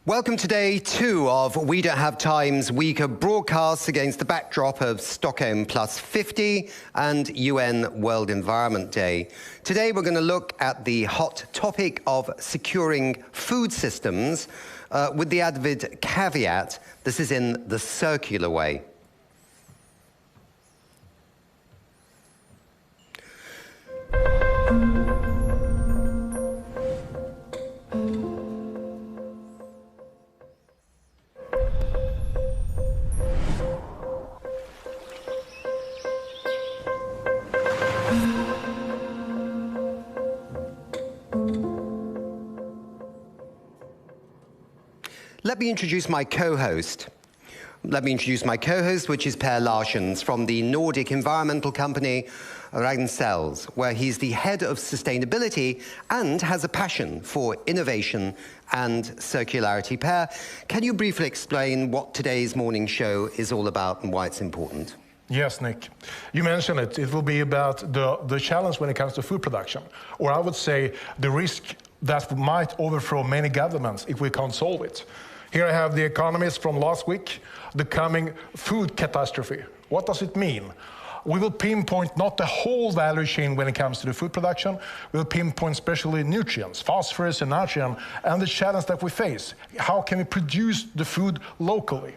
Welcome to day 2 of We Don't Have Time's week of broadcasts against the backdrop of STHLM+50 and UN World Environment Day. Today we're going to look at the hot topic of securing food systems with the added caveat, this is in the circular way. Let me introduce my co-host. Which is Per Larshans from the Nordic environmental company Ragn-Sells, where he's the head of sustainability and has a passion for innovation and circularity. Per, can you briefly explain what today's morning show is all about and why it's important? Yes, Nick. You mentioned it. It will be about the challenge when it comes to food production, or I would say the risk that might overthrow many governments if we can't solve it. Here I have the economies from last week, the coming food catastrophe. What does it mean? We will pinpoint not the whole value chain when it comes to the food production. We'll pinpoint especially nutrients, phosphorus and nitrogen, and the challenge that we face. How can we produce the food locally?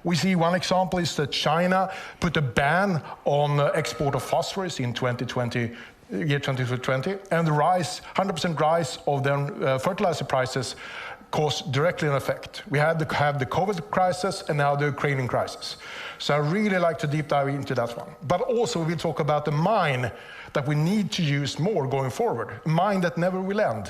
We see one example is that China put a ban on export of phosphorus in 2020, year 2020, and the rise, 100% rise of their fertilizer prices caused directly an effect. We had the COVID crisis and now the Ukrainian crisis. So I really like to deep dive into that one. But also we'll talk about the mine that we need to use more going forward, a mine that never will end.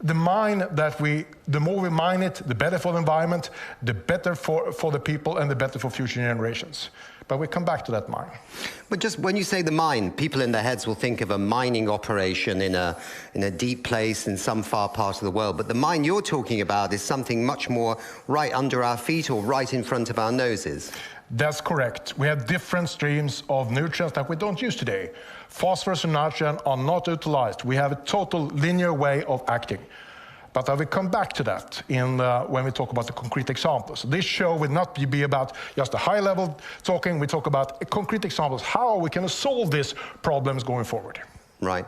The mine that the more we mine it, the better for the environment, the better for the people and the better for future generations. But we'll come back to that mine. But just when you say the mine, people in their heads will think of a mining operation in a deep place in some far part of the world. But the mine you're talking about is something much more right under our feet or right in front of our noses. That's correct. We have different streams of nutrients that we don't use today. Phosphorus and nitrogen are not utilized. We have a total linear way of acting. But I will come back to that when we talk about the concrete examples. This show will not be about just a high-level talking. We talk about concrete examples, how we can solve these problems going forward. Right.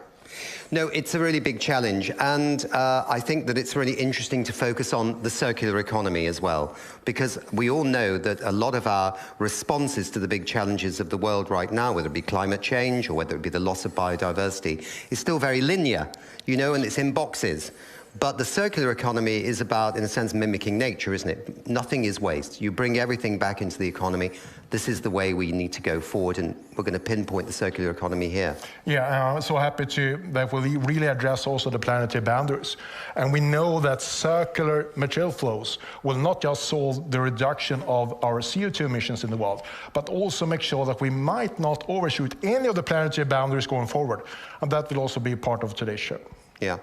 No, it's a really big challenge, and I think that it's really interesting to focus on the circular economy as well, because we all know that a lot of our responses to the big challenges of the world right now, whether it be climate change or whether it be the loss of biodiversity, is still very linear, you know, and it's in boxes. But the circular economy is about, in a sense, mimicking nature, isn't it? Nothing is waste. You bring everything back into the economy. This is the way we need to go forward, and we're going to pinpoint the circular economy here. Yeah, I'm so happy that we really address also the planetary boundaries. And we know that circular material flows will not just solve the reduction of our CO2 emissions in the world, but also make sure that we might not overshoot any of the planetary boundaries going forward. And that will also be part of today's show. Yeah.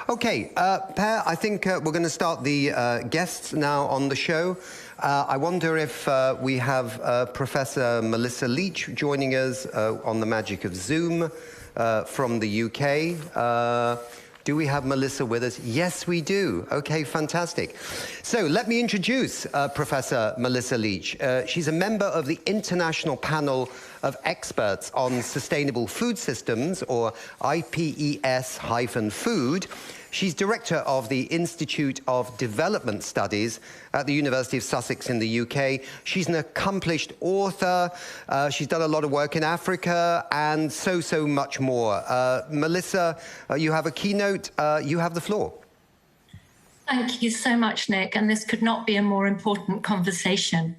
Okay, Per, I think we're going to start the guests now on the show. I wonder if we have Professor Melissa Leach joining us on the magic of Zoom from the UK. Do we have Melissa with us? Yes, we do. Okay, fantastic. So let me introduce Professor Melissa Leach. She's a member of the International Panel of Experts on Sustainable Food Systems, or IPES-Food. She's director of the Institute of Development Studies at the University of Sussex in the UK. She's an accomplished author. She's done a lot of work in Africa and so much more. Melissa, you have a keynote. You have the floor. Thank you so much, Nick, and this could not be a more important conversation.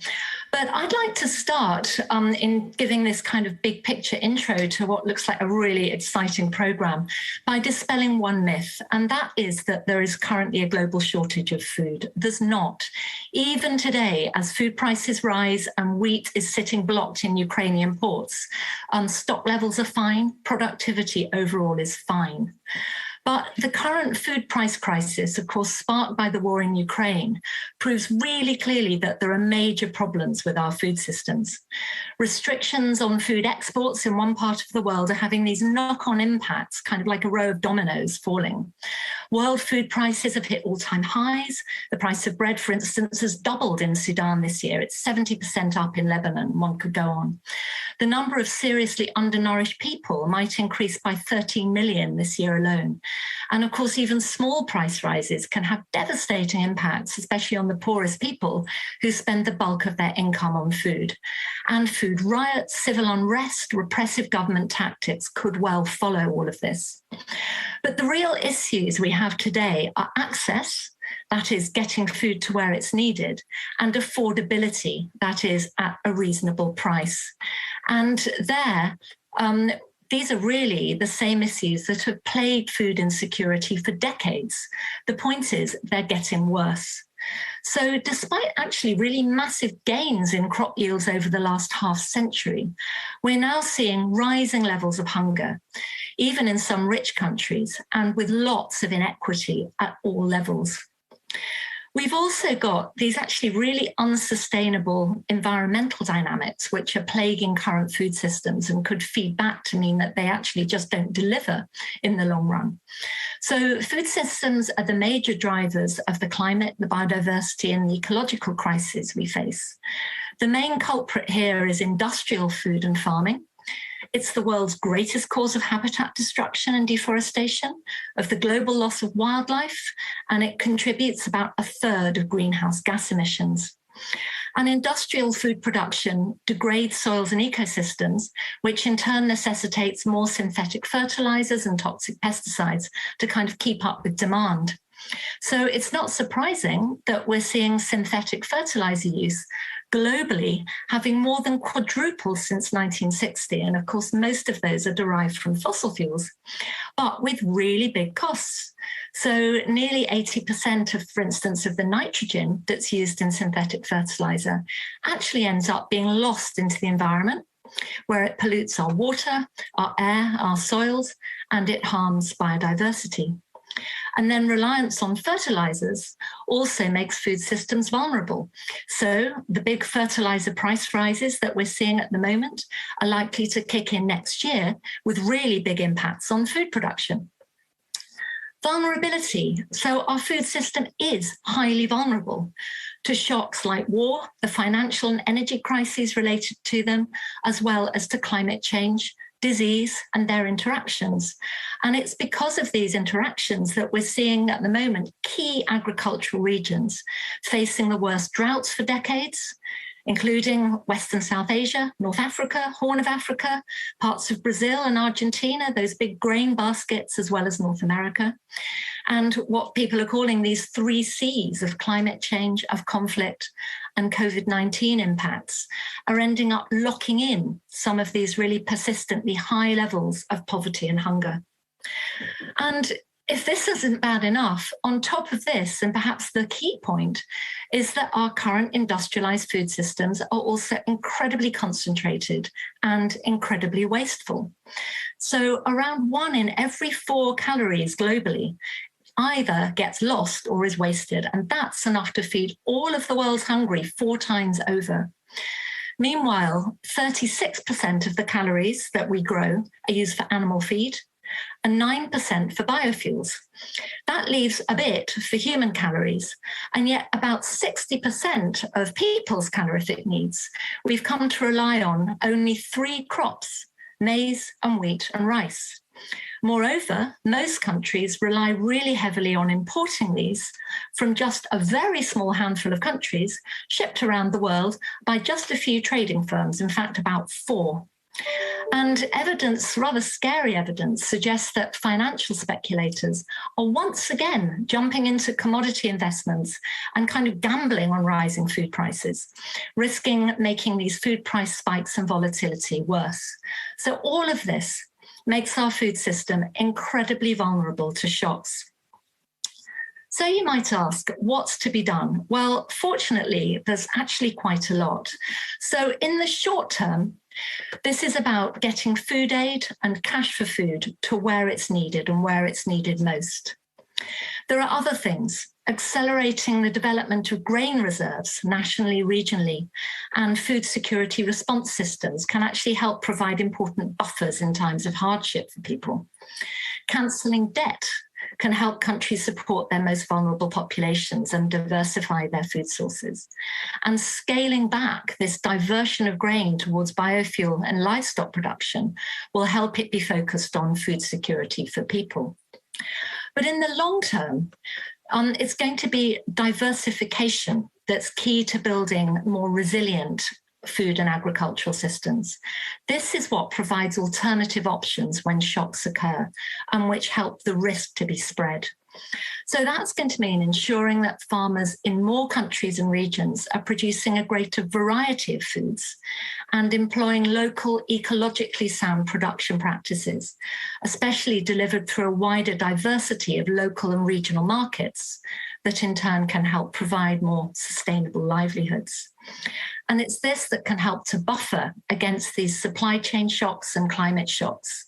But I'd like to start in giving this kind of big picture intro to what looks like a really exciting program by dispelling one myth, and that is that there is currently a global shortage of food. There's not. Even today, as food prices rise and wheat is sitting blocked in Ukrainian ports, stock levels are fine, productivity overall is fine. But the current food price crisis, of course, sparked by the war in Ukraine, proves really clearly that there are major problems with our food systems. Restrictions on food exports in one part of the world are having these knock-on impacts, kind of like a row of dominoes falling. World food prices have hit all-time highs. The price of bread, for instance, has doubled in Sudan this year. It's 70% up in Lebanon. One could go on. The number of seriously undernourished people might increase by 13 million this year alone. And of course, even small price rises can have devastating impacts, especially on the poorest people who spend the bulk of their income on food. And food riots, civil unrest, repressive government tactics could well follow all of this. But the real issues we have today are access, that is getting food to where it's needed, and affordability, that is at a reasonable price. And these are really the same issues that have plagued food insecurity for decades. The point is they're getting worse. So despite actually really massive gains in crop yields over the last half century, we're now seeing rising levels of hunger, even in some rich countries, and with lots of inequity at all levels. We've also got these actually really unsustainable environmental dynamics which are plaguing current food systems and could feed back to mean that they actually just don't deliver in the long run. So food systems are the major drivers of the climate, the biodiversity, and the ecological crisis we face. The main culprit here is industrial food and farming. It's the world's greatest cause of habitat destruction and deforestation, of the global loss of wildlife, and it contributes about a third of greenhouse gas emissions. And industrial food production degrades soils and ecosystems, which in turn necessitates more synthetic fertilizers and toxic pesticides to kind of keep up with demand. So it's not surprising that we're seeing synthetic fertilizer use globally having more than quadrupled since 1960. And of course, most of those are derived from fossil fuels, but with really big costs. So nearly 80% of, for instance, of the nitrogen that's used in synthetic fertilizer actually ends up being lost into the environment, where it pollutes our water, our air, our soils, and it harms biodiversity. And then reliance on fertilizers also makes food systems vulnerable. So the big fertilizer price rises that we're seeing at the moment are likely to kick in next year with really big impacts on food production. Vulnerability. So our food system is highly vulnerable to shocks like war, the financial and energy crises related to them, as well as to climate change, disease, and their interactions. And it's because of these interactions that we're seeing at the moment key agricultural regions facing the worst droughts for decades, including Western South Asia, North Africa, Horn of Africa, parts of Brazil and Argentina, those big grain baskets, as well as North America. And what people are calling these 3 Cs of climate change, of conflict, and COVID-19 impacts are ending up locking in some of these really persistently high levels of poverty and hunger. And if this isn't bad enough, on top of this, and perhaps the key point, is that our current industrialized food systems are also incredibly concentrated and incredibly wasteful. So around 1 in every 4 calories globally either gets lost or is wasted, and that's enough to feed all of the world's hungry 4 times over. Meanwhile, 36% of the calories that we grow are used for animal feed, and 9% for biofuels. That leaves a bit for human calories, and yet about 60% of people's calorific needs we've come to rely on only 3 crops: maize and wheat and rice. Moreover, most countries rely really heavily on importing these from just a very small handful of countries shipped around the world by just a few trading firms, in fact, about 4. And evidence, rather scary evidence, suggests that financial speculators are once again jumping into commodity investments and kind of gambling on rising food prices, risking making these food price spikes and volatility worse. So all of this makes our food system incredibly vulnerable to shocks. So you might ask, what's to be done? Well, fortunately, there's actually quite a lot. So in the short term, this is about getting food aid and cash for food to where it's needed and where it's needed most. There are other things. Accelerating the development of grain reserves nationally, regionally, and food security response systems can actually help provide important buffers in times of hardship for people. Cancelling debt can help countries support their most vulnerable populations and diversify their food sources. And scaling back this diversion of grain towards biofuel and livestock production will help it be focused on food security for people. But in the long term, it's going to be diversification that's key to building more resilient food and agricultural systems. This is what provides alternative options when shocks occur and which help the risk to be spread. So that's going to mean ensuring that farmers in more countries and regions are producing a greater variety of foods and employing local ecologically sound production practices, especially delivered through a wider diversity of local and regional markets that in turn can help provide more sustainable livelihoods. And it's this that can help to buffer against these supply chain shocks and climate shocks.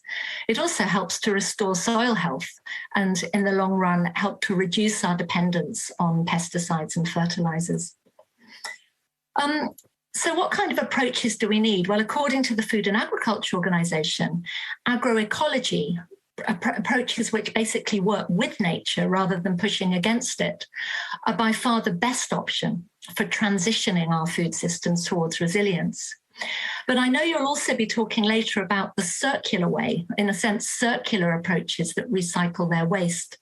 It also helps to restore soil health and, in the long run, help to reduce our dependence on pesticides and fertilizers. So what kind of approaches do we need? Well, according to the Food and Agriculture Organization, agroecology, approaches which basically work with nature rather than pushing against it, are by far the best option for transitioning our food systems towards resilience. But I know you'll also be talking later about the circular way, in a sense, circular approaches that recycle their waste.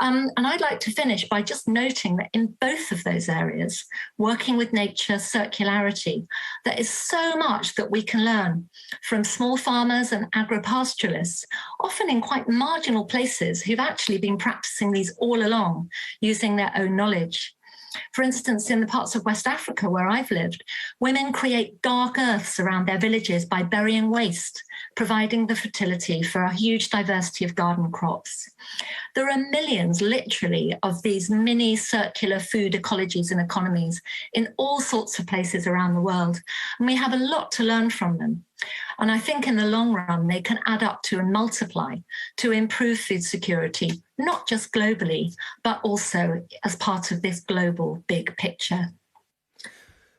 And I'd like to finish by just noting that in both of those areas, working with nature, circularity, there is so much that we can learn from small farmers and agropastoralists, often in quite marginal places, who've actually been practicing these all along, using their own knowledge. For instance, in the parts of West Africa where I've lived, women create dark earths around their villages by burying waste, providing the fertility for a huge diversity of garden crops. There are millions, literally, of these mini circular food ecologies and economies in all sorts of places around the world, and we have a lot to learn from them. And I think in the long run, they can add up to and multiply to improve food security, not just globally, but also as part of this global big picture.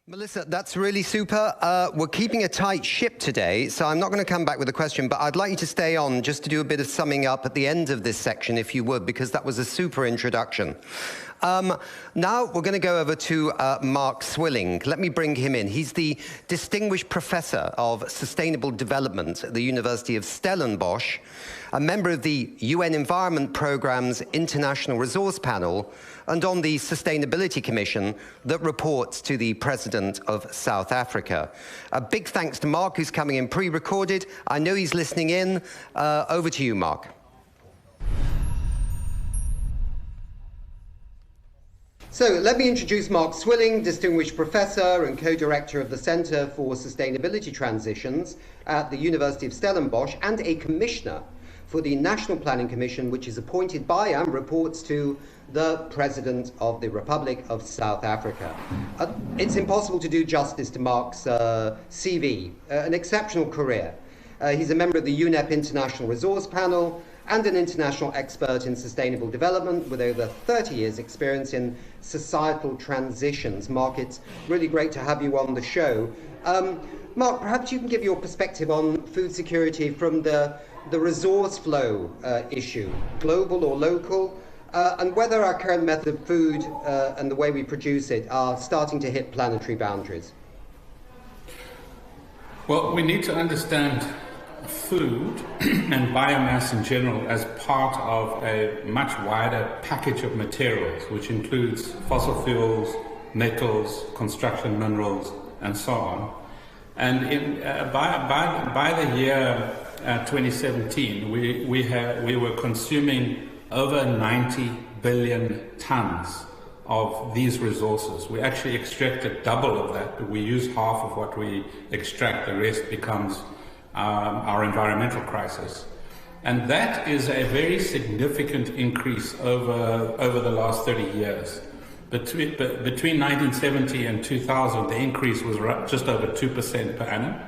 Melissa, that's really super. We're keeping a tight ship today, so I'm not going to come back with a question, but I'd like you to stay on just to do a bit of summing up at the end of this section, if you would, because that was a super introduction. Now we're going to go over to Mark Swilling. Let me bring him in. He's the Distinguished Professor of Sustainable Development at the University of Stellenbosch, a member of the UN Environment Programme's International Resource Panel, and on the Sustainability Commission that reports to the President of South Africa. A big thanks to Mark, who's coming in pre-recorded. I know he's listening in. Over to you, Mark. So let me introduce Mark Swilling, Distinguished Professor and Co-Director of the Centre for Sustainability Transitions at the University of Stellenbosch, and a Commissioner for the National Planning Commission, which is appointed by and reports to the President of the Republic of South Africa. It's impossible to do justice to Mark's CV, an exceptional career. He's a member of the UNEP International Resource Panel and an international expert in sustainable development with over 30 years' experience in societal transitions. Mark, it's really great to have you on the show. Mark, perhaps you can give your perspective on food security from the resource flow issue, global or local, and whether our current method of food and the way we produce it are starting to hit planetary boundaries. Well, we need to understand food and biomass in general as part of a much wider package of materials, which includes fossil fuels, metals, construction minerals, and so on. And by the year 2017, we were consuming over 90 billion tons of these resources. We actually extracted double of that, but we use half of what we extract. The rest becomes our environmental crisis. And that is a very significant increase over the last 30 years. Between 1970 and 2000, the increase was just over 2% per annum.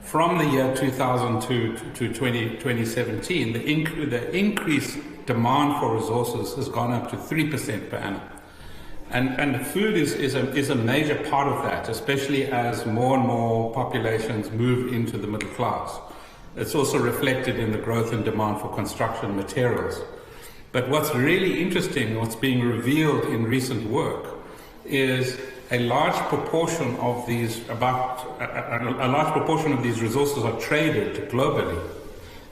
From the year 2000 to 2017, the increased demand for resources has gone up to 3% per annum. And food is a major part of that, especially as more and more populations move into the middle class. It's also reflected in the growth in demand for construction materials. But what's really interesting, what's being revealed in recent work, is a large proportion of these, a large proportion of these resources are traded globally.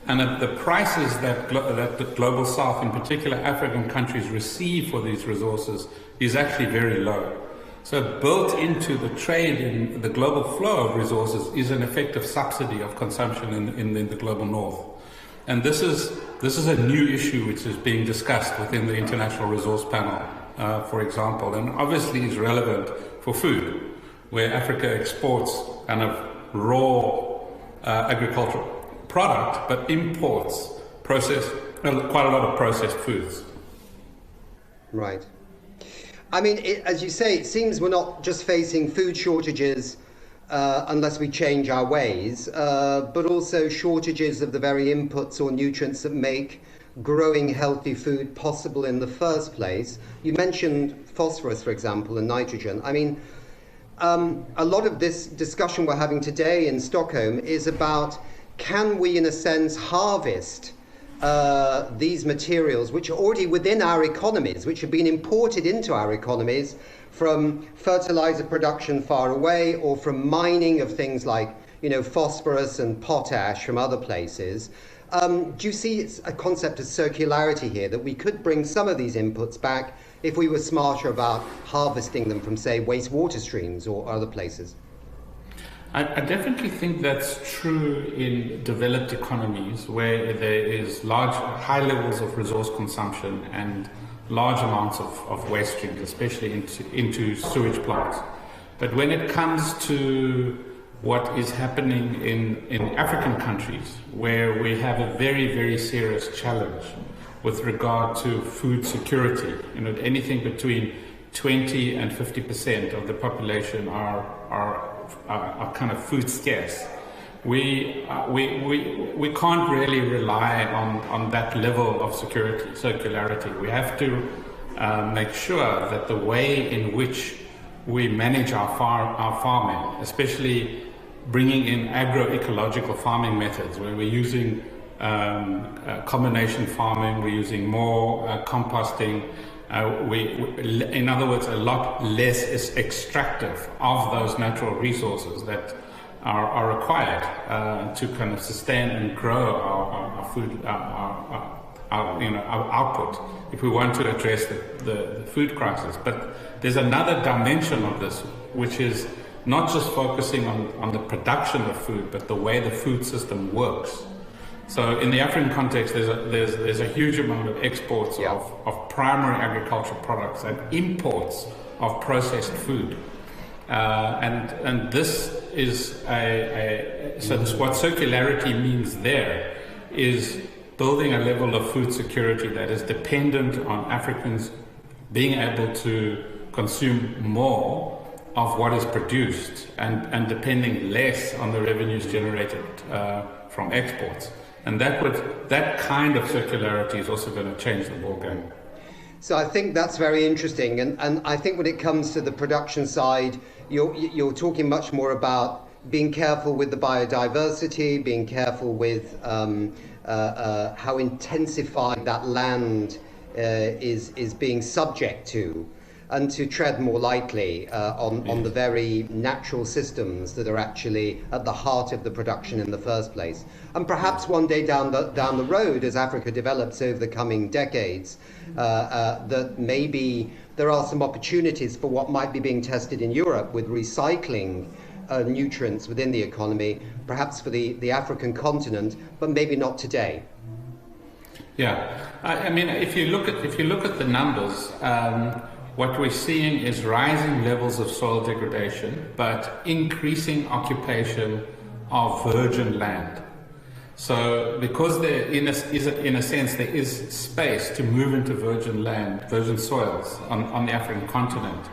And the prices that the Global South, in particular African countries, receive for these resources is actually very low. So built into the trade in the global flow of resources is an effective subsidy of consumption in the global north. And this is a new issue which is being discussed within the International Resource Panel, for example, and obviously is relevant for food, where Africa exports kind of raw agricultural product, but imports quite a lot of processed foods. Right. I mean, as you say, it seems we're not just facing food shortages unless we change our ways, but also shortages of the very inputs or nutrients that make growing healthy food possible in the first place. You mentioned phosphorus, for example, and nitrogen. I mean, a lot of this discussion we're having today in Stockholm is about, can we, in a sense, harvest these materials which are already within our economies, which have been imported into our economies from fertilizer production far away, or from mining of things like, phosphorus and potash from other places. Do you see it's a concept of circularity here, that we could bring some of these inputs back if we were smarter about harvesting them from, say, wastewater streams or other places? I definitely think that's true in developed economies where there is high levels of resource consumption and large amounts of waste streams, especially into sewage plants. But when it comes to what is happening in African countries, where we have a very, very serious challenge with regard to food security, anything between 20 and 50% of the population are kind of food scarce. We can't really rely on that level of circularity. We have to make sure that the way in which we manage our farming, especially bringing in agroecological farming methods, where we're using combination farming, we're using more composting. In other words, a lot less is extractive of those natural resources that are required to kind of sustain and grow our food, our output, if we want to address the food crisis. But there's another dimension of this, which is not just focusing on the production of food, but the way the food system works. So in the African context, there's a huge amount of exports of primary agricultural products and imports of processed food. And this is what circularity means there is building a level of food security that is dependent on Africans being able to consume more of what is produced and depending less on the revenues generated from exports. And that kind of circularity is also going to change the ballgame. So I think that's very interesting. And I think when it comes to the production side, you're talking much more about being careful with the biodiversity, being careful with how intensified that land is being subject to, and to tread more lightly on the very natural systems that are actually at the heart of the production in the first place. And perhaps one day down the road, as Africa develops over the coming decades, that maybe there are some opportunities for what might be being tested in Europe with recycling nutrients within the economy, perhaps for the African continent, but maybe not today. Yeah, I mean, if you look at the numbers, what we're seeing is rising levels of soil degradation, but increasing occupation of virgin land. So because there, in a sense, there is space to move into virgin land, virgin soils on the African continent,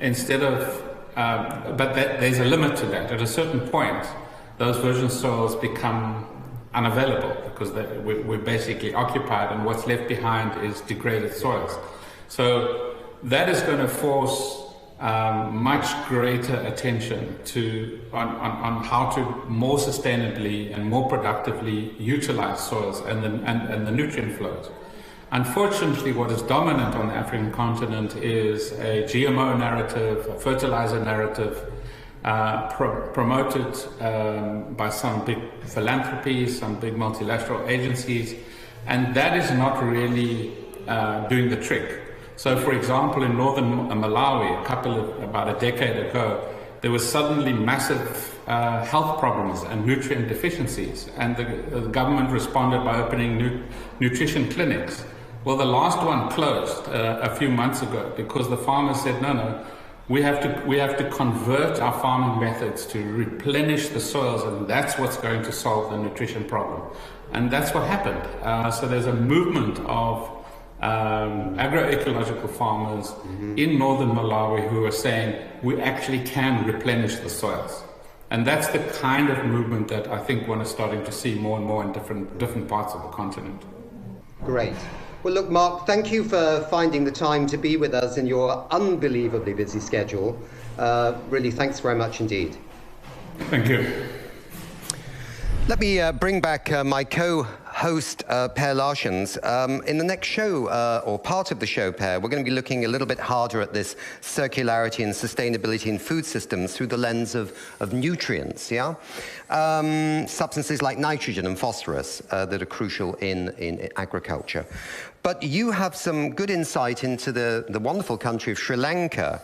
instead of, there's a limit to that. At a certain point, those virgin soils become unavailable because we're basically occupied, and what's left behind is degraded soils. So that is going to force much greater attention on how to more sustainably and more productively utilize soils and the nutrient flows. Unfortunately, what is dominant on the African continent is a GMO narrative, a fertilizer narrative, promoted by some big philanthropies, some big multilateral agencies, and that is not really doing the trick. So, for example, in northern Malawi, about a decade ago, there was suddenly massive health problems and nutrient deficiencies, and the government responded by opening nutrition clinics. Well, the last one closed a few months ago because the farmers said, no, we have to convert our farming methods to replenish the soils, and that's what's going to solve the nutrition problem. And that's what happened. So there's a movement of agroecological farmers in northern Malawi who are saying we actually can replenish the soils. And that's the kind of movement that I think one is starting to see more and more in different parts of the continent. Great. Well, look, Mark, thank you for finding the time to be with us in your unbelievably busy schedule. Really, thanks very much indeed. Thank you. Let me bring back my co-host, Per Larshans. In the next show, or part of the show, Per, we're going to be looking a little bit harder at this circularity and sustainability in food systems through the lens of nutrients, yeah? Substances like nitrogen and phosphorus that are crucial in agriculture. But you have some good insight into the wonderful country of Sri Lanka,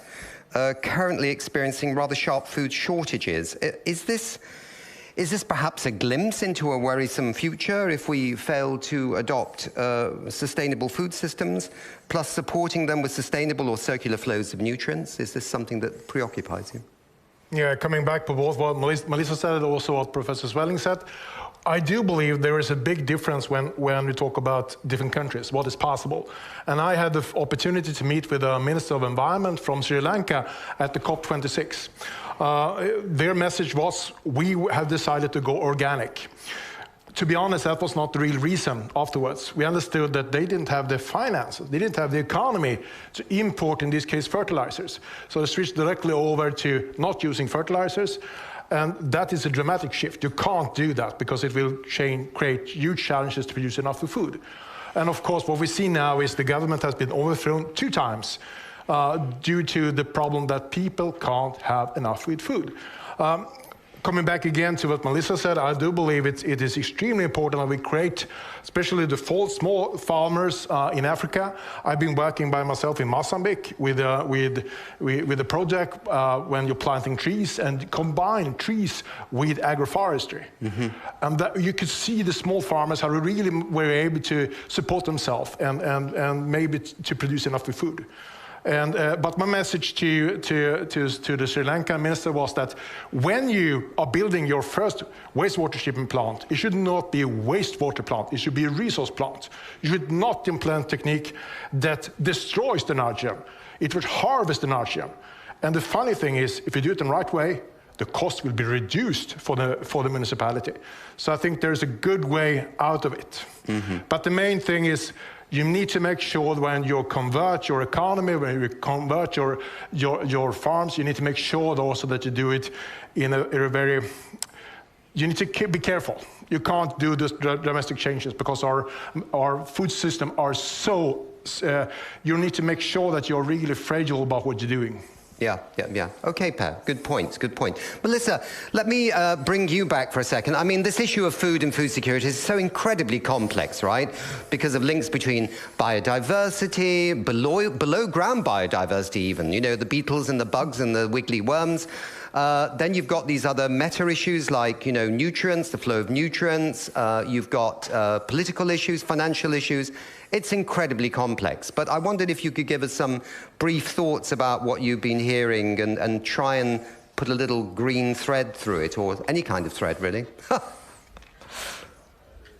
currently experiencing rather sharp food shortages. Is this perhaps a glimpse into a worrisome future if we fail to adopt sustainable food systems, plus supporting them with sustainable or circular flows of nutrients? Is this something that preoccupies you? Yeah, coming back to both what Melissa said and also what Professor Swilling said, I do believe there is a big difference when we talk about different countries, what is possible. And I had the opportunity to meet with the Minister of Environment from Sri Lanka at the COP26. Their message was, we have decided to go organic. To be honest, that was not the real reason afterwards. We understood that they didn't have the finances, they didn't have the economy to import, in this case, fertilizers. So they switched directly over to not using fertilizers. And that is a dramatic shift. You can't do that because it will create huge challenges to produce enough food. And of course, what we see now is the government has been overthrown 2 times due to the problem that people can't have enough food. Coming back again to what Melissa said, I do believe it is extremely important that we create, especially the small farmers in Africa. I've been working by myself in Mozambique with a project when you're planting trees and combine trees with agroforestry. And that you could see the small farmers how they really were able to support themselves and maybe to produce enough food. And, but my message to the Sri Lankan minister was that when you are building your first wastewater treatment plant, it should not be a wastewater plant, it should be a resource plant. You should not implement a technique that destroys the nitrogen. It would harvest the nitrogen. And the funny thing is, if you do it in the right way, the cost will be reduced for the municipality. So I think there's a good way out of it. But the main thing is, you need to make sure when you convert your economy, when you convert your farms, you need to make sure also that you do it in a very, you need to be careful. You can't do these dramatic changes because our food system are so, you need to make sure that you're really fragile about what you're doing. Yeah. Okay, Per, good point. Melissa, let me bring you back for a second. I mean, this issue of food and food security is so incredibly complex, right? Because of links between biodiversity, below ground biodiversity even, you know, the beetles and the bugs and the wiggly worms. Then you've got these other meta issues like, you know, nutrients, the flow of nutrients. You've got political issues, financial issues. It's incredibly complex, but I wondered if you could give us some brief thoughts about what you've been hearing and try and put a little green thread through it, or any kind of thread, really.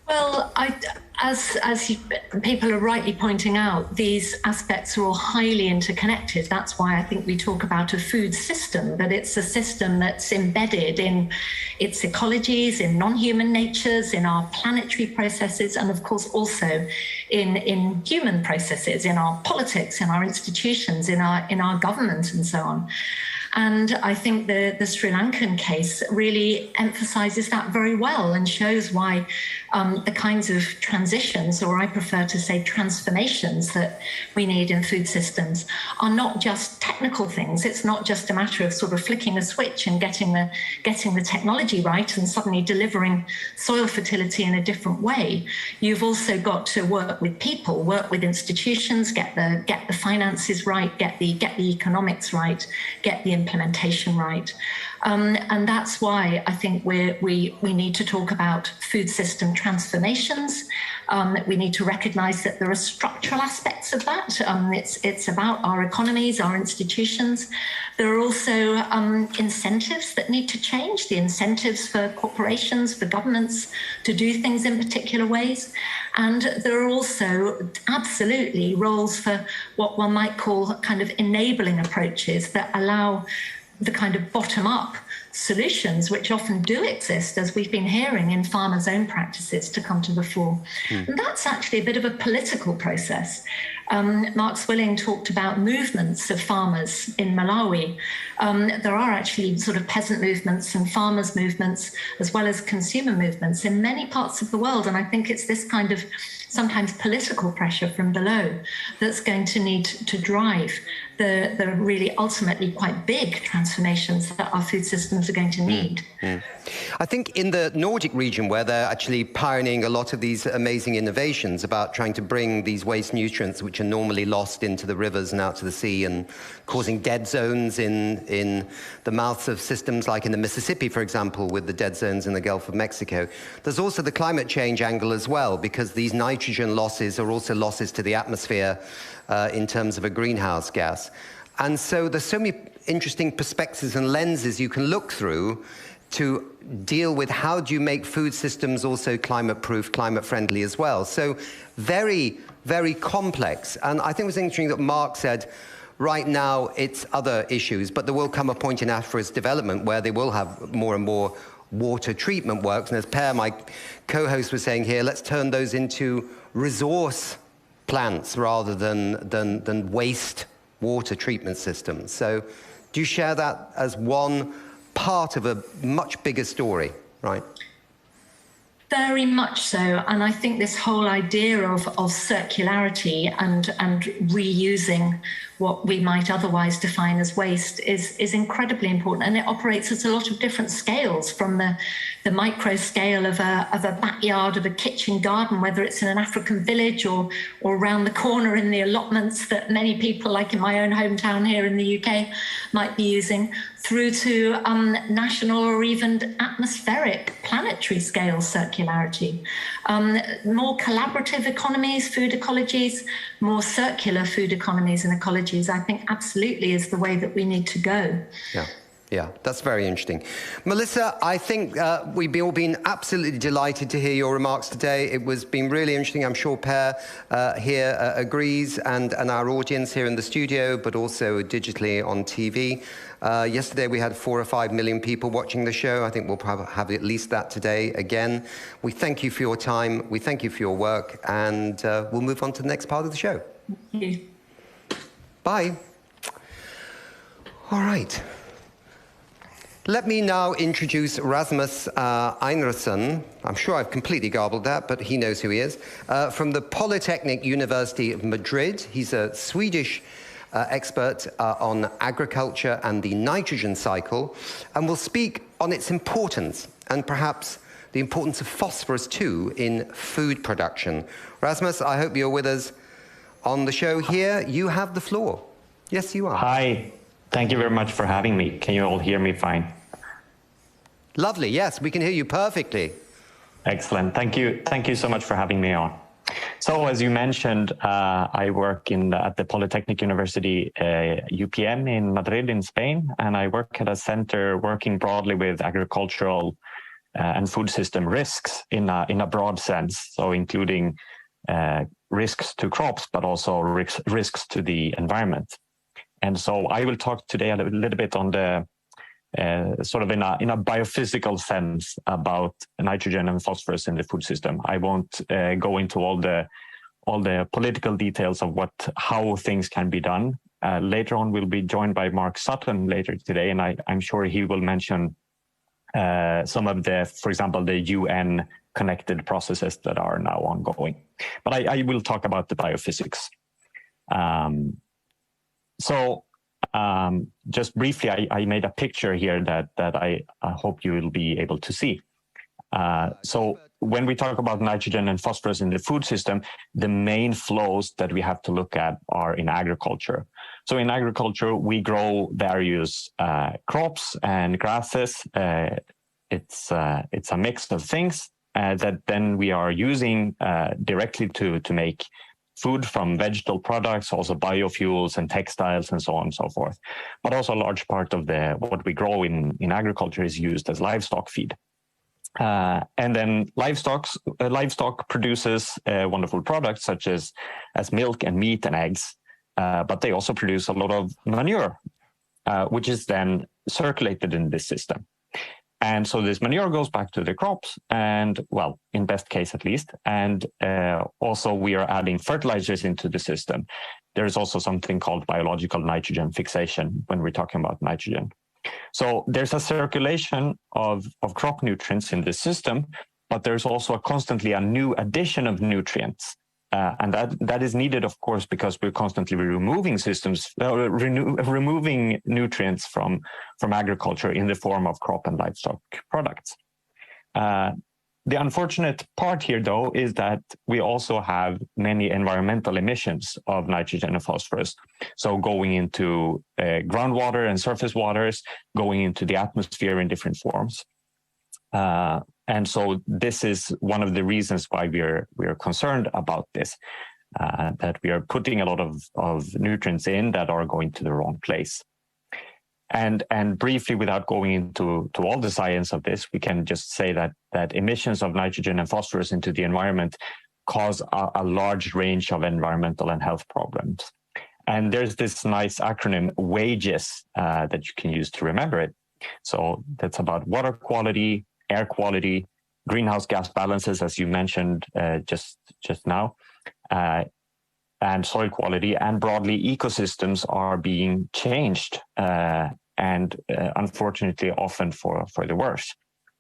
Well, as people are rightly pointing out, these aspects are all highly interconnected. That's why I think we talk about a food system, that it's a system that's embedded in its ecologies, in non-human natures, in our planetary processes, and of course also in human processes, in our politics, in our institutions, in our government, and so on. And I think the Sri Lankan case really emphasizes that very well and shows why the kinds of transitions, or I prefer to say transformations, that we need in food systems are not just technical things. It's not just a matter of sort of flicking a switch and getting the technology right and suddenly delivering soil fertility in a different way. You've also got to work with people, work with institutions, get the finances right, get the economics right, get the implementation right. And that's why I think we need to talk about food system transformations. We need to recognize that there are structural aspects of that. It's about our economies, our institutions. There are also incentives that need to change, the incentives for corporations, for governments to do things in particular ways. And there are also absolutely roles for what one might call kind of enabling approaches that allow the kind of bottom-up solutions, which often do exist, as we've been hearing in farmers' own practices, to come to the fore. And that's actually a bit of a political process. Mark Swilling talked about movements of farmers in Malawi. There are actually sort of peasant movements and farmers' movements, as well as consumer movements in many parts of the world. And I think it's this kind of sometimes political pressure from below that's going to need to drive the really ultimately quite big transformations that our food systems are going to need. I think in the Nordic region, where they're actually pioneering a lot of these amazing innovations about trying to bring these waste nutrients, which are normally lost into the rivers and out to the sea, and causing dead zones in the mouths of systems like in the Mississippi, for example, with the dead zones in the Gulf of Mexico. There's also the climate change angle as well, because these nitrogen losses are also losses to the atmosphere in terms of a greenhouse gas. And so there's so many interesting perspectives and lenses you can look through to deal with how do you make food systems also climate-proof, climate-friendly as well. So very, very complex. And I think it was interesting that Mark said, right now it's other issues, but there will come a point in Africa's development where they will have more and more water treatment works. And as Per, my co-host, was saying here, let's turn those into resource plants rather than waste water treatment systems. So do you share that as one part of a much bigger story, right? Very much so. And I think this whole idea of circularity and reusing what we might otherwise define as waste is incredibly important. And it operates at a lot of different scales, from the micro scale of a backyard, of a kitchen garden, whether it's in an African village or around the corner in the allotments that many people, like in my own hometown here in the UK, might be using, through to national or even atmospheric, planetary scale circularity. More collaborative economies, food ecologies, more circular food economies and ecologies, I think absolutely is the way that we need to go. Yeah, that's very interesting. Melissa, I think we've all been absolutely delighted to hear your remarks today. It was been really interesting. I'm sure Per here agrees, and our audience here in the studio, but also digitally on TV. Yesterday we had 4 or 5 million people watching the show. I think we'll probably have at least that today again. We thank you for your time. We thank you for your work, and we'll move on to the next part of the show. Thank you. Bye. All right. Let me now introduce Rasmus Einarsson. I'm sure I've completely garbled that, but he knows who he is. From the Politécnica University of Madrid. He's a Swedish expert on agriculture and the nitrogen cycle, and will speak on its importance, and perhaps the importance of phosphorus too in food production. Rasmus, I hope you're with us on the show here. You have the floor. Yes, you are. Hi. Thank you very much for having me. Can you all hear me fine? Lovely. Yes, we can hear you perfectly. Excellent. Thank you. Thank you so much for having me on. So, as you mentioned, I work at the Politécnica University, UPM in Madrid in Spain, and I work at a center working broadly with agricultural and food system risks in a broad sense, so including risks to crops, but also risks to the environment. And so I will talk today a little bit on the sort of in a biophysical sense about nitrogen and phosphorus in the food system. I won't go into all the political details of how things can be done, Later on, we'll be joined by Mark Sutton later today, and I'm sure he will mention some of the, for example, the UN connected processes that are now ongoing. But I will talk about the biophysics. Just briefly, I made a picture here that I hope you will be able to see. So when we talk about nitrogen and phosphorus in the food system, the main flows that we have to look at are in agriculture. So in agriculture, we grow various crops and grasses. It's a mix of things that then we are using directly to make food from vegetable products, also biofuels and textiles and so on and so forth. But also a large part of what we grow in agriculture is used as livestock feed. And then livestock produces wonderful products such as milk and meat and eggs, but they also produce a lot of manure, which is then circulated in this system. And so this manure goes back to the crops, and well, in best case at least. And also we are adding fertilizers into the system. There's also something called biological nitrogen fixation when we're talking about nitrogen. So there's a circulation of crop nutrients in the system, but there's also constantly a new addition of nutrients. And that is needed, of course, because we're constantly removing removing nutrients from agriculture in the form of crop and livestock products. The unfortunate part here, though, is that we also have many environmental emissions of nitrogen and phosphorus. So going into groundwater and surface waters, going into the atmosphere in different forms. And so this is one of the reasons why we are concerned about this, that we are putting a lot of nutrients in that are going to the wrong place. And briefly, without going into all the science of this, we can just say that emissions of nitrogen and phosphorus into the environment cause a large range of environmental and health problems. And there's this nice acronym, WAGES, that you can use to remember it. So that's about water quality, air quality, greenhouse gas balances, as you mentioned just now, and soil quality, and broadly ecosystems are being changed, and unfortunately often for the worse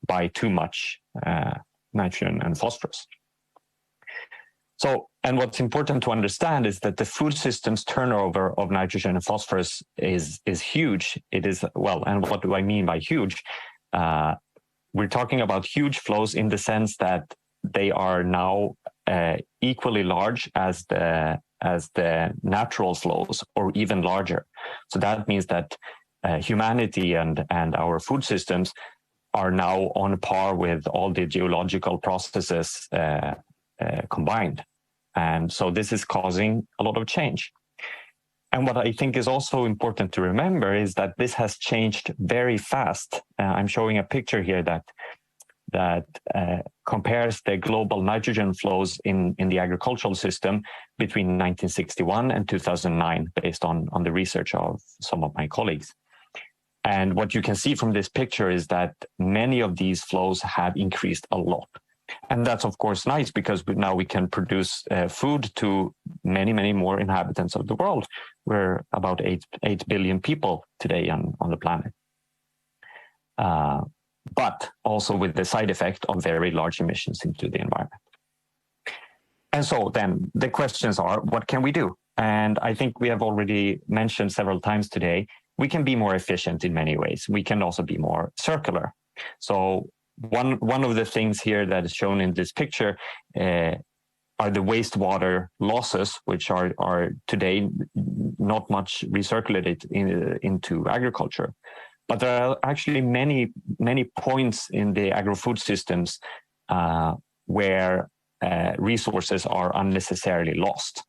by too much nitrogen and phosphorus. So, and what's important to understand is that the food system's turnover of nitrogen and phosphorus is huge. It is, well, and what do I mean by huge? We're talking about huge flows in the sense that they are now equally large as the natural flows, or even larger. So that means that humanity and our food systems are now on par with all the geological processes combined. And so this is causing a lot of change. And what I think is also important to remember is that this has changed very fast. I'm showing a picture here that compares the global nitrogen flows in the agricultural system between 1961 and 2009, based on the research of some of my colleagues. And what you can see from this picture is that many of these flows have increased a lot. And that's, of course, nice, because now we can produce food to many, many more inhabitants of the world. We're about 8 billion people today on the planet. But also with the side effect of very large emissions into the environment. And so then the questions are, what can we do? And I think we have already mentioned several times today, we can be more efficient in many ways. We can also be more circular. So one of the things here that is shown in this picture are the wastewater losses, which are today not much recirculated into agriculture. But there are actually many points in the agro-food systems where resources are unnecessarily lost.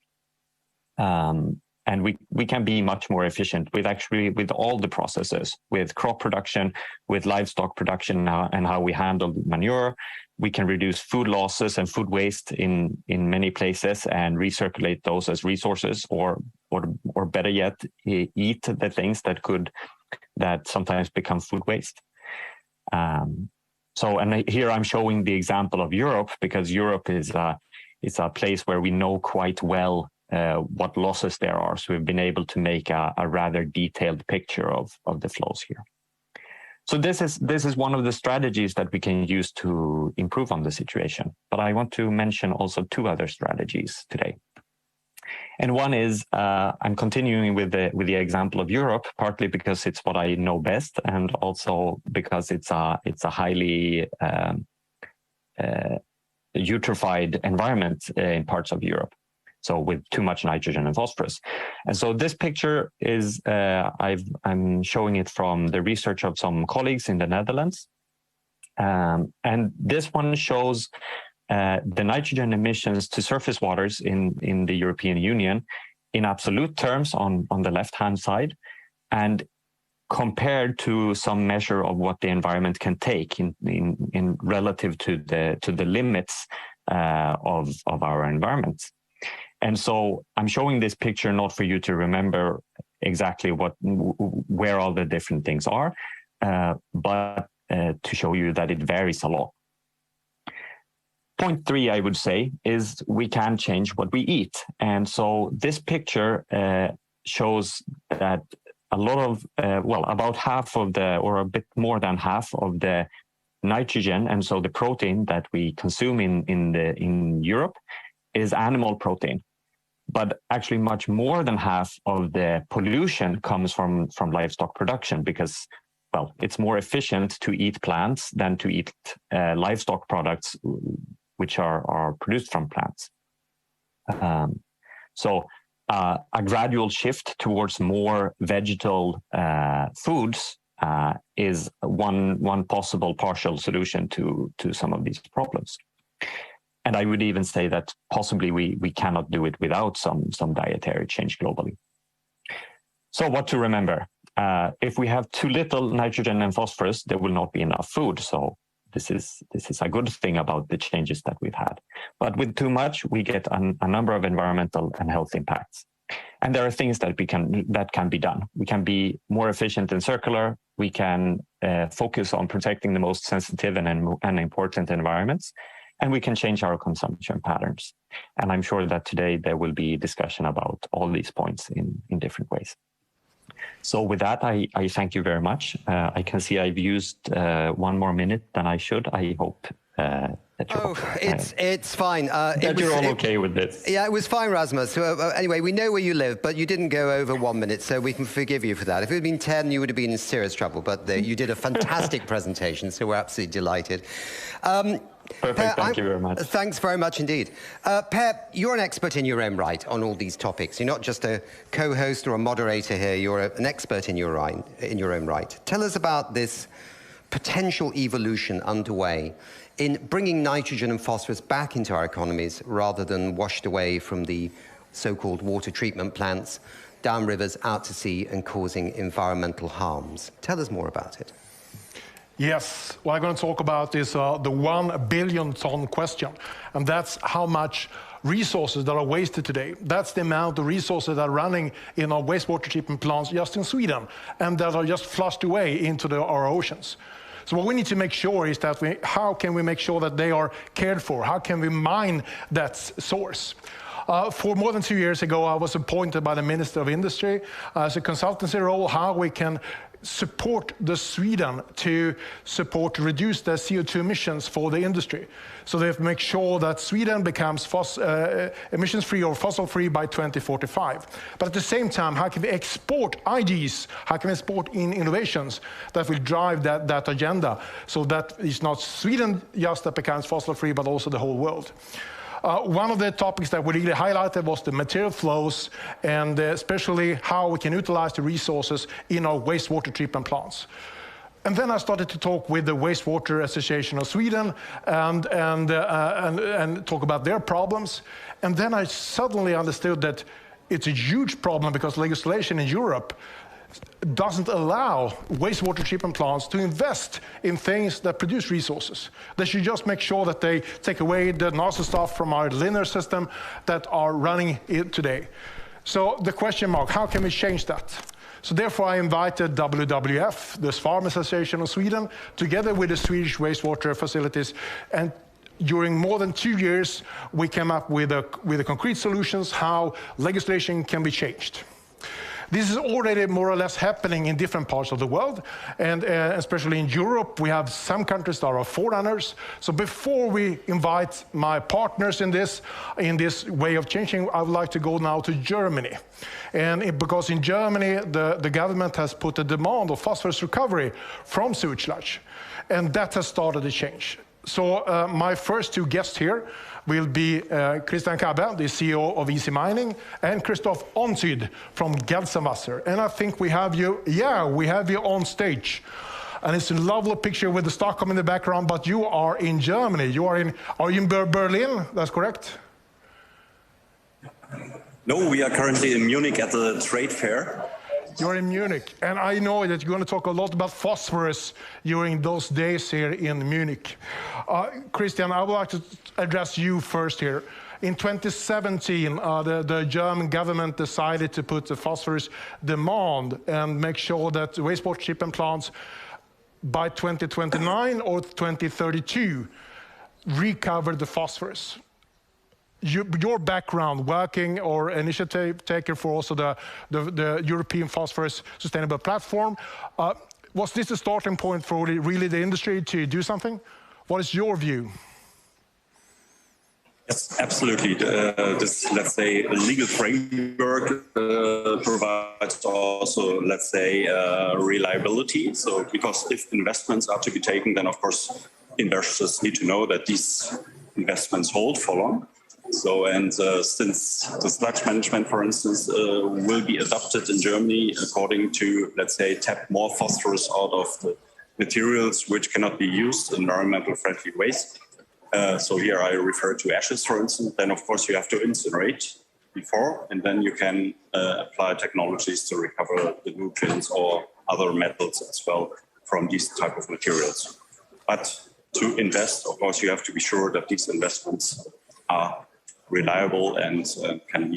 And we can be much more efficient with all the processes, with crop production, with livestock production now, and how we handle manure. We can reduce food losses and food waste in many places and recirculate those as resources, or better yet, eat the things that sometimes become food waste. So, and here I'm showing the example of Europe, because Europe is a place where we know quite well what losses there are. So we've been able to make a rather detailed picture of the flows here. So this is one of the strategies that we can use to improve on the situation. But I want to mention also two other strategies today. And one is I'm continuing with the example of Europe, partly because it's what I know best, and also because it's a highly eutrophied environment in parts of Europe. So with too much nitrogen and phosphorus. And so this picture is, I'm showing it from the research of some colleagues in the Netherlands. And this one shows the nitrogen emissions to surface waters in the European Union in absolute terms on the left-hand side, and compared to some measure of what the environment can take in relative to the limits of our environment. And so I'm showing this picture not for you to remember exactly where all the different things are, but to show you that it varies a lot. Point 3, I would say, is we can change what we eat. And so this picture shows that a lot of, about half of or a bit more than half of the nitrogen, and so the protein that we consume in Europe, is animal protein. But actually much more than half of the pollution comes from livestock production, because, well, it's more efficient to eat plants than to eat livestock products which are produced from plants. So a gradual shift towards more vegetal foods is one possible partial solution to some of these problems. And I would even say that possibly we cannot do it without some dietary change globally. So what to remember? If we have too little nitrogen and phosphorus, there will not be enough food. So this is a good thing about the changes that we've had. But with too much, we get a number of environmental and health impacts. And there are things that can be done. We can be more efficient and circular. We can focus on protecting the most sensitive and important environments. And we can change our consumption patterns. And I'm sure that today there will be discussion about all these points in different ways. So with that, I thank you very much. I can see I've used 1 more minute than I should. I hope that you're it's fine. That you're all okay with this. Yeah, it was fine, Rasmus. Anyway, we know where you live, but you didn't go over 1 minute, so we can forgive you for that. If it had been 10, you would have been in serious trouble, but you did a fantastic presentation, so we're absolutely delighted. Perfect, thank you very much. Thanks very much indeed. Per, you're an expert in your own right on all these topics. You're not just a co-host or a moderator here, you're an expert in your own right. Tell us about this potential evolution underway in bringing nitrogen and phosphorus back into our economies rather than washed away from the so-called water treatment plants, down rivers, out to sea, and causing environmental harms. Tell us more about it. Yes, what I'm going to talk about is the 1 billion ton question, and that's how much resources that are wasted today. That's the amount of resources that are running in our wastewater treatment plants just in Sweden, and that are just flushed away into our oceans. So what we need to make sure is that how can we make sure that they are cared for? How can we mine that source? For more than 2 years ago, I was appointed by the Minister of Industry as a consultancy role, how we can support Sweden to reduce their CO2 emissions for the industry. So they have to make sure that Sweden becomes emissions-free or fossil-free by 2045. But at the same time, how can we export ideas? How can we export innovations that will drive that agenda, so that it's not Sweden just that becomes fossil-free, but also the whole world. One of the topics that we really highlighted was the material flows, and especially how we can utilize the resources in our wastewater treatment plants. And then I started to talk with the Wastewater Association of Sweden and talk about their problems. And then I suddenly understood that it's a huge problem because legislation in Europe doesn't allow wastewater treatment plants to invest in things that produce resources. They should just make sure that they take away the nasty stuff from our linear system that are running today. So the question mark, how can we change that? So therefore I invited WWF, the Farm Association of Sweden, together with the Swedish wastewater facilities, and during more than 2 years, we came up with the concrete solutions how legislation can be changed. This is already more or less happening in different parts of the world, and especially in Europe, we have some countries that are forerunners. So before we invite my partners in this way of changing, I would like to go now to Germany. And because in Germany, the government has put a demand of phosphorus recovery from sewage sludge, and that has started a change. So my first two guests here will be Christian Kabbe, the CEO of Easymining, and Christoph Ontyd from Gelsenwasser. And I think we have you on stage. And it's a lovely picture with the Stockholm in the background, but you are in Germany. Are you in Berlin? That's correct? No, we are currently in Munich at the trade fair. You're in Munich, and I know that you're going to talk a lot about phosphorus during those days here in Munich. Christian, I would like to address you first here. In 2017, the German government decided to put the phosphorus demand and make sure that wastewater treatment plants by 2029 or 2032 recover the phosphorus. Your background, working or initiative taker for also the European Phosphorus Sustainable Platform, was this a starting point for really the industry to do something? What is your view? Yes, absolutely. This, let's say, legal framework provides also, let's say, reliability. So, because if investments are to be taken, then of course investors need to know that these investments hold for long. So, and since the sludge management, for instance, will be adopted in Germany according to, let's say, tap more phosphorus out of the materials which cannot be used in environmental friendly ways. So here I refer to ashes, for instance, then of course you have to incinerate before, and then you can apply technologies to recover the nutrients or other metals as well from these type of materials. But to invest, of course, you have to be sure that these investments are reliable and can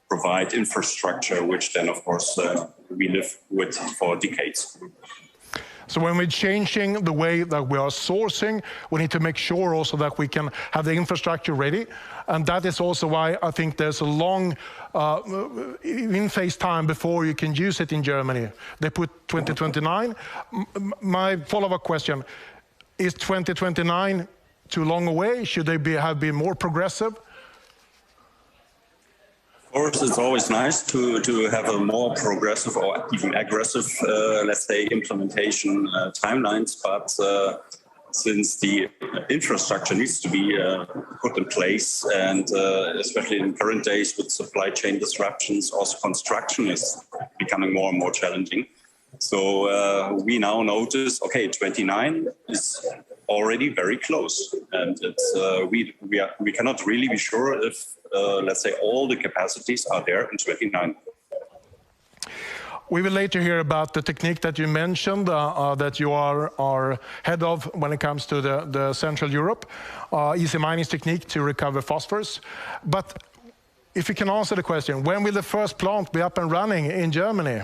provide infrastructure, which then, of course, we live with for decades. So when we're changing the way that we are sourcing, we need to make sure also that we can have the infrastructure ready. And that is also why I think there's a long in-phase time before you can use it in Germany. They put 2029. My follow-up question, is 2029 too long away? Should they have been more progressive? Of course, it's always nice to have a more progressive or even aggressive, let's say, implementation timelines. But since the infrastructure needs to be put in place, and especially in current days with supply chain disruptions, also construction is becoming more and more challenging. So we now notice, okay, 29 is already very close, and it's we cannot really be sure if let's say all the capacities are there in 29. We will later hear about the technique that you mentioned that you are head of when it comes to the Central Europe, Easymining's technique to recover phosphorus. But if you can answer the question, when will the first plant be up and running in Germany?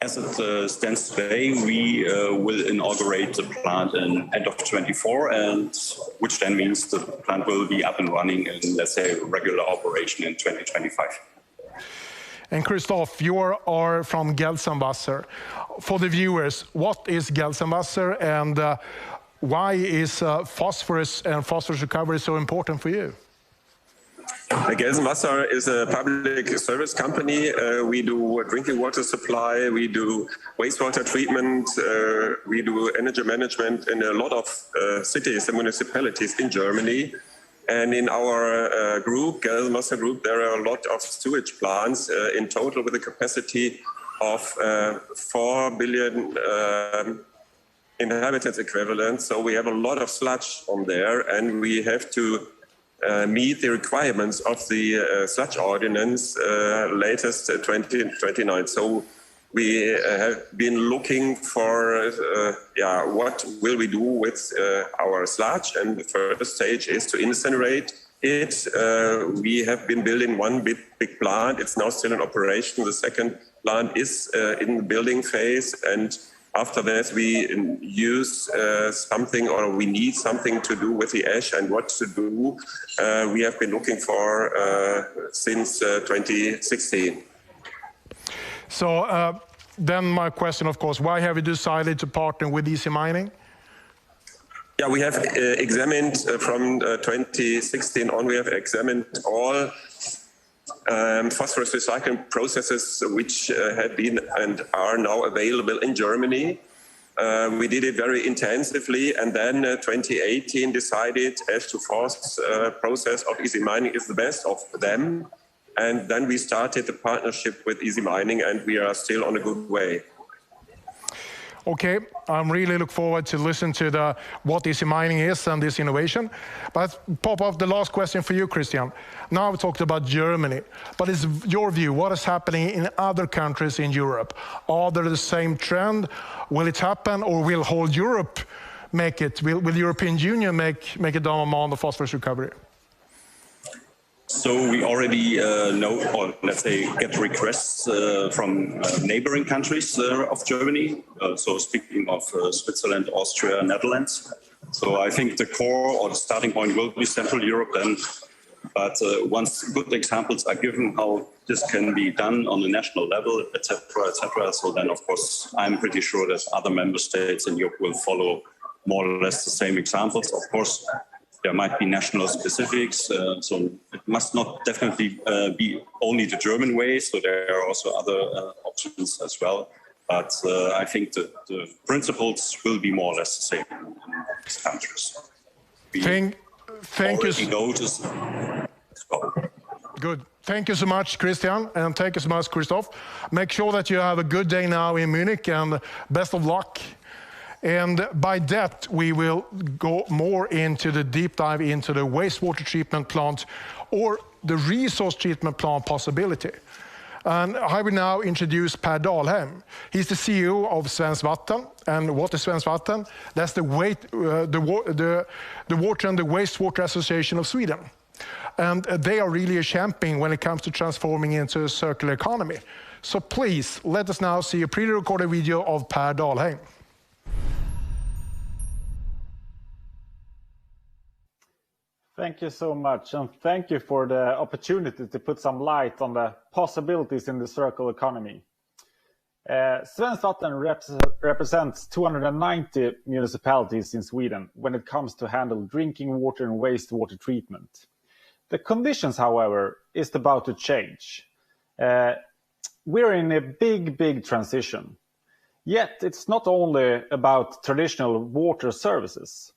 As it stands today, we will inaugurate the plant in end of 24, and which then means the plant will be up and running in, let's say, regular operation in 2025. And Christoph, you are from Gelsenwasser. For the viewers, what is Gelsenwasser, and why is phosphorus and phosphorus recovery so important for you? Gelsenwasser is a public service company. We do drinking water supply, we do wastewater treatment, we do energy management in a lot of cities and municipalities in Germany. And in our group, Gelsenwasser Group, there are a lot of sewage plants in total with a capacity of 4 billion inhabitants equivalent. So we have a lot of sludge on there, and we have to meet the requirements of the sludge ordinance latest 2029. So we have been looking for what will we do with our sludge, and the first stage is to incinerate it. We have been building one big plant. It's now still in operation. The second plant is in the building phase, and After that, we use something, or we need something to do with the ash, and what to do we have been looking for since 2016. So then my question, of course, why have you decided to partner with Easymining? Yeah, we have examined from 2016 on, we have examined all phosphorus recycling processes which had been and are now available in Germany. We did it very intensively, and then 2018 decided ash-to-phos process of Easymining is the best of them. And then we started the partnership with Easymining, and we are still on a good way. Okay, I'm really look forward to listen to what Easymining is and this innovation. But pop up the last question for you, Christian. Now we talked about Germany, but is your view, what is happening in other countries in Europe? Are there the same trend? Will it happen, or will whole Europe make it? Will the European Union make a down on the phosphorus recovery? So we already know, or let's say get requests from neighboring countries of Germany. So speaking of Switzerland, Austria, Netherlands. So I think the core or the starting point will be Central Europe then. But once good examples are given how this can be done on the national level, etc., etc. So then, of course, I'm pretty sure that other member states in Europe will follow more or less the same examples. Of course, there might be national specifics, so it must not definitely be only the German way, so there are also other options as well. But I think the principles will be more or less the same in these countries. Thank you. Good. Thank you so much, Christian, and thank you so much, Christoph. Make sure that you have a good day now in Munich, and best of luck. And by that, we will go more into the deep dive into the wastewater treatment plant or the resource treatment plant possibility. And I will now introduce Per Dalhielm. He's the CEO of Svenskt Vatten. And what is Svenskt Vatten? That's the Water and the Wastewater Association of Sweden. And they are really a champion when it comes to transforming into a circular economy. So please, let us now see a pre-recorded video of Per Dalhielm. Thank you so much, and thank you for the opportunity to put some light on the possibilities in the circular economy. Svenskt Vatten represents 290 municipalities in Sweden when it comes to handle drinking water and wastewater treatment. The conditions, however, is about to change. We're in a big transition. Yet it's not only about traditional water services.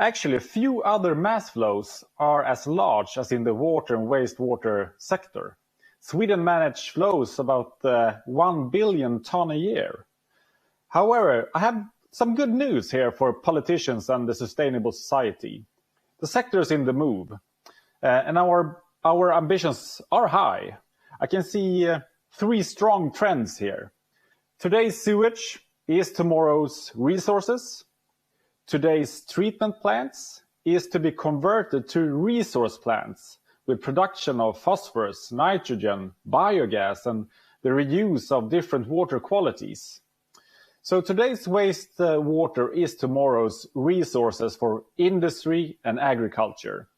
Actually, few other mass flows are as large as in the water and wastewater sector. Sweden manages flows about 1 billion ton a year. However, I have some good news here for politicians and the sustainable society. The sector is in the move, and our ambitions are high. I can see 3 strong trends here. Today's sewage is tomorrow's resources. Today's treatment plants is to be converted to resource plants with production of phosphorus, nitrogen, biogas, and the reuse of different water qualities. So today's wastewater is tomorrow's resources for industry and agriculture.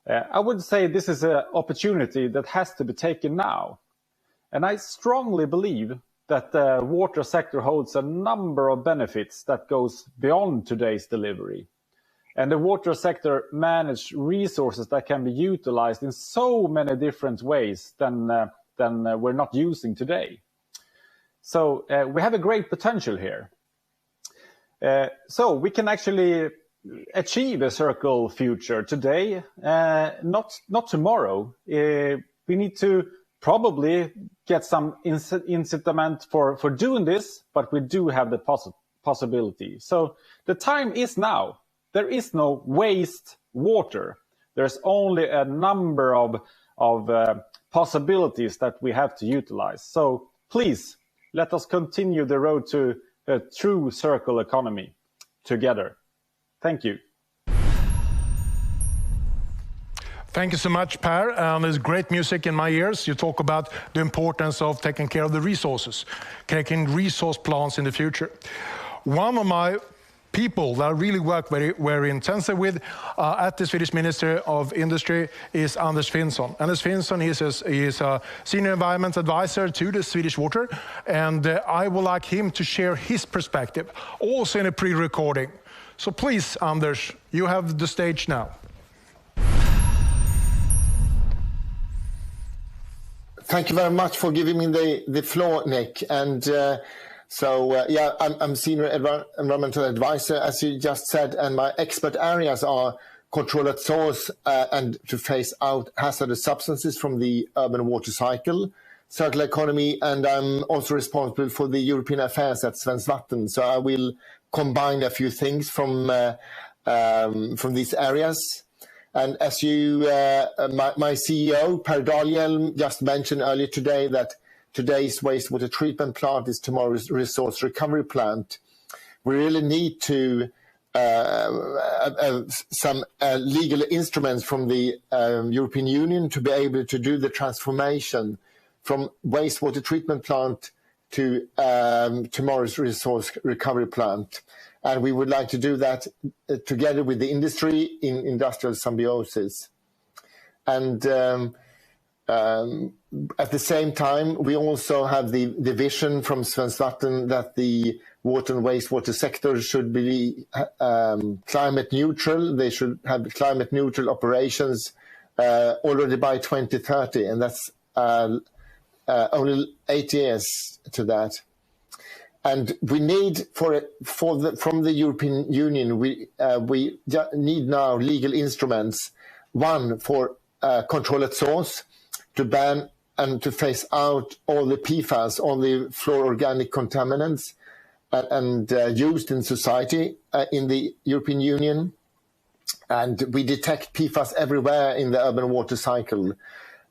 I would say this is an opportunity that has to be taken now. And I strongly believe that the water sector holds a number of benefits that goes beyond today's delivery. And the water sector manages resources that can be utilized in so many different ways than we're not using today. So we have a great potential here. So we can actually achieve a circular future today, not tomorrow. We need to probably get some incitament for doing this, but we do have the possibility. So the time is now. There is no waste water. There's only a number of possibilities that we have to utilize. So please, let us continue the road to a true circular economy together. Thank you. Thank you so much, Per. There's great music in my ears. You talk about the importance of taking care of the resources, taking resource plans in the future. One of my people that I really work very intensely with at the Swedish Ministry of Industry is Anders Finnsson. Anders Finnsson is a senior environment advisor to the Swedish Water, and I would like him to share his perspective, also in a pre-recording. So please, Anders, you have the stage now. Thank you very much for giving me the floor, Nick. And yeah, I'm senior environmental advisor, as you just said, and my expert areas are control at source and to phase out hazardous substances from the urban water cycle, circular economy, and I'm also responsible for the European affairs at Svenskt Vatten. So I will combine a few things from these areas. And as you, my CEO, Per Dalhielm, just mentioned earlier today that today's wastewater treatment plant is tomorrow's resource recovery plant. We really need to some legal instruments from the European Union to be able to do the transformation from wastewater treatment plant to tomorrow's resource recovery plant. And we would like to do that together with the industry in industrial symbiosis. And at the same time, we also have the vision from Svenskt Vatten that the water and wastewater sector should be climate neutral. They should have climate neutral operations already by 2030, and that's only 8 years to that. And we need from the European Union, we need now legal instruments. One, for control at source, to ban and to phase out all the PFAS, all the fluororganic contaminants and used in society in the European Union. And we detect PFAS everywhere in the urban water cycle.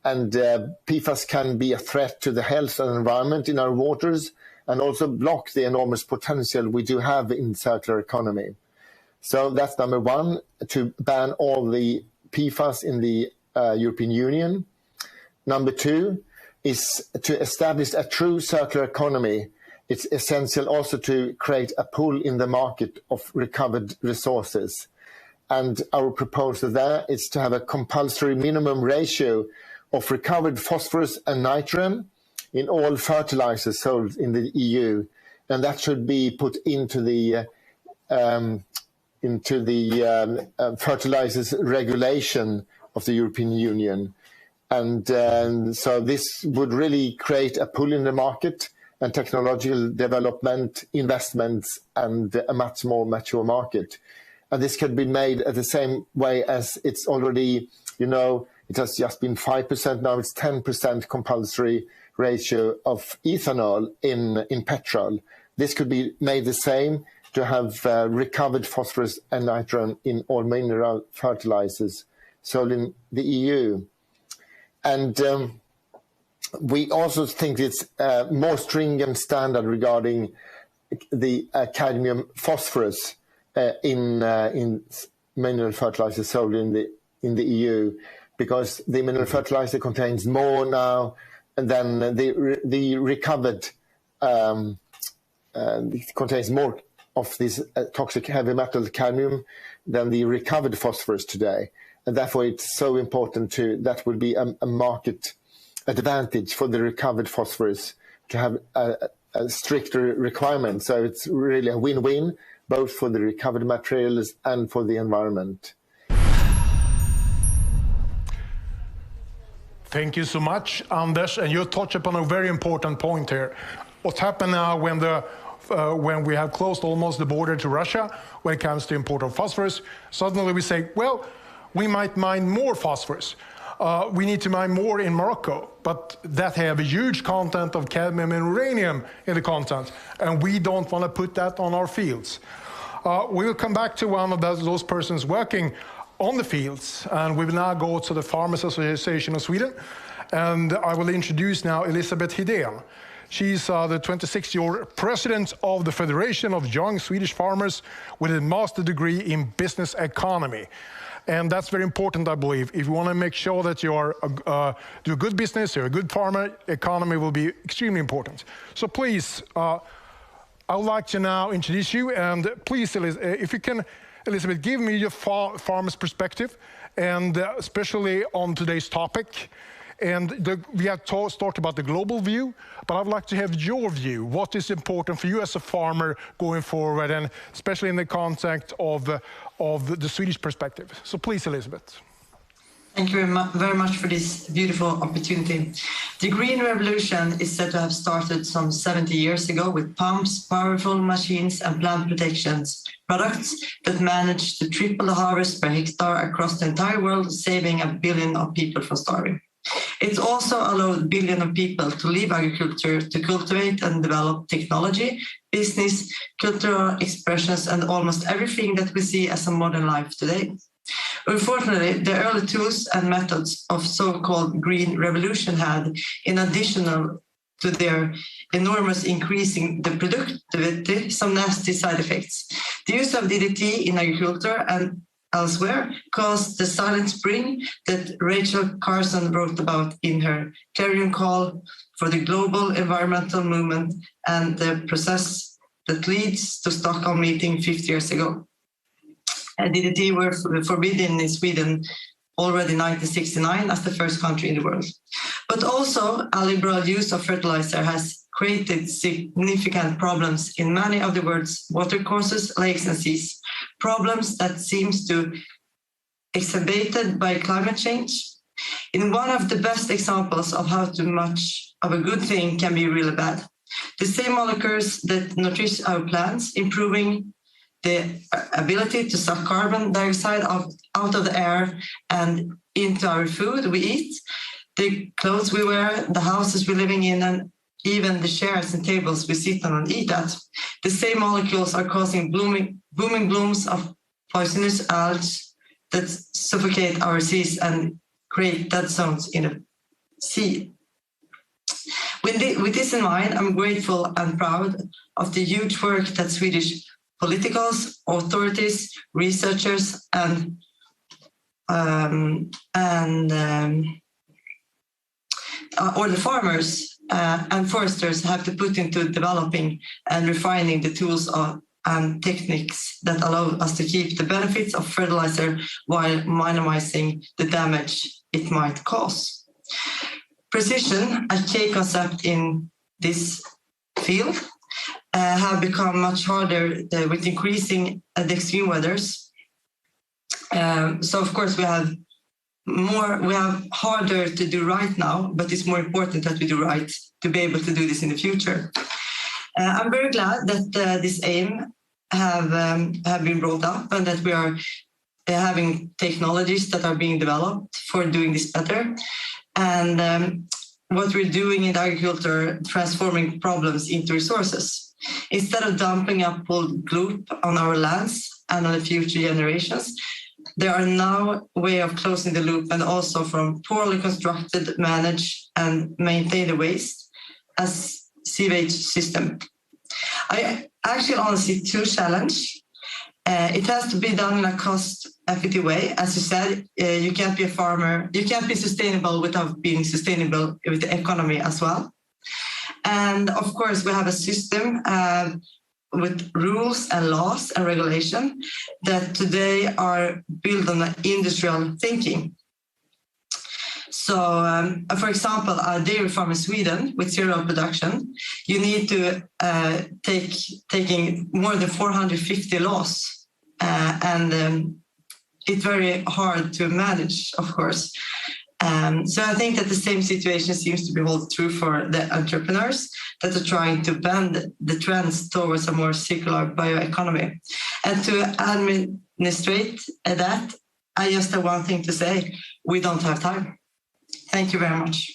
And PFAS can be a threat to the health and environment in our waters, and also block the enormous potential we do have in circular economy. So that's number one, to ban all the PFAS in the European Union. Number two is to establish a true circular economy. It's essential also to create a pool in the market of recovered resources. And our proposal there is to have a compulsory minimum ratio of recovered phosphorus and nitrogen in all fertilizers sold in the EU, and that should be put into the fertilizers regulation of the European Union. And so this would really create a pull in the market and technological development, investments, and a much more mature market. And this can be made at the same way as it's already, you know, it has just been 5%, now it's 10% compulsory ratio of ethanol in petrol. This could be made the same to have recovered phosphorus and nitrogen in all mineral fertilizers sold in the EU. And we also think it's a more stringent standard regarding the cadmium phosphorus in mineral fertilizers sold in the EU, because the mineral fertilizer contains more now than the recovered, it contains more of this toxic heavy metal cadmium than the recovered phosphorus today. And therefore it's so important that would be a market advantage for the recovered phosphorus to have a stricter requirement. So it's really a win-win, both for the recovered materials and for the environment. Thank you so much, Anders. And you touch upon a very important point here. What's happened now when we have closed almost the border to Russia when it comes to import of phosphorus, suddenly we say, well, we might mine more phosphorus. We need to mine more in Morocco, but that have a huge content of cadmium and uranium in the content, and we don't want to put that on our fields. We'll come back to one of those persons working on the fields, and we will now go to the Farmers Association of Sweden, and I will introduce now Elisabeth Hidén. She's the 26-year president of the Federation of Young Swedish Farmers with a master's degree in business economy. And that's very important, I believe. If you want to make sure that you are do a good business, you're a good farmer, economy will be extremely important. So please, I would like to now introduce you, and please, if you can, Elisabeth, give me your farmer's perspective, and especially on today's topic. And we have talked about the global view, but I'd like to have your view. What is important for you as a farmer going forward, and especially in the context of the Swedish perspective? So please, Elisabeth. Thank you very much for this beautiful opportunity. The Green Revolution is said to have started some 70 years ago with pumps, powerful machines, and plant protections products that managed to triple the harvest per hectare across the entire world, saving 1 billion of people from starving. It also allowed billions of people to leave agriculture to cultivate and develop technology, business, cultural expressions, and almost everything that we see as a modern life today. Unfortunately, the early tools and methods of so-called Green Revolution had, in addition to their enormous increasing the productivity, some nasty side effects. The use of DDT in agriculture and elsewhere caused the silent spring that Rachel Carson wrote about in her clarion call for the global environmental movement and the process that leads to Stockholm meeting 50 years ago. DDT were forbidden in Sweden already in 1969 as the first country in the world. But also a liberal use of fertilizer has created significant problems in many of the world's watercourses, lakes and seas, problems that seems to exacerbated by climate change. In one of the best examples of how too much of a good thing can be really bad. The same molecules that nourish our plants, improving the ability to suck carbon dioxide out of the air and into our food we eat, the clothes we wear, the houses we're living in, and even the chairs and tables we sit on and eat at. The same molecules are causing booming blooms of poisonous algae that suffocate our seas and create dead zones in the sea. With this in mind, I'm grateful and proud of the huge work that Swedish politicals, authorities, researchers, and or the farmers and foresters have to put into developing and refining the tools and techniques that allow us to keep the benefits of fertilizer while minimizing the damage it might cause. Precision, a key concept in this field, have become much harder with increasing the extreme weathers. So of course we have harder to do right now, but it's more important that we do right to be able to do this in the future. I'm very glad that this aim have been brought up and that we are having technologies that are being developed for doing this better. And what we're doing in agriculture, transforming problems into resources. Instead of dumping up old gloop on our lands and on the future generations, there are now ways of closing the loop and also from poorly constructed, manage and maintain the waste as sewage system. I actually only see two challenges. It has to be done in a cost-effective way. As you said, you can't be a farmer, you can't be sustainable without being sustainable with the economy as well. And of course, we have a system with rules and laws and regulation that today are built on industrial thinking. So, for example, a dairy farm in Sweden with cereal production, you need to taking more than 450 laws. And it's very hard to manage, of course. So I think that the same situation seems to be hold true for the entrepreneurs that are trying to bend the trends towards a more circular bioeconomy. And to administrate that, I just have one thing to say: we don't have time. Thank you very much.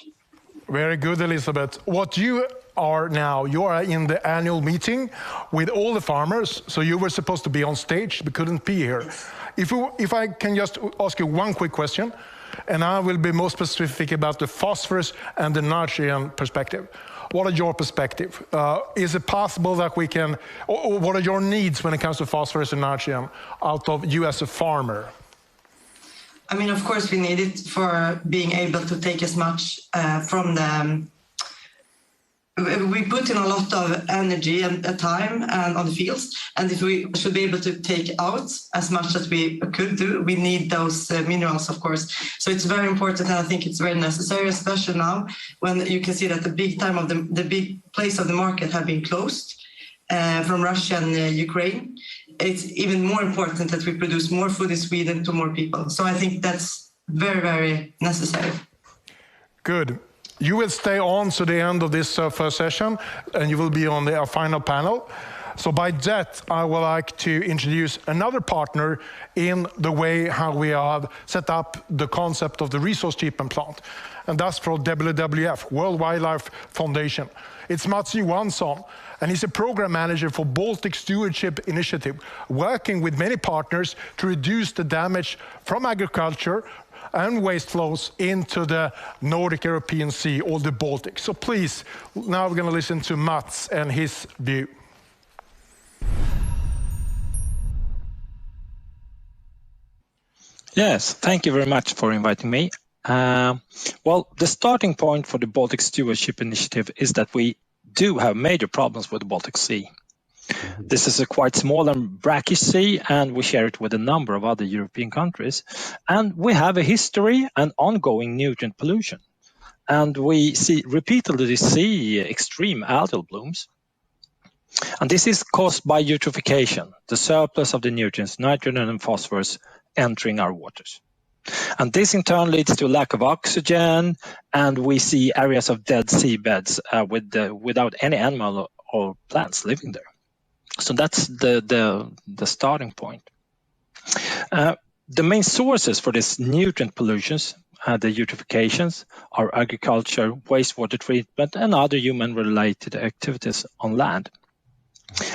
Very good, Elisabeth. What you are now, you are in the annual meeting with all the farmers, so you were supposed to be on stage but couldn't be here. If I can just ask you one quick question, and I will be more specific about the phosphorus and the nitrogen perspective. What are your perspective? Is it possible that we can, or what are your needs when it comes to phosphorus and nitrogen out of you as a farmer? I mean, of course, we need it for being able to take as much from the. We put in a lot of energy and time and on the fields, and if we should be able to take out as much as we could do, we need those minerals, of course. So it's very important, and I think it's very necessary, especially now when you can see that the big place of the market have been closed from Russia and Ukraine. It's even more important that we produce more food in Sweden to more people. So I think that's very, very necessary. Good. You will stay on to the end of this first session, and you will be on our final panel. So by that, I would like to introduce another partner in the way how we have set up the concept of the resource treatment plant. And that's from WWF, World Wildlife Foundation. It's Mats Johansson, and he's a program manager for Baltic Stewardship Initiative, working with many partners to reduce the damage from agriculture and waste flows into the Nordic European Sea or the Baltic. So please, now we're going to listen to Mats and his view. Yes, thank you very much for inviting me. Well, the starting point for the Baltic Stewardship Initiative is that we do have major problems with the Baltic Sea. This is a quite small and brackish sea, and we share it with a number of other European countries. And we have a history and ongoing nutrient pollution. And we repeatedly see extreme algal blooms. And this is caused by eutrophication, the surplus of the nutrients, nitrogen and phosphorus, entering our waters. And this in turn leads to a lack of oxygen, and we see areas of dead seabeds without any animal or plants living there. So that's the starting point. The main sources for this nutrient pollutions, the eutrophications, are agriculture, wastewater treatment, and other human-related activities on land.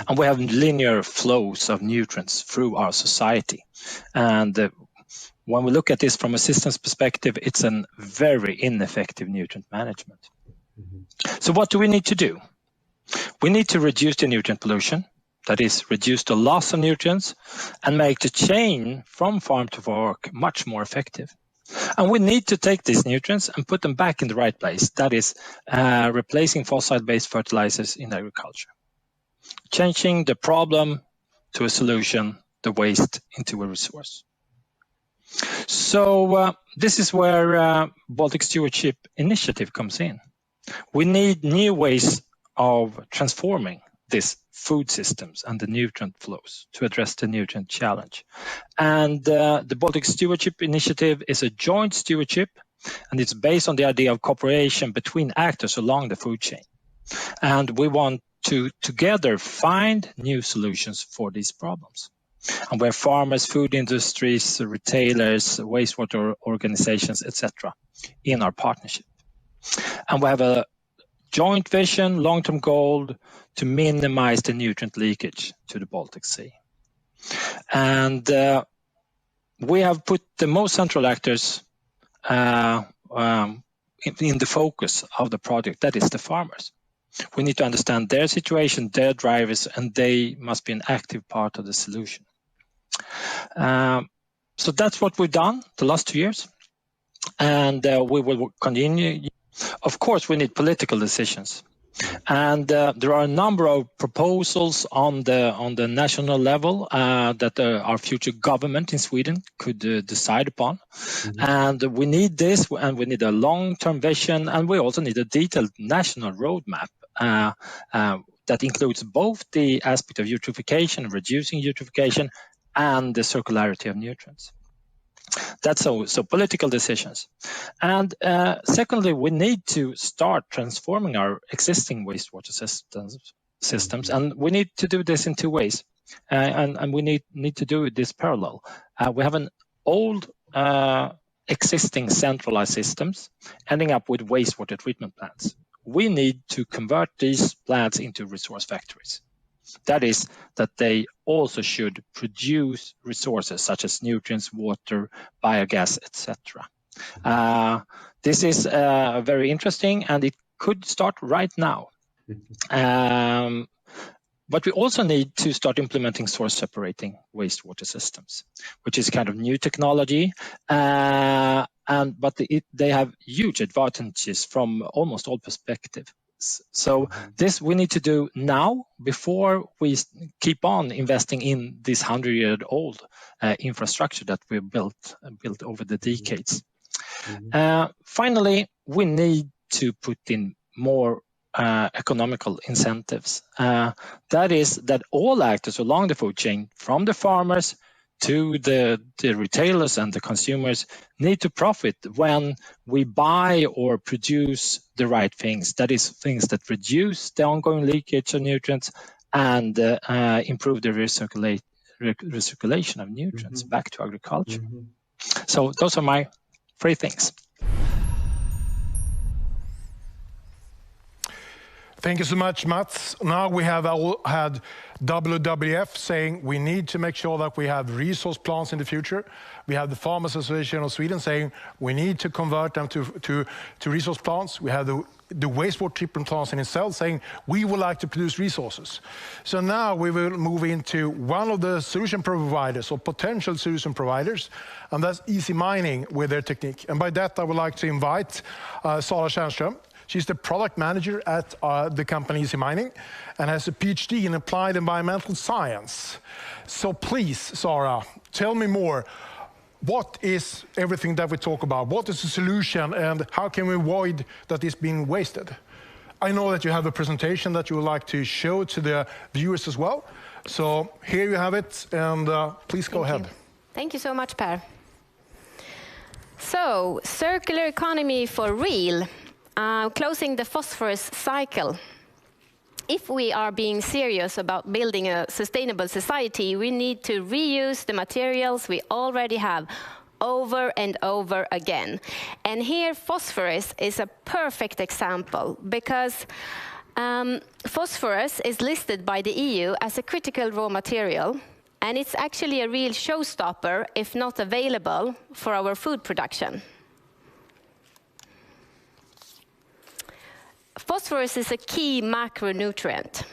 And we have linear flows of nutrients through our society. And when we look at this from a systems perspective, it's a very ineffective nutrient management. So what do we need to do? We need to reduce the nutrient pollution, that is, reduce the loss of nutrients and make the chain from farm to fork much more effective. And we need to take these nutrients and put them back in the right place, that is, replacing fossil-based fertilizers in agriculture. Changing the problem to a solution, the waste into a resource. So this is where Baltic Stewardship Initiative comes in. We need new ways of transforming these food systems and the nutrient flows to address the nutrient challenge. And the Baltic Stewardship Initiative is a joint stewardship, and it's based on the idea of cooperation between actors along the food chain. And we want to together find new solutions for these problems. And where farmers, food industries, retailers, wastewater organizations, etc., in our partnership. And we have a joint vision, long-term goal to minimize the nutrient leakage to the Baltic Sea. And we have put the most central actors in the focus of the project, that is the farmers. We need to understand their situation, their drivers, and they must be an active part of the solution. So that's what we've done the last 2 years, and we will continue. Of course, we need political decisions, and there are a number of proposals on the national level that our future government in Sweden could decide upon. And we need this, and we need a long-term vision, and we also need a detailed national roadmap that includes both the aspect of eutrophication, reducing eutrophication, and the circularity of nutrients. That's so political decisions. And secondly, we need to start transforming our existing wastewater systems, and we need to do this in two ways. And we need to do this parallel. We have an old existing centralized systems ending up with wastewater treatment plants. We need to convert these plants into resource factories. That is, that they also should produce resources such as nutrients, water, biogas, etc. This is very interesting, and it could start right now. But we also need to start implementing source separating wastewater systems, which is kind of new technology, but they have huge advantages from almost all perspectives. So this we need to do now before we keep on investing in this 100-year-old infrastructure that we built over the decades. Finally, we need to put in more economical incentives. That is that all actors along the food chain, from the farmers to the retailers and the consumers, need to profit when we buy or produce the right things. That is, things that reduce the ongoing leakage of nutrients and improve the recirculation of nutrients back to agriculture. So those are my 3 things. Thank you so much, Mats. Now we have all had WWF saying we need to make sure that we have resource plants in the future. We have the Farmers Association of Sweden saying we need to convert them to resource plants. We have the wastewater treatment plants in itself saying we would like to produce resources. So now we will move into one of the solution providers or potential solution providers, and that's Easymining with their technique. And by that I would like to invite Sara Tjärnström. She's the product manager at the company Easymining and has a PhD in applied environmental science. So please, Sara, tell me more. What is everything that we talk about? What is the solution and how can we avoid that it's being wasted? I know that you have a presentation that you would like to show to the viewers as well. So here you have it, and please go ahead. Thank you so much, Per. So, circular economy for real. Closing the phosphorus cycle. If we are being serious about building a sustainable society, we need to reuse the materials we already have over and over again. And here phosphorus is a perfect example because phosphorus is listed by the EU as a critical raw material, and it's actually a real showstopper if not available for our food production. Phosphorus is a key macronutrient.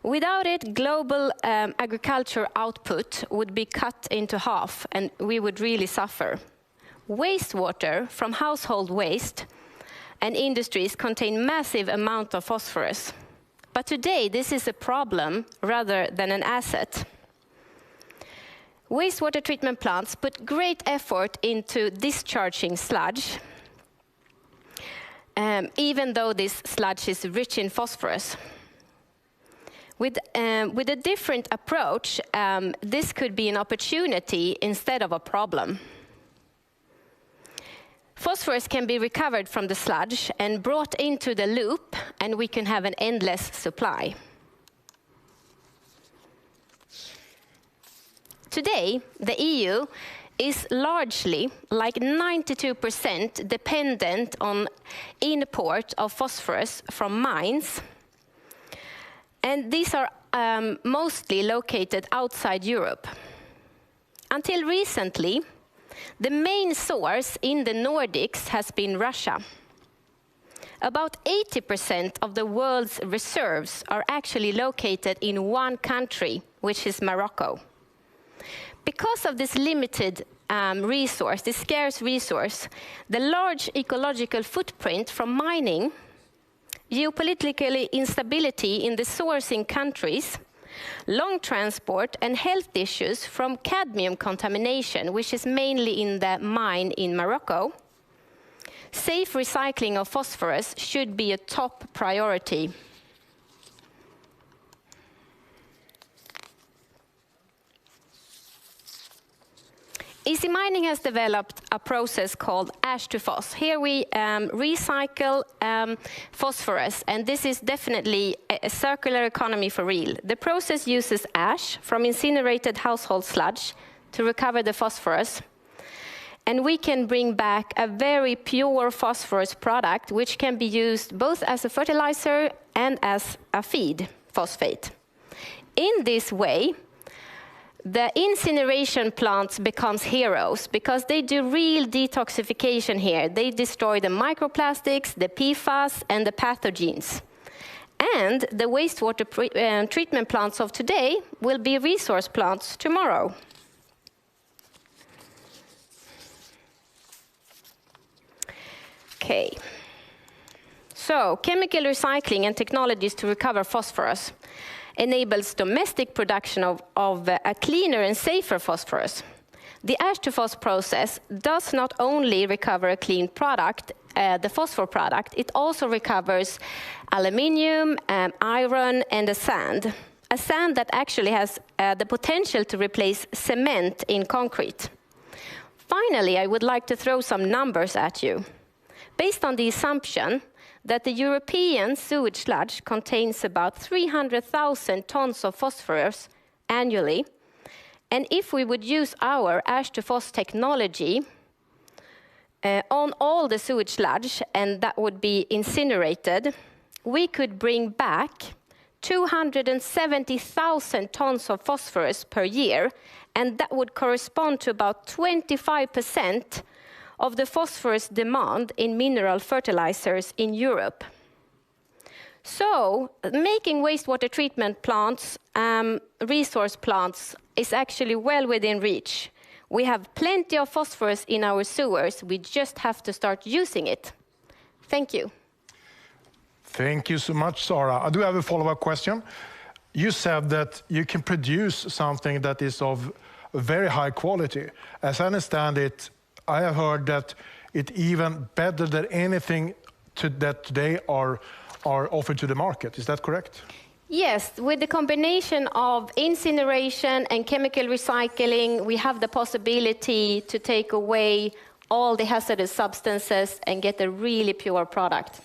Without it, global agriculture output would be cut into half and we would really suffer. Wastewater from household waste and industries contain massive amount of phosphorus. But today, this is a problem rather than an asset. Wastewater treatment plants put great effort into discharging sludge, even though this sludge is rich in phosphorus. With a different approach, this could be an opportunity instead of a problem. Phosphorus can be recovered from the sludge and brought into the loop, and we can have an endless supply. Today, the EU is largely, like 92%, dependent on import of phosphorus from mines. And these are mostly located outside Europe. Until recently, the main source in the Nordics has been Russia. About 80% of the world's reserves are actually located in one country, which is Morocco. Because of this limited resource, this scarce resource, the large ecological footprint from mining, geopolitical instability in the sourcing countries, long transport and health issues from cadmium contamination, which is mainly in the mine in Morocco, safe recycling of phosphorus should be a top priority. Easymining has developed a process called ash to phos. Here we recycle phosphorus, and this is definitely a circular economy for real. The process uses ash from incinerated household sludge to recover the phosphorus, and we can bring back a very pure phosphorus product which can be used both as a fertilizer and as a feed, phosphate. In this way, the incineration plants becomes heroes because they do real detoxification here. They destroy the microplastics, the PFAS, and the pathogens. And the wastewater treatment plants of today will be resource plants tomorrow. Okay. So, chemical recycling and technologies to recover phosphorus enables domestic production of a cleaner and safer phosphorus. The ash-to-phos process does not only recover a clean product, the phosphor product, it also recovers aluminium, iron, and a sand that actually has the potential to replace cement in concrete. Finally, I would like to throw some numbers at you. Based on the assumption that the European sewage sludge contains about 300,000 tons of phosphorus annually, and if we would use our ash-to-phos technology on all the sewage sludge, and that would be incinerated, we could bring back 270,000 tons of phosphorus per year, and that would correspond to about 25% of the phosphorus demand in mineral fertilizers in Europe. So, making wastewater treatment plants, resource plants, is actually well within reach. We have plenty of phosphorus in our sewers, we just have to start using it. Thank you. Thank you so much, Sara. I do have a follow-up question. You said that you can produce something that is of very high quality. As I understand it, I have heard that it's even better than anything that today are offered to the market. Is that correct? Yes, with the combination of incineration and chemical recycling, we have the possibility to take away all the hazardous substances and get a really pure product.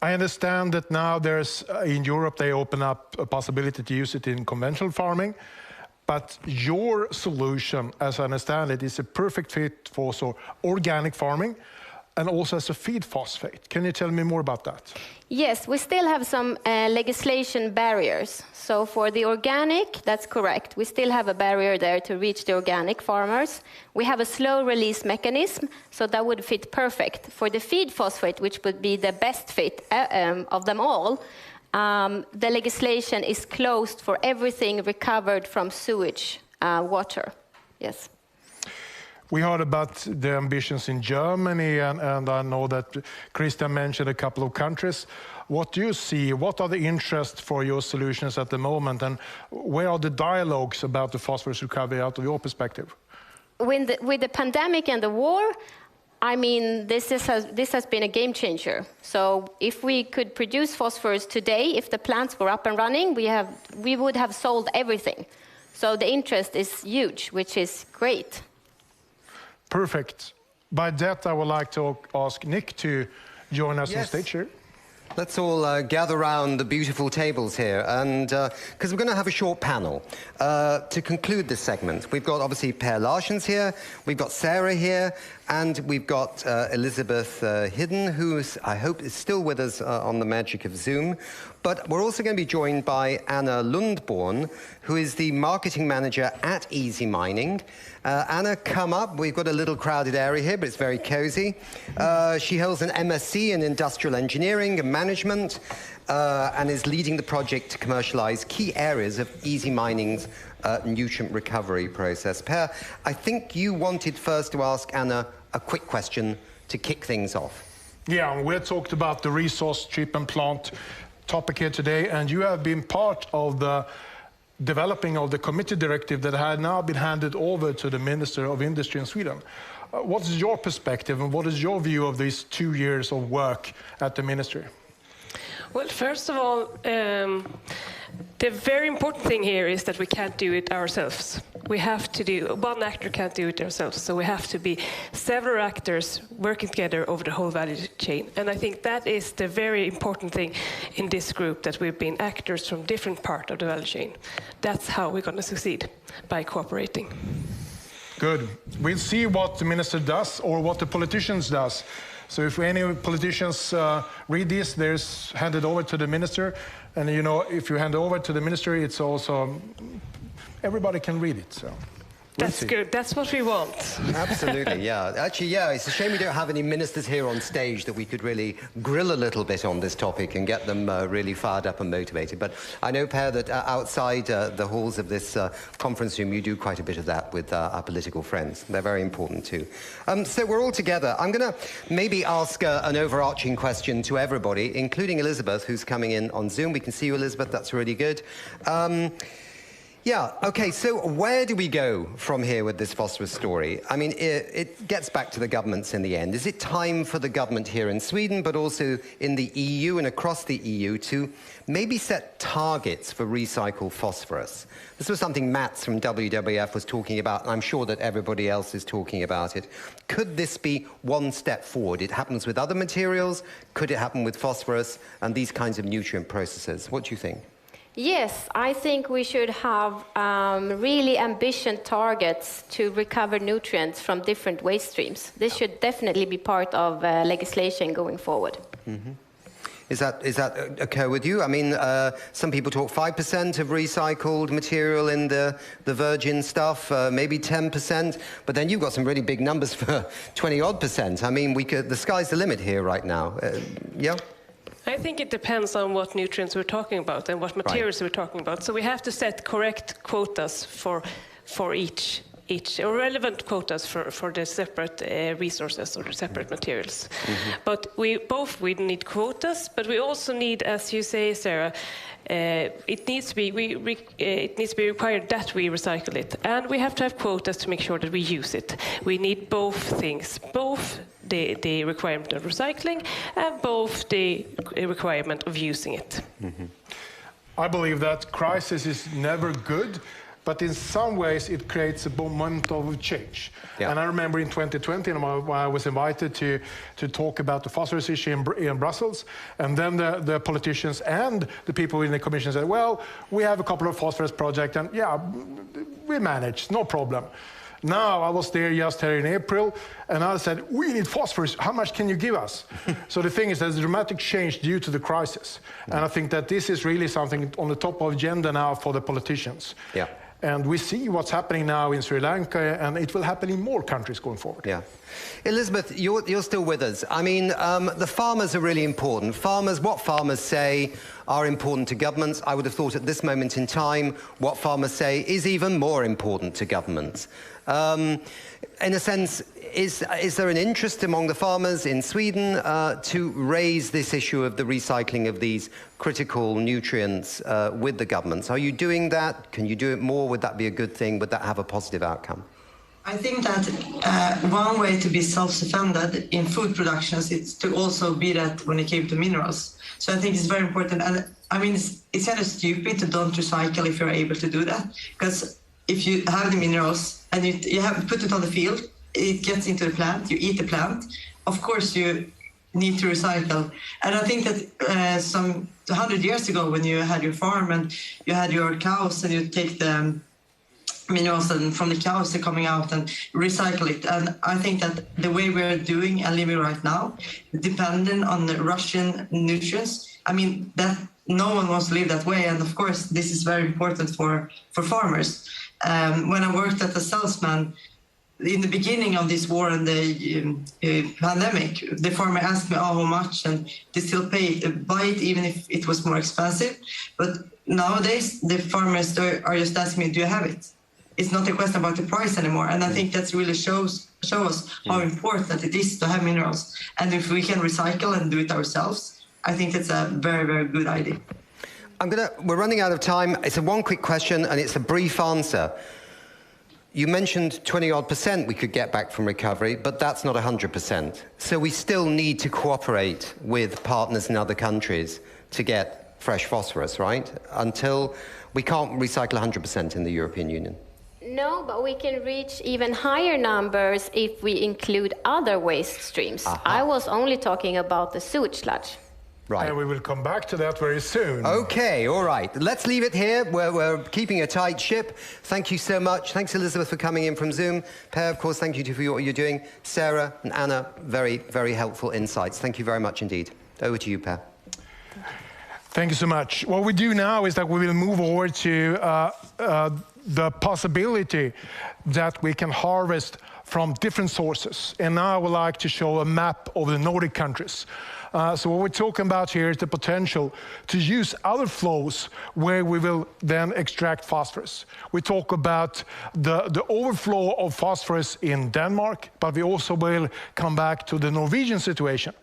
I understand that now there's, in Europe, they open up a possibility to use it in conventional farming. But your solution, as I understand it, is a perfect fit for organic farming and also as a feed phosphate. Can you tell me more about that? Yes, we still have some legislation barriers. So for the organic, that's correct. We still have a barrier there to reach the organic farmers. We have a slow release mechanism, so that would fit perfect. For the feed phosphate, which would be the best fit of them all, the legislation is closed for everything recovered from sewage water. Yes. We heard about the ambitions in Germany, and I know that Christian mentioned a couple of countries. What do you see? What are the interests for your solutions at the moment, and where are the dialogues about the phosphorus recovery out of your perspective? With the pandemic and the war, I mean, this has been a game changer. So if we could produce phosphorus today, if the plants were up and running, we would have sold everything. So the interest is huge, which is great. Perfect. By that, I would like to ask Nick to join us on stage here. Let's all gather around the beautiful tables here, and because we're going to have a short panel to conclude this segment. We've got obviously Per Larshans here, we've got Sarah here, and we've got Elisabeth Hidén, who I hope is still with us on the magic of Zoom. But we're also going to be joined by Anna Lundborn, who is the marketing manager at Easymining. Anna, come up. We've got a little crowded area here, but it's very cozy. She holds an MSc in Industrial Engineering and Management and is leading the project to commercialize key areas of Easymining's nutrient recovery process. Per, I think you wanted first to ask Anna a quick question to kick things off. Yeah, we talked about the resource treatment plant topic here today, and you have been part of the developing of the committee directive that had now been handed over to the Minister of Industry in Sweden. What is your perspective and what is your view of these 2 years of work at the ministry? Well, first of all, the very important thing here is that we can't do it ourselves. We have to do, one actor can't do it ourselves, so we have to be several actors working together over the whole value chain. And I think that is the very important thing in this group, that we've been actors from different parts of the value chain. That's how we're going to succeed, by cooperating. Good. We'll see what the minister does or what the politicians does. So if any politicians read this, there's handed over to the minister. And, you know, if you hand over to the ministry, it's also, everybody can read it. So That's good. That's what we want. Absolutely, yeah. Actually, yeah, it's a shame we don't have any ministers here on stage that we could really grill a little bit on this topic and get them really fired up and motivated. But I know, Per, that outside the halls of this conference room, you do quite a bit of that with our political friends. They're very important too. So we're all together. I'm going to maybe ask an overarching question to everybody, including Elisabeth, who's coming in on Zoom. We can see you, Elisabeth. That's really good. Yeah, okay, so where do we go from here with this phosphorus story? I mean, it gets back to the governments in the end. Is it time for the government here in Sweden, but also in the EU and across the EU, to maybe set targets for recycled phosphorus? This was something Mats from WWF was talking about, and I'm sure that everybody else is talking about it. Could this be one step forward? It happens with other materials. Could it happen with phosphorus and these kinds of nutrient processes? What do you think? Yes, I think we should have really ambitious targets to recover nutrients from different waste streams. This should definitely be part of legislation going forward. Mm-hmm. Is that occur with you? I mean, some people talk 5% of recycled material in the virgin stuff, maybe 10%, but then you've got some really big numbers for 20-odd%. I mean, the sky's the limit here right now. Yeah? I think it depends on what nutrients we're talking about and what materials we're talking about. So we have to set correct quotas for each or relevant quotas for the separate resources or the separate materials. Mm-hmm. But we need quotas, but we also need, as you say, Sarah, it needs to be required that we recycle it, and we have to have quotas to make sure that we use it. We need both things, both the requirement of recycling and both the requirement of using it. Mm-hmm. I believe that crisis is never good, but in some ways it creates a moment of change. Yeah. And I remember in 2020 when I was invited to talk about the phosphorus issue in Brussels, and then the politicians and the people in the commission said, well, we have a couple of phosphorus projects, and yeah, we managed, no problem. Now, I was there just here in April, and I said, we need phosphorus, how much can you give us? So the thing is, there's a dramatic change due to the crisis. And I think that this is really something on the top of the agenda now for the politicians. Yeah. And we see what's happening now in Sri Lanka, and it will happen in more countries going forward. Yeah. Elisabeth, you're still with us. I mean, the farmers are really important. What farmers say are important to governments. I would have thought at this moment in time, what farmers say is even more important to governments. In a sense, is there an interest among the farmers in Sweden to raise this issue of the recycling of these critical nutrients with the governments? Are you doing that? Can you do it more? Would that be a good thing? Would that have a positive outcome? I think that one way to be self-sufficient in food productions is to also be that when it came to minerals. So I think it's very important. And I mean, it's kind of stupid to don't recycle if you're able to do that, because if you have the minerals and you have put it on the field, it gets into the plant, you eat the plant, of course you need to recycle. And I think that some 100 years ago, when you had your farm and you had your cows and you take the minerals and from the cows they're coming out and recycle it. And I think that the way we're doing and living right now, dependent on the Russian nutrients, I mean, that no one wants to live that way. And of course, this is very important for farmers. When I worked as a salesman, in the beginning of this war and the pandemic, the farmer asked me, oh, how much, and they still buy it even if it was more expensive. But nowadays, the farmers are just asking me, do you have it? It's not a question about the price anymore. And I think that really shows us how important it is to have minerals. And if we can recycle and do it ourselves, I think it's a very, very good idea. We're running out of time. It's a one quick question and it's a brief answer. You mentioned 20-odd% we could get back from recovery, but that's not 100%. So we still need to cooperate with partners in other countries to get fresh phosphorus, right? Until we can't recycle 100% in the European Union. No, but we can reach even higher numbers if we include other waste streams. I was only talking about the sewage sludge. Right. And we will come back to that very soon. Okay, all right. Let's leave it here. We're keeping a tight ship. Thank you so much. Thanks, Elisabeth, for coming in from Zoom. Per, of course, thank you for what you're doing. Sarah and Anna, very, very helpful insights. Thank you very much indeed. Over to you, Per. Thank you so much. What we do now is that we will move over to the possibility that we can harvest from different sources. And now I would like to show a map of the Nordic countries. So what we're talking about here is the potential to use other flows where we will then extract phosphorus. We talk about the overflow of phosphorus in Denmark, but we also will come back to the Norwegian situation.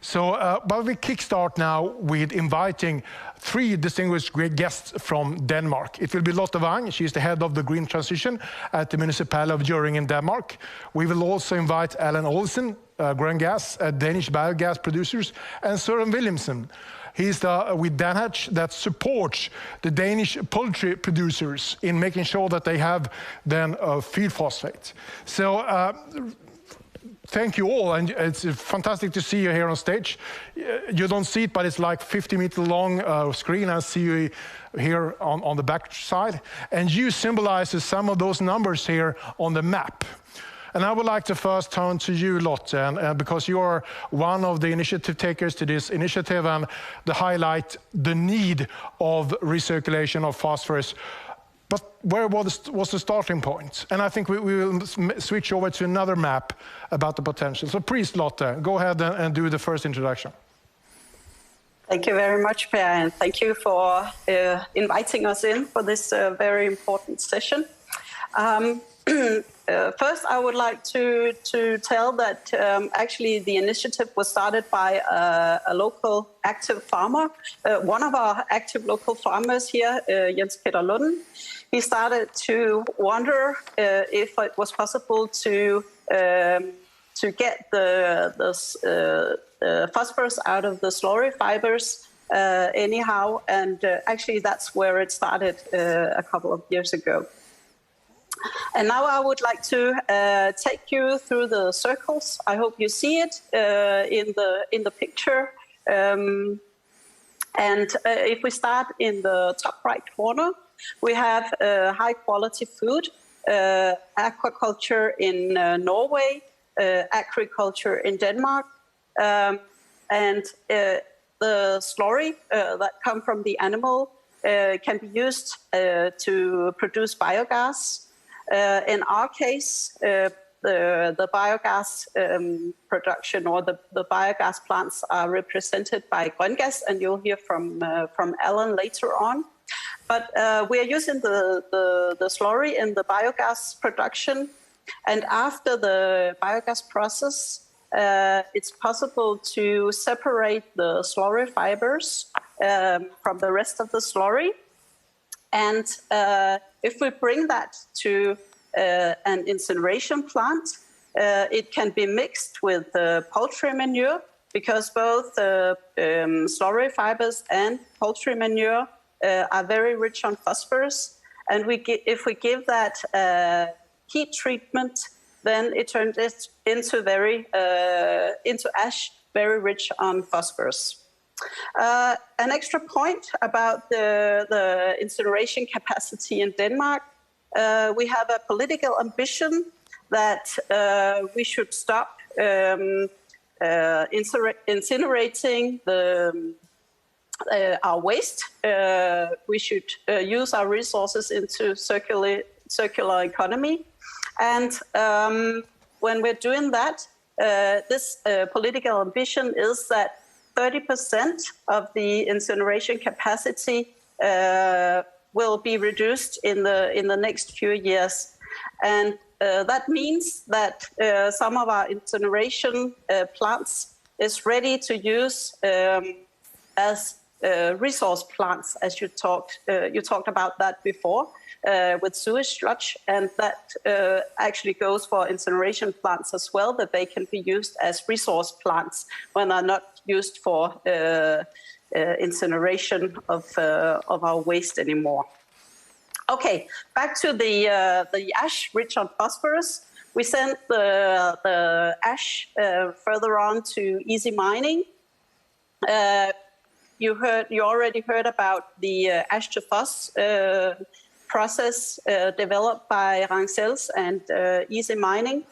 So, but we kickstart now with inviting 3 distinguished great guests from Denmark. It will be Lotte Wang, she's the head of the green transition at the municipality of Hjørring in Denmark. We will also invite Alan Olsen, Grøn Gas, Danish biogas producers, and Søren Williamson. He's with Danhatch that supports the Danish poultry producers in making sure that they have then feed phosphate. So, thank you all, and it's fantastic to see you here on stage. You don't see it, but it's like 50-meter long screen. I see you here on the back side. And you symbolize some of those numbers here on the map. And I would like to first turn to you, Lotte, and because you are one of the initiative takers to this initiative and to highlight the need of recirculation of phosphorus. But where was the starting point? And I think we will switch over to another map about the potential. So please, Lotte, go ahead and do the first introduction. Thank you very much, Per, and thank you for inviting us in for this very important session. First, I would like to tell that actually the initiative was started by a local active farmer, one of our active local farmers here, Jens Peter Lund. He started to wonder if it was possible to get the phosphorus out of the slurry fibers anyhow, and actually that's where it started a couple of years ago. And now I would like to take you through the circles. I hope you see it in the picture. And if we start in the top right corner, we have high quality food, aquaculture in Norway, agriculture in Denmark, and the slurry that come from the animal can be used to produce biogas. In our case, the biogas production or the biogas plants are represented by Grøn Gas, and you'll hear from Alan later on. But we are using the slurry in the biogas production, and after the biogas process, it's possible to separate the slurry fibers from the rest of the slurry. And if we bring that to an incineration plant, it can be mixed with poultry manure, because both slurry fibers and poultry manure are very rich on phosphorus. And if we give that heat treatment, then it turns it into ash, very rich on phosphorus. An extra point about the incineration capacity in Denmark, we have a political ambition that we should stop incinerating our waste. We should use our resources into circular economy. And when we're doing that, this political ambition is that 30% of the incineration capacity will be reduced in the next few years. And that means that some of our incineration plants is ready to use as resource plants, as you talked about that before, with sewage sludge, and that actually goes for incineration plants as well, that they can be used as resource plants when they're not used for incineration of our waste anymore. Okay, back to the ash rich on phosphorus. We sent the ash further on to Easymining. You already heard about the ash to phos process developed by Ragn-Sells and Easymining,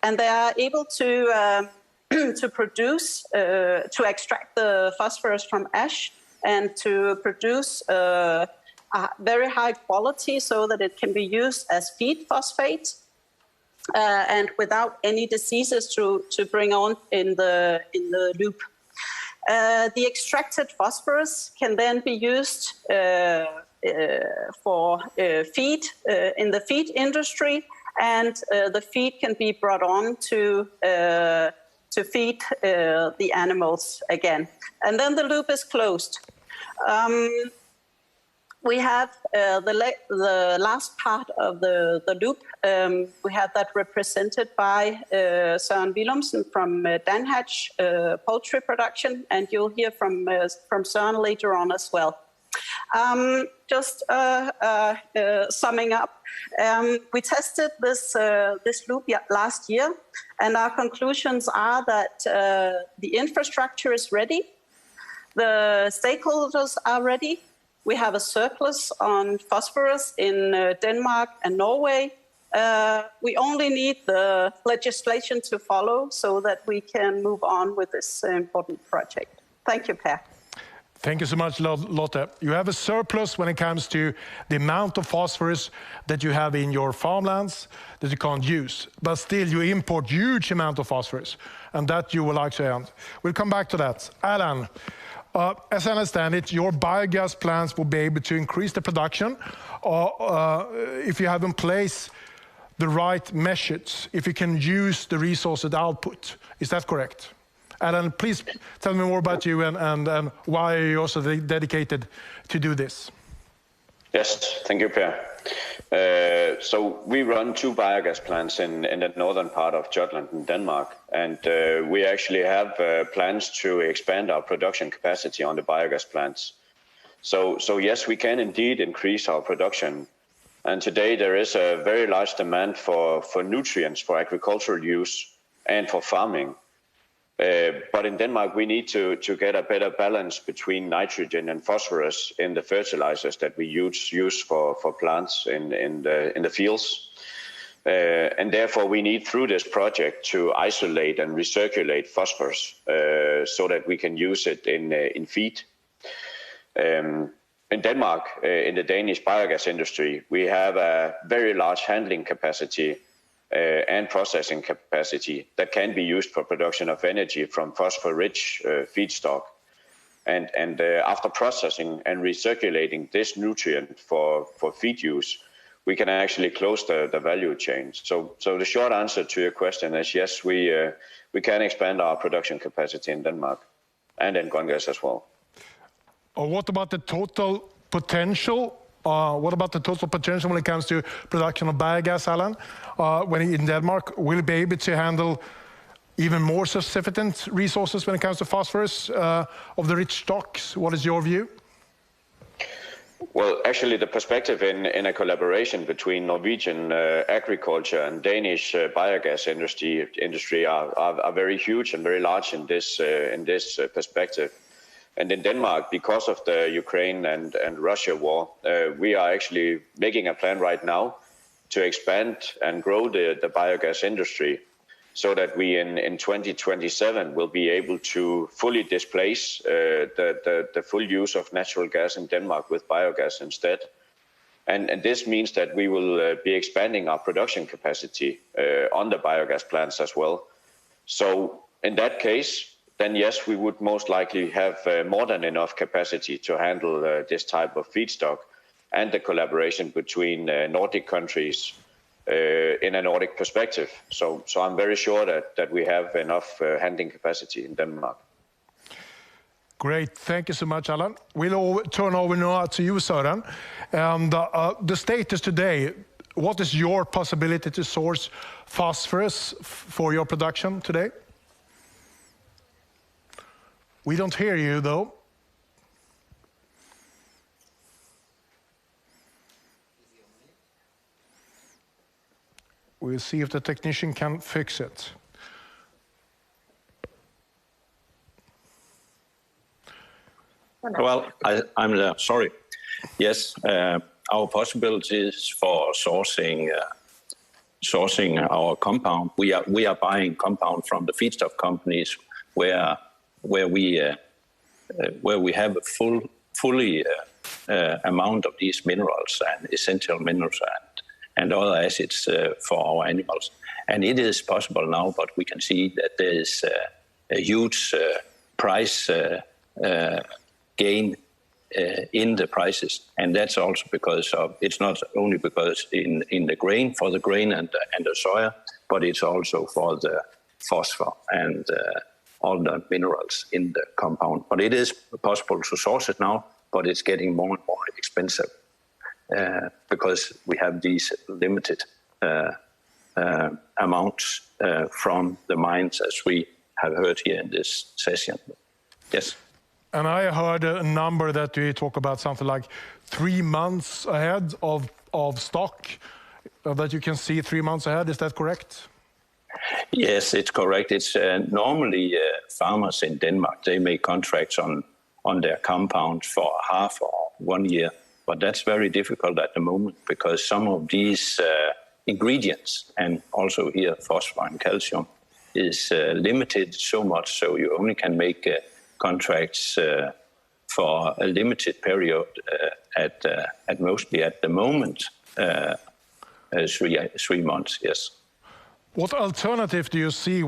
and they are able to produce, to extract the phosphorus from ash and to produce very high quality so that it can be used as feed phosphate and without any diseases to bring on in the loop. The extracted phosphorus can then be used for feed in the feed industry, and the feed can be brought on to feed the animals again. And then the loop is closed. We have the last part of the loop. We have that represented by Søren Willumsen from Danhatch poultry production, and you'll hear from Søren later on as well. Just summing up, we tested this loop last year, and our conclusions are that the infrastructure is ready, the stakeholders are ready. We have a surplus on phosphorus in Denmark and Norway. We only need the legislation to follow so that we can move on with this important project. Thank you, Per. Thank you so much, Lotte. You have a surplus when it comes to the amount of phosphorus that you have in your farmlands that you can't use, but still you import huge amount of phosphorus, and that you will like to end. We'll come back to that. Alan, as I understand it, your biogas plants will be able to increase the production if you have in place the right measures, if you can use the resources output. Is that correct? Alan, please tell me more about you and why you're also dedicated to do this. Yes, thank you, Per. So we run 2 biogas plants in the northern part of Jutland in Denmark, and we actually have plans to expand our production capacity on the biogas plants. So yes, we can indeed increase our production, and today there is a very large demand for nutrients for agricultural use and for farming. But in Denmark, we need to get a better balance between nitrogen and phosphorus in the fertilizers that we use for plants in the fields. And therefore, we need, through this project, to isolate and recirculate phosphorus so that we can use it in feed. In Denmark, in the Danish biogas industry, we have a very large handling capacity and processing capacity that can be used for production of energy from phosphor-rich feedstock. And after processing and recirculating this nutrient for feed use, we can actually close the value chain. So the short answer to your question is yes, we can expand our production capacity in Denmark and in Grøngas as well. What about the total potential? What about the total potential when it comes to production of biogas, Alan? When in Denmark, will it be able to handle even more sufficient resources when it comes to phosphorus of the rich stocks? What is your view? Well, actually, the perspective in a collaboration between Norwegian agriculture and Danish biogas industry are very huge and very large in this perspective. And in Denmark, because of the Ukraine and Russia war, we are actually making a plan right now to expand and grow the biogas industry so that we in 2027 will be able to fully displace the full use of natural gas in Denmark with biogas instead. And this means that we will be expanding our production capacity on the biogas plants as well. So in that case, then yes, we would most likely have more than enough capacity to handle this type of feedstock, and the collaboration between Nordic countries in a Nordic perspective. So I'm very sure that we have enough handling capacity in Denmark. Great, thank you so much, Alan. We'll turn over now to you, Søren. And the status today, what is your possibility to source phosphorus for your production today? We don't hear you, though. We'll see if the technician can fix it. Well, I'm sorry. Yes, our possibilities for sourcing our compound. We are buying compound from the feedstock companies where we have a fully amount of these minerals and essential minerals and other acids for our animals. And it is possible now, but we can see that there is a huge price gain in the prices, and that's also because of, it's not only because in the grain, for the grain and the soya, but it's also for the phosphor and all the minerals in the compound. But it is possible to source it now, but it's getting more and more expensive because we have these limited amounts from the mines, as we have heard here in this session. Yes. And I heard a number that you talk about something like 3 months ahead of stock that you can see 3 months ahead. Is that correct? Yes, it's correct. It's normally farmers in Denmark, they make contracts on their compound for half or 1 year. But that's very difficult at the moment because some of these ingredients, and also here phosphor and calcium, is limited so much, so you only can make contracts for a limited period at mostly at the moment 3 months. Yes. What alternative do you see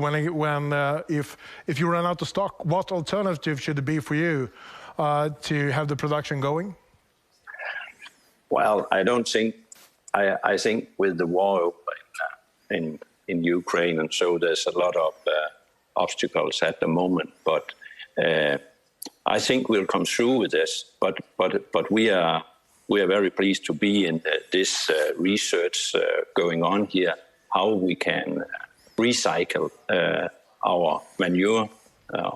if you run out of stock? What alternative should it be for you to have the production going? Well, I don't think. I think with the war in Ukraine, and so there's a lot of obstacles at the moment. But I think we'll come through with this. But we are very pleased to be in this research going on here. How we can recycle our manure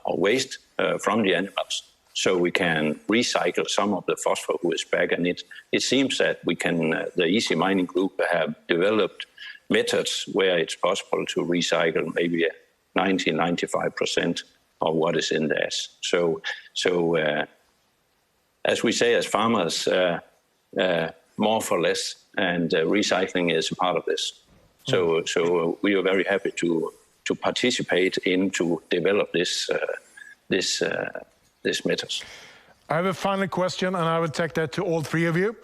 or waste from the animals, so we can recycle some of the phosphor who is back. And it seems that we can. The Easymining group have developed methods where it's possible to recycle maybe 90-95% of what is in there. So as we say as farmers, more for less, and recycling is a part of this. So we are very happy to participate in to develop this methods. I have a final question, and I will take that to all three of you.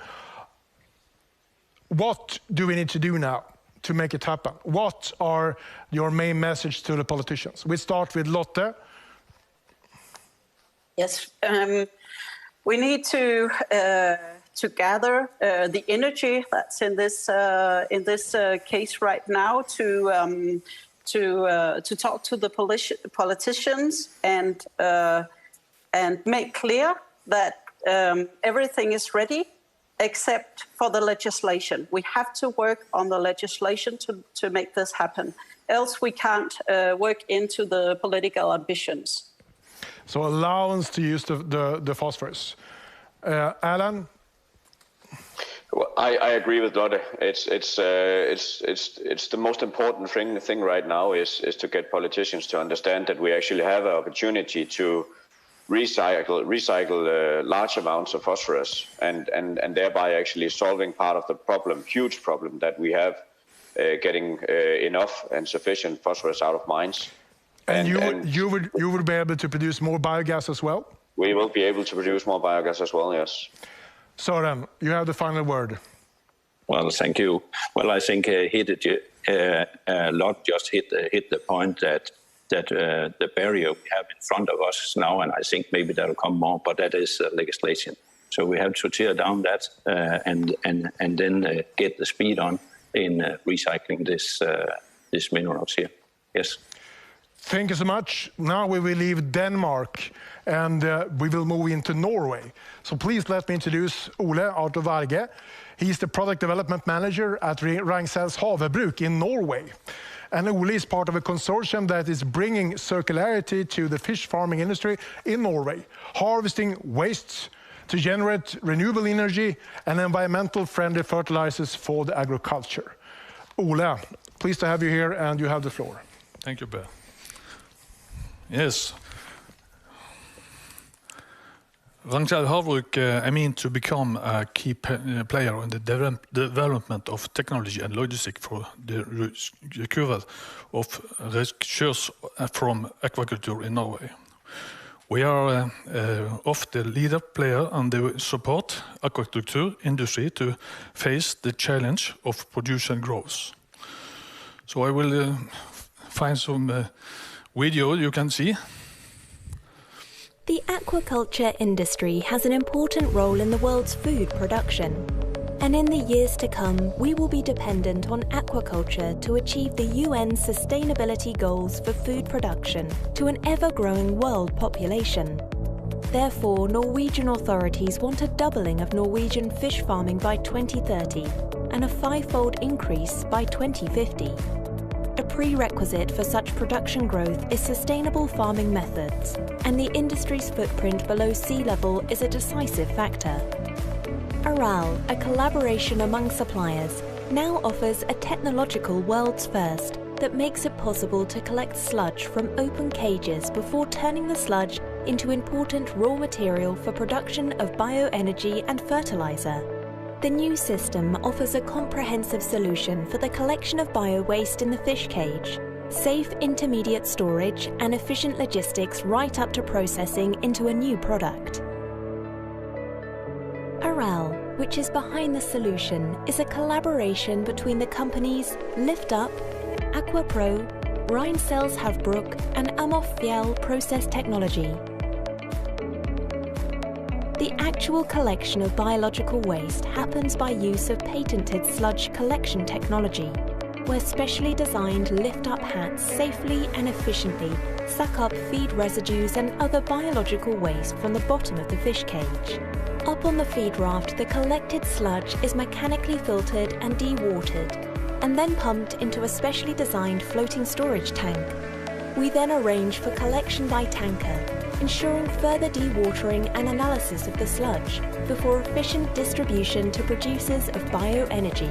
What do we need to do now to make it happen? What are your main message to the politicians? We start with Lotte. Yes, we need to gather the energy that's in this case right now to talk to the politicians and make clear that everything is ready except for the legislation. We have to work on the legislation to make this happen. Else we can't work into the political ambitions. So allowance to use the phosphorus. Alan? Well, I agree with Lotte. It's the most important thing right now is to get politicians to understand that we actually have an opportunity to recycle large amounts of phosphorus and thereby actually solving part of the problem, huge problem that we have getting enough and sufficient phosphorus out of mines. And you would be able to produce more biogas as well? We will be able to produce more biogas as well, yes. Søren, you have the final word. Well, thank you. Well, I think Lot just hit the point that the barrier we have in front of us now, and I think maybe there will come more, but that is legislation. So we have to tear down that and then get the speed on in recycling this minerals here. Yes. Thank you so much. Now we will leave Denmark and we will move into Norway. So please let me introduce Ole Arto Varge. He's the product development manager at Ragn-Sells Havebruk in Norway. And Ole is part of a consortium that is bringing circularity to the fish farming industry in Norway, harvesting wastes to generate renewable energy and environmental friendly fertilizers for the agriculture. Ole, pleased to have you here, and you have the floor. Thank you, Per. Yes. Ragn-Sells Havebruk aims to become a key player in the development of technology and logistics for the recovery of resources from aquaculture in Norway. We are of the leader player and the support aquaculture industry to face the challenge of production growth. So I will find some video you can see. The aquaculture industry has an important role in the world's food production. And in the years to come, we will be dependent on aquaculture to achieve the UN sustainability goals for food production to an ever-growing world population. Therefore, Norwegian authorities want a doubling of Norwegian fish farming by 2030 and a 5-fold increase by 2050. A prerequisite for such production growth is sustainable farming methods, and the industry's footprint below sea level is a decisive factor. Aral, a collaboration among suppliers, now offers a technological world's first that makes it possible to collect sludge from open cages before turning the sludge into important raw material for production of bioenergy and fertilizer. The new system offers a comprehensive solution for the collection of bio-waste in the fish cage, safe intermediate storage and efficient logistics right up to processing into a new product. Aral, which is behind the solution, is a collaboration between the companies Lift Up, AquaPro, Ragn-Sells and Amorfjell Process Technology. The actual collection of biological waste happens by use of patented sludge collection technology, where specially designed lift-up hats safely and efficiently suck up feed residues and other biological waste from the bottom of the fish cage. Up on the feed raft, the collected sludge is mechanically filtered and dewatered, and then pumped into a specially designed floating storage tank. We then arrange for collection by tanker, ensuring further dewatering and analysis of the sludge before efficient distribution to producers of bioenergy.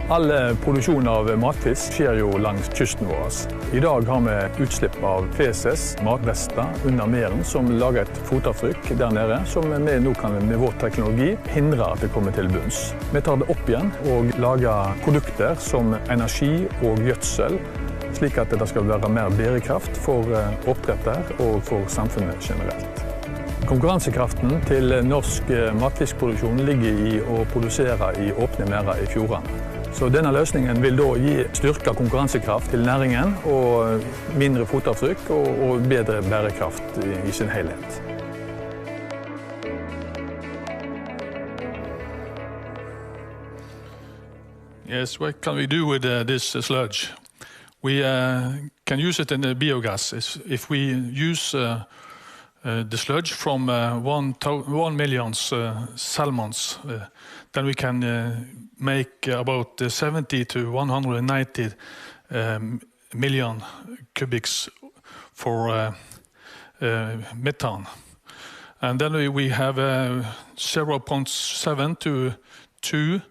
All produksjon av matfisk skjer jo langs kysten vår. I dag har vi utslipp av feses, matrester under meren som lager et fotavtrykk der nede, som vi nå kan med vår teknologi hindre at det kommer til bunns. Vi tar det opp igjen og lager produkter som energi og gjødsel, slik at det skal være mer bærekraft for oppdretter og for samfunnet generelt. Konkurransekraften til norsk matfiskproduksjon ligger i å produsere i åpne merer i fjordene. Så denne løsningen vil da gi styrket konkurransekraft til næringen og mindre fotavtrykk og bedre bærekraft i sin helhet. Yes, what can we do with this sludge? We can use it in the biogas. If we use the sludge from 1 million salmons, then we can make about 70 to 190 million cubics for methane. And then we have 0.7 to 2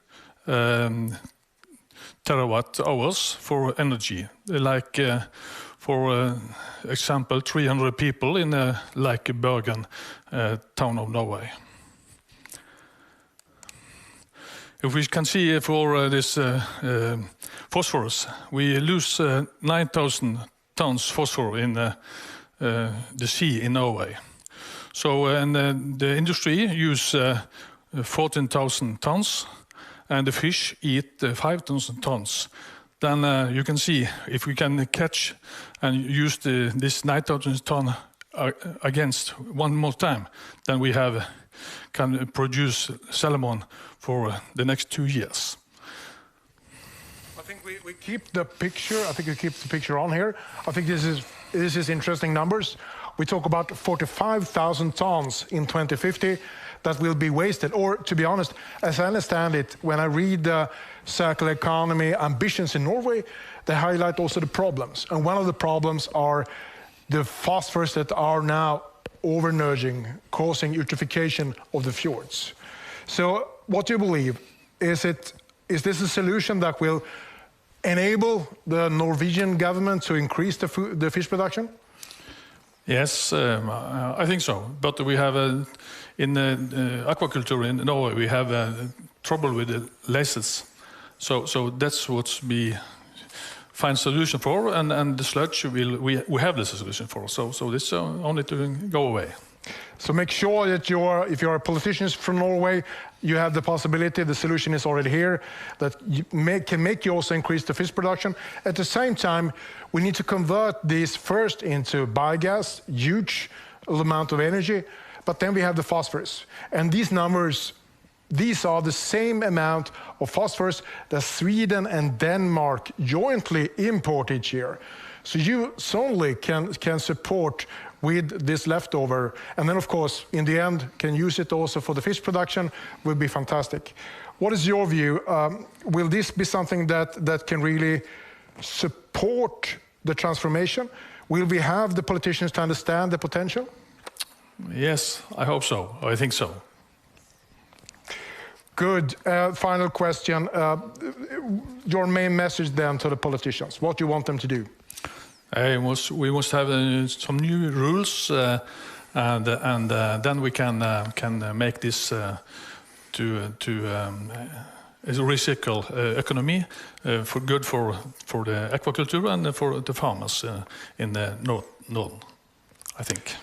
terawatt hours for energy, like for example 300 people in like Bergen town of Norway. If we can see for this phosphorus, we lose 9,000 tons phosphorus in the sea in Norway. So and the industry use 14,000 tons, and the fish eat 5,000 tons. Then you can see if we can catch and use this 9,000 ton against one more time, then we can produce salmon for the next 2 years. I think we keep the picture. I think we keep the picture on here. I think this is interesting numbers. We talk about 45,000 tons in 2050 that will be wasted. Or, to be honest, as I understand it, when I read the circular economy ambitions in Norway, they highlight also the problems. And one of the problems are the phosphorus that are now over-nurging, causing eutrophication of the fjords. So what do you believe? Is this a solution that will enable the Norwegian government to increase the fish production? Yes, I think so. But we have, in aquaculture in Norway, we have trouble with the laces. So that's what's be find solution for, and the sludge we have the solution for. So this only to go away. So make sure that if you're a politician from Norway, you have the possibility, the solution is already here, that can make you also increase the fish production. At the same time, we need to convert these first into biogas, huge amount of energy, but then we have the phosphorus. And these numbers, these are the same amount of phosphorus that Sweden and Denmark jointly import each year. So you solely can support with this leftover, and then of course in the end can use it also for the fish production, will be fantastic. What is your view? Will this be something that can really support the transformation? Will we have the politicians to understand the potential? Yes, I hope so. I think so. Good. Final question. Your main message then to the politicians, what do you want them to do? We must have some new rules, and then we can make this to a recycle economy for good for the aquaculture and for the farmers in the north, I think.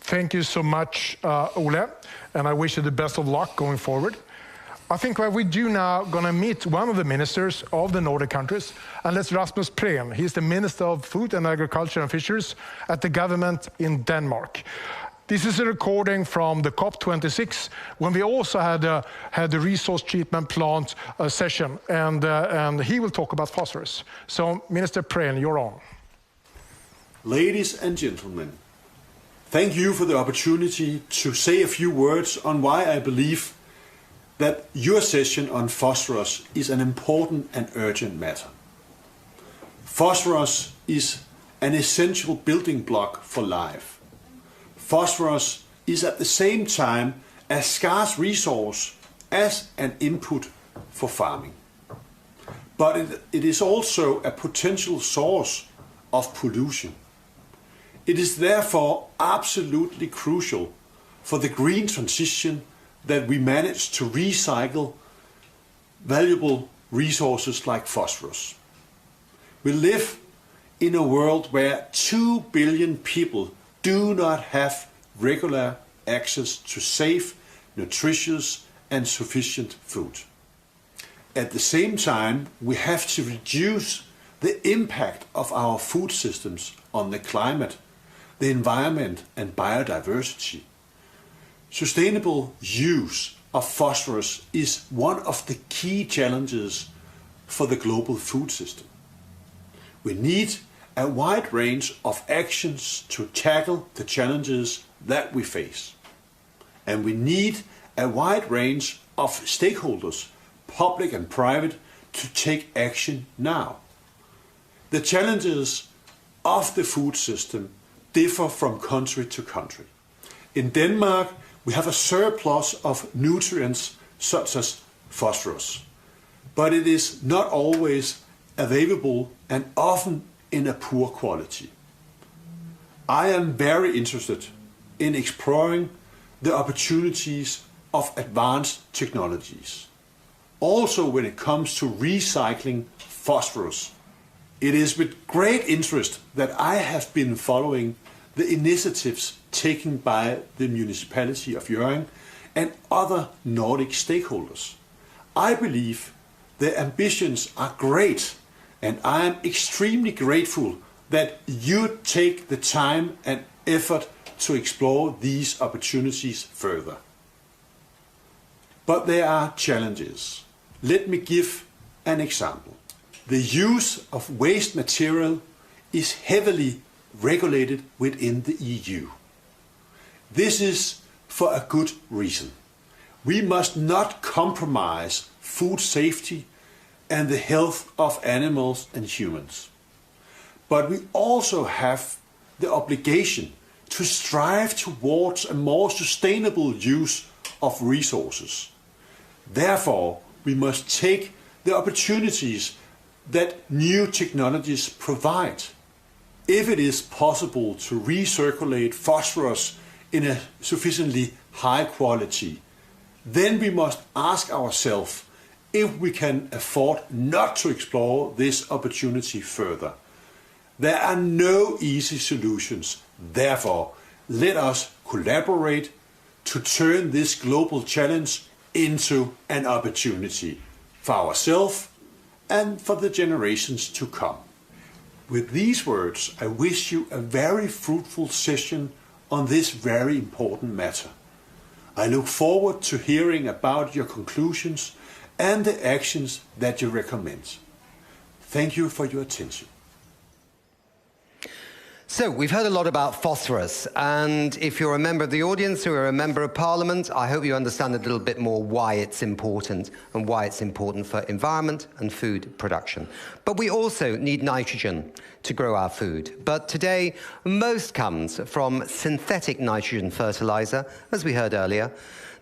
Thank you so much, Ole, and I wish you the best of luck going forward. I think what we do now, going to meet one of the ministers of the Nordic countries, and that's Rasmus. He's the Minister of Food and Agriculture and Fisheries at the government in Denmark. This is a recording from the COP26, when we also had the resource treatment plant session, and he will talk about phosphorus. So, Minister Prehn, you're on. Ladies and gentlemen, thank you for the opportunity to say a few words on why I believe that your session on phosphorus is an important and urgent matter. Phosphorus is an essential building block for life. Phosphorus is at the same time a scarce resource as an input for farming. But it is also a potential source of pollution. It is therefore absolutely crucial for the green transition that we manage to recycle valuable resources like phosphorus. We live in a world where 2 billion people do not have regular access to safe, nutritious and sufficient food. At the same time, we have to reduce the impact of our food systems on the climate, the environment and biodiversity. Sustainable use of phosphorus is one of the key challenges for the global food system. We need a wide range of actions to tackle the challenges that we face. And we need a wide range of stakeholders, public and private, to take action now. The challenges of the food system differ from country to country. In Denmark, we have a surplus of nutrients such as phosphorus, but it is not always available and often in a poor quality. I am very interested in exploring the opportunities of advanced technologies. Also when it comes to recycling phosphorus, it is with great interest that I have been following the initiatives taken by the municipality of Hjørring and other Nordic stakeholders. I believe their ambitions are great, and I am extremely grateful that you take the time and effort to explore these opportunities further. But there are challenges. Let me give an example. The use of waste material is heavily regulated within the EU. This is for a good reason. We must not compromise food safety and the health of animals and humans. But we also have the obligation to strive towards a more sustainable use of resources. Therefore, we must take the opportunities that new technologies provide. If it is possible to recirculate phosphorus in a sufficiently high quality, then we must ask ourselves if we can afford not to explore this opportunity further. There are no easy solutions. Therefore, let us collaborate to turn this global challenge into an opportunity for ourselves and for the generations to come. With these words, I wish you a very fruitful session on this very important matter. I look forward to hearing about your conclusions and the actions that you recommend. Thank you for your attention. So we've heard a lot about phosphorus, and if you're a member of the audience or a member of Parliament, I hope you understand a little bit more why it's important and why it's important for environment and food production. But we also need nitrogen to grow our food. But today, most comes from synthetic nitrogen fertilizer, as we heard earlier,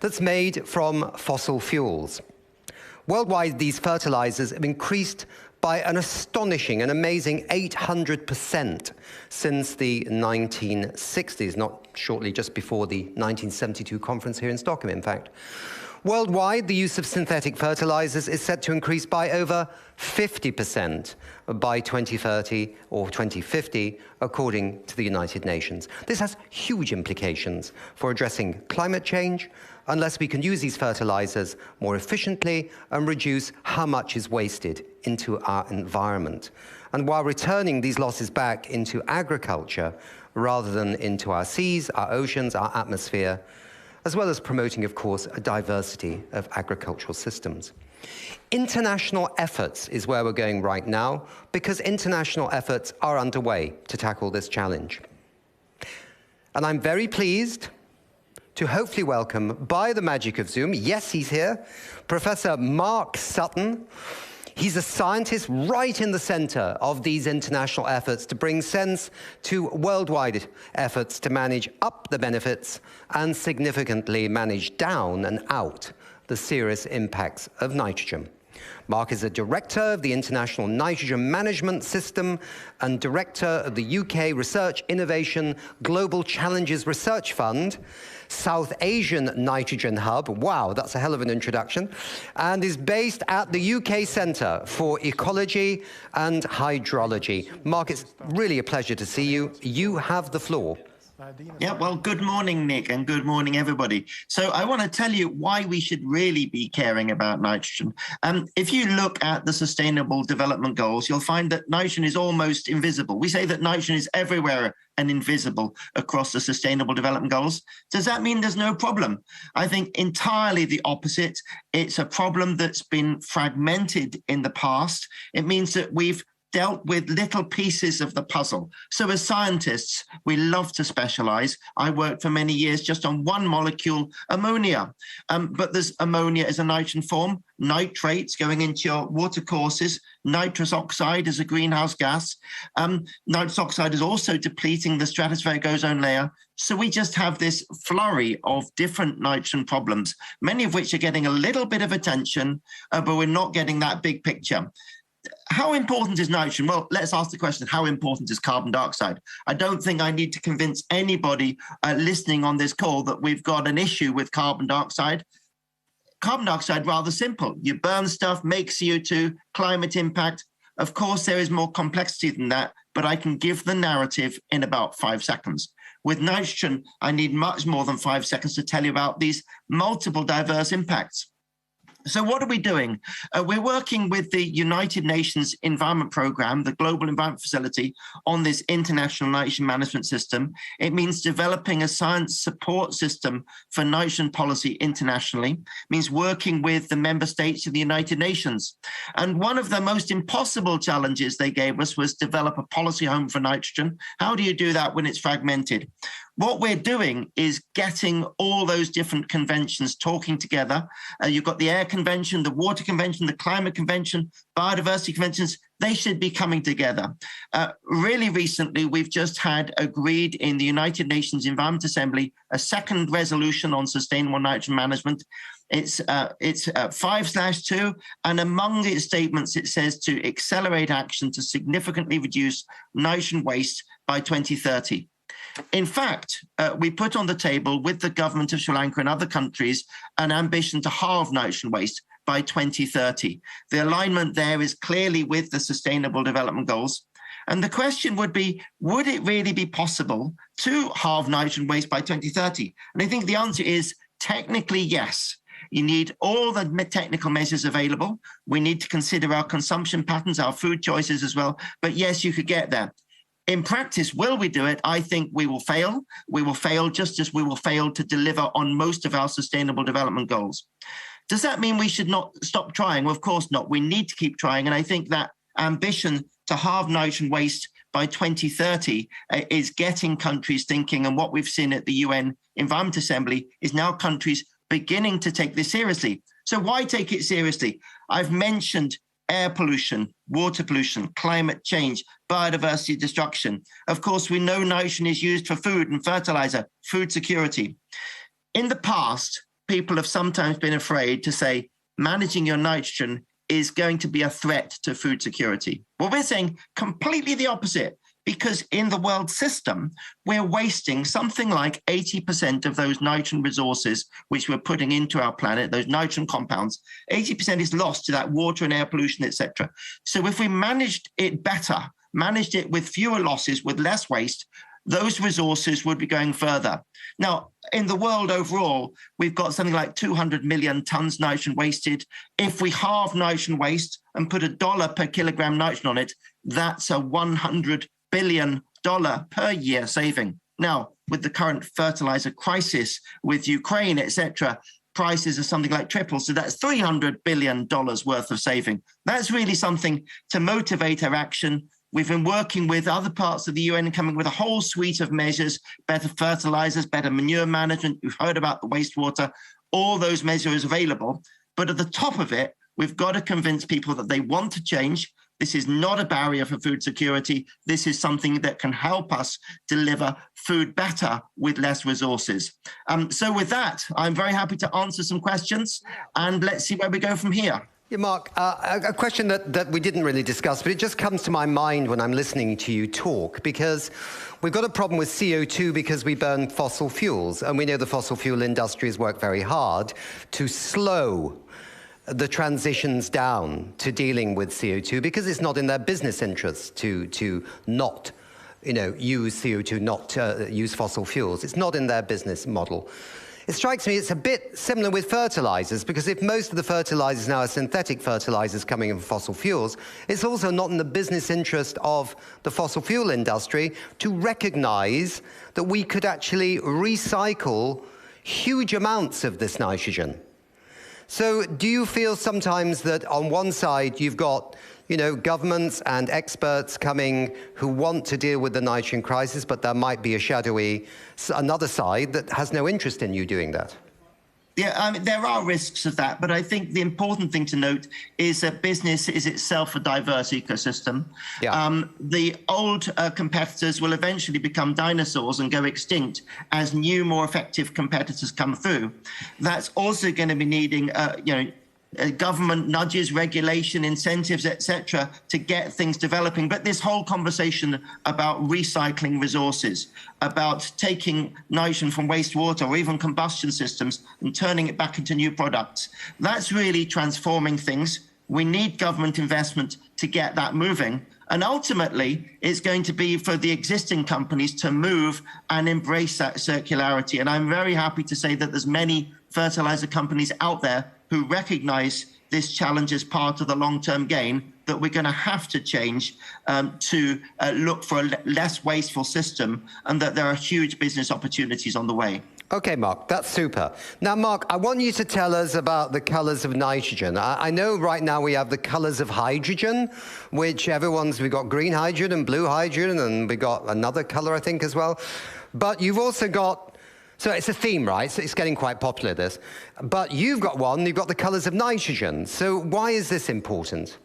that's made from fossil fuels. Worldwide, these fertilizers have increased by an astonishing and amazing 800% since the 1960s, not shortly just before the 1972 conference here in Stockholm, in fact. Worldwide, the use of synthetic fertilizers is set to increase by over 50% by 2030 or 2050, according to the United Nations. This has huge implications for addressing climate change, unless we can use these fertilizers more efficiently and reduce how much is wasted into our environment. And while returning these losses back into agriculture rather than into our seas, our oceans, our atmosphere, as well as promoting, of course, a diversity of agricultural systems. International efforts is where we're going right now, because international efforts are underway to tackle this challenge. And I'm very pleased to hopefully welcome, by the magic of Zoom, yes, he's here, Professor Mark Sutton. He's a scientist right in the center of these international efforts to bring sense to worldwide efforts to manage up the benefits and significantly manage down and out the serious impacts of nitrogen. Mark is a director of the International Nitrogen Management System and director of the UK Research Innovation Global Challenges Research Fund, South Asian Nitrogen Hub, wow, that's a hell of an introduction, and is based at the UK Centre for Ecology and Hydrology. Mark, it's really a pleasure to see you. You have the floor. Yeah, well, good morning, Nick, and good morning, everybody. So I want to tell you why we should really be caring about nitrogen. If you look at the Sustainable Development Goals, you'll find that nitrogen is almost invisible. We say that nitrogen is everywhere and invisible across the Sustainable Development Goals. Does that mean there's no problem? I think entirely the opposite. It's a problem that's been fragmented in the past. It means that we've dealt with little pieces of the puzzle. So as scientists, we love to specialize. I worked for many years just on one molecule, ammonia. But there's ammonia as a nitrogen form, nitrates going into your water courses, nitrous oxide as a greenhouse gas. Nitrous oxide is also depleting the stratospheric ozone layer. So we just have this flurry of different nitrogen problems, many of which are getting a little bit of attention, but we're not getting that big picture. How important is nitrogen? Well, let's ask the question, how important is carbon dioxide? I don't think I need to convince anybody listening on this call that we've got an issue with carbon dioxide. Carbon dioxide, rather simple. You burn stuff, make CO2, climate impact. Of course, there is more complexity than that, but I can give the narrative in about 5 seconds. With nitrogen, I need much more than 5 seconds to tell you about these multiple diverse impacts. So what are we doing? We're working with the United Nations Environment Programme, the Global Environment Facility, on this international nitrogen management system. It means developing a science support system for nitrogen policy internationally. It means working with the member states of the United Nations. And one of the most impossible challenges they gave us was develop a policy home for nitrogen. How do you do that when it's fragmented? What we're doing is getting all those different conventions talking together. You've got the Air Convention, the Water Convention, the Climate Convention, Biodiversity Conventions. They should be coming together. Really recently, we've just had agreed in the United Nations Environment Assembly a second resolution on sustainable nitrogen management. It's 5/2, and among its statements, it says to accelerate action to significantly reduce nitrogen waste by 2030. In fact, we put on the table with the government of Sri Lanka and other countries an ambition to halve nitrogen waste by 2030. The alignment there is clearly with the Sustainable Development Goals. And the question would be, would it really be possible to halve nitrogen waste by 2030? And I think the answer is technically yes. You need all the technical measures available. We need to consider our consumption patterns, our food choices as well. But yes, you could get there. In practice, will we do it? I think we will fail. We will fail just as we will fail to deliver on most of our Sustainable Development Goals. Does that mean we should not stop trying? Well, of course not. We need to keep trying. And I think that ambition to halve nitrogen waste by 2030 is getting countries thinking. And what we've seen at the UN Environment Assembly is now countries beginning to take this seriously. So why take it seriously? I've mentioned air pollution, water pollution, climate change, biodiversity destruction. Of course, we know nitrogen is used for food and fertilizer, food security. In the past, people have sometimes been afraid to say managing your nitrogen is going to be a threat to food security. Well, we're saying completely the opposite, because in the world system, we're wasting something like 80% of those nitrogen resources which we're putting into our planet, those nitrogen compounds, 80% is lost to that water and air pollution, etc. So if we managed it better, managed it with fewer losses, with less waste, those resources would be going further. Now, in the world overall, we've got something like 200 million tons nitrogen wasted. If we halve nitrogen waste and put $1 per kilogram nitrogen on it, that's a $100 billion per year saving. Now, with the current fertilizer crisis, with Ukraine, etc., prices are something like triple. So that's $300 billion worth of saving. That's really something to motivate our action. We've been working with other parts of the UN, coming with a whole suite of measures, better fertilizers, better manure management. You've heard about the wastewater. All those measures available. But at the top of it, we've got to convince people that they want to change. This is not a barrier for food security. This is something that can help us deliver food better with less resources. So with that, I'm very happy to answer some questions, and let's see where we go from here. Yeah, Mark, a question that we didn't really discuss, but it just comes to my mind when I'm listening to you talk, because we've got a problem with CO2 because we burn fossil fuels, and we know the fossil fuel industry has worked very hard to slow the transitions down to dealing with CO2 because it's not in their business interest to not, use CO2, not use fossil fuels. It's not in their business model. It strikes me it's a bit similar with fertilizers, because if most of the fertilizers now are synthetic fertilizers coming in from fossil fuels, it's also not in the business interest of the fossil fuel industry to recognize that we could actually recycle huge amounts of this nitrogen. So do you feel sometimes that on one side you've got governments and experts coming who want to deal with the nitrogen crisis, but there might be another side that has no interest in you doing that? Yeah, I mean, there are risks of that, but I think the important thing to note is that business is itself a diverse ecosystem. Yeah. The old competitors will eventually become dinosaurs and go extinct as new, more effective competitors come through. That's also going to be needing, government nudges, regulation, incentives, etc., to get things developing. But this whole conversation about recycling resources, about taking nitrogen from wastewater or even combustion systems and turning it back into new products, that's really transforming things. We need government investment to get that moving. And ultimately, it's going to be for the existing companies to move and embrace that circularity. And I'm very happy to say that there's many fertilizer companies out there who recognize this challenge as part of the long-term gain, that we're going to have to change to look for a less wasteful system, and that there are huge business opportunities on the way. Okay, Mark, that's super. Now, Mark, I want you to tell us about the colors of nitrogen. I know right now we have the colors of hydrogen, which we've got green hydrogen and blue hydrogen, and we got another color, I think, as well. But you've also got, so it's a theme, right? So it's getting quite popular, this. But you've got you've got the colors of nitrogen. So why is this important?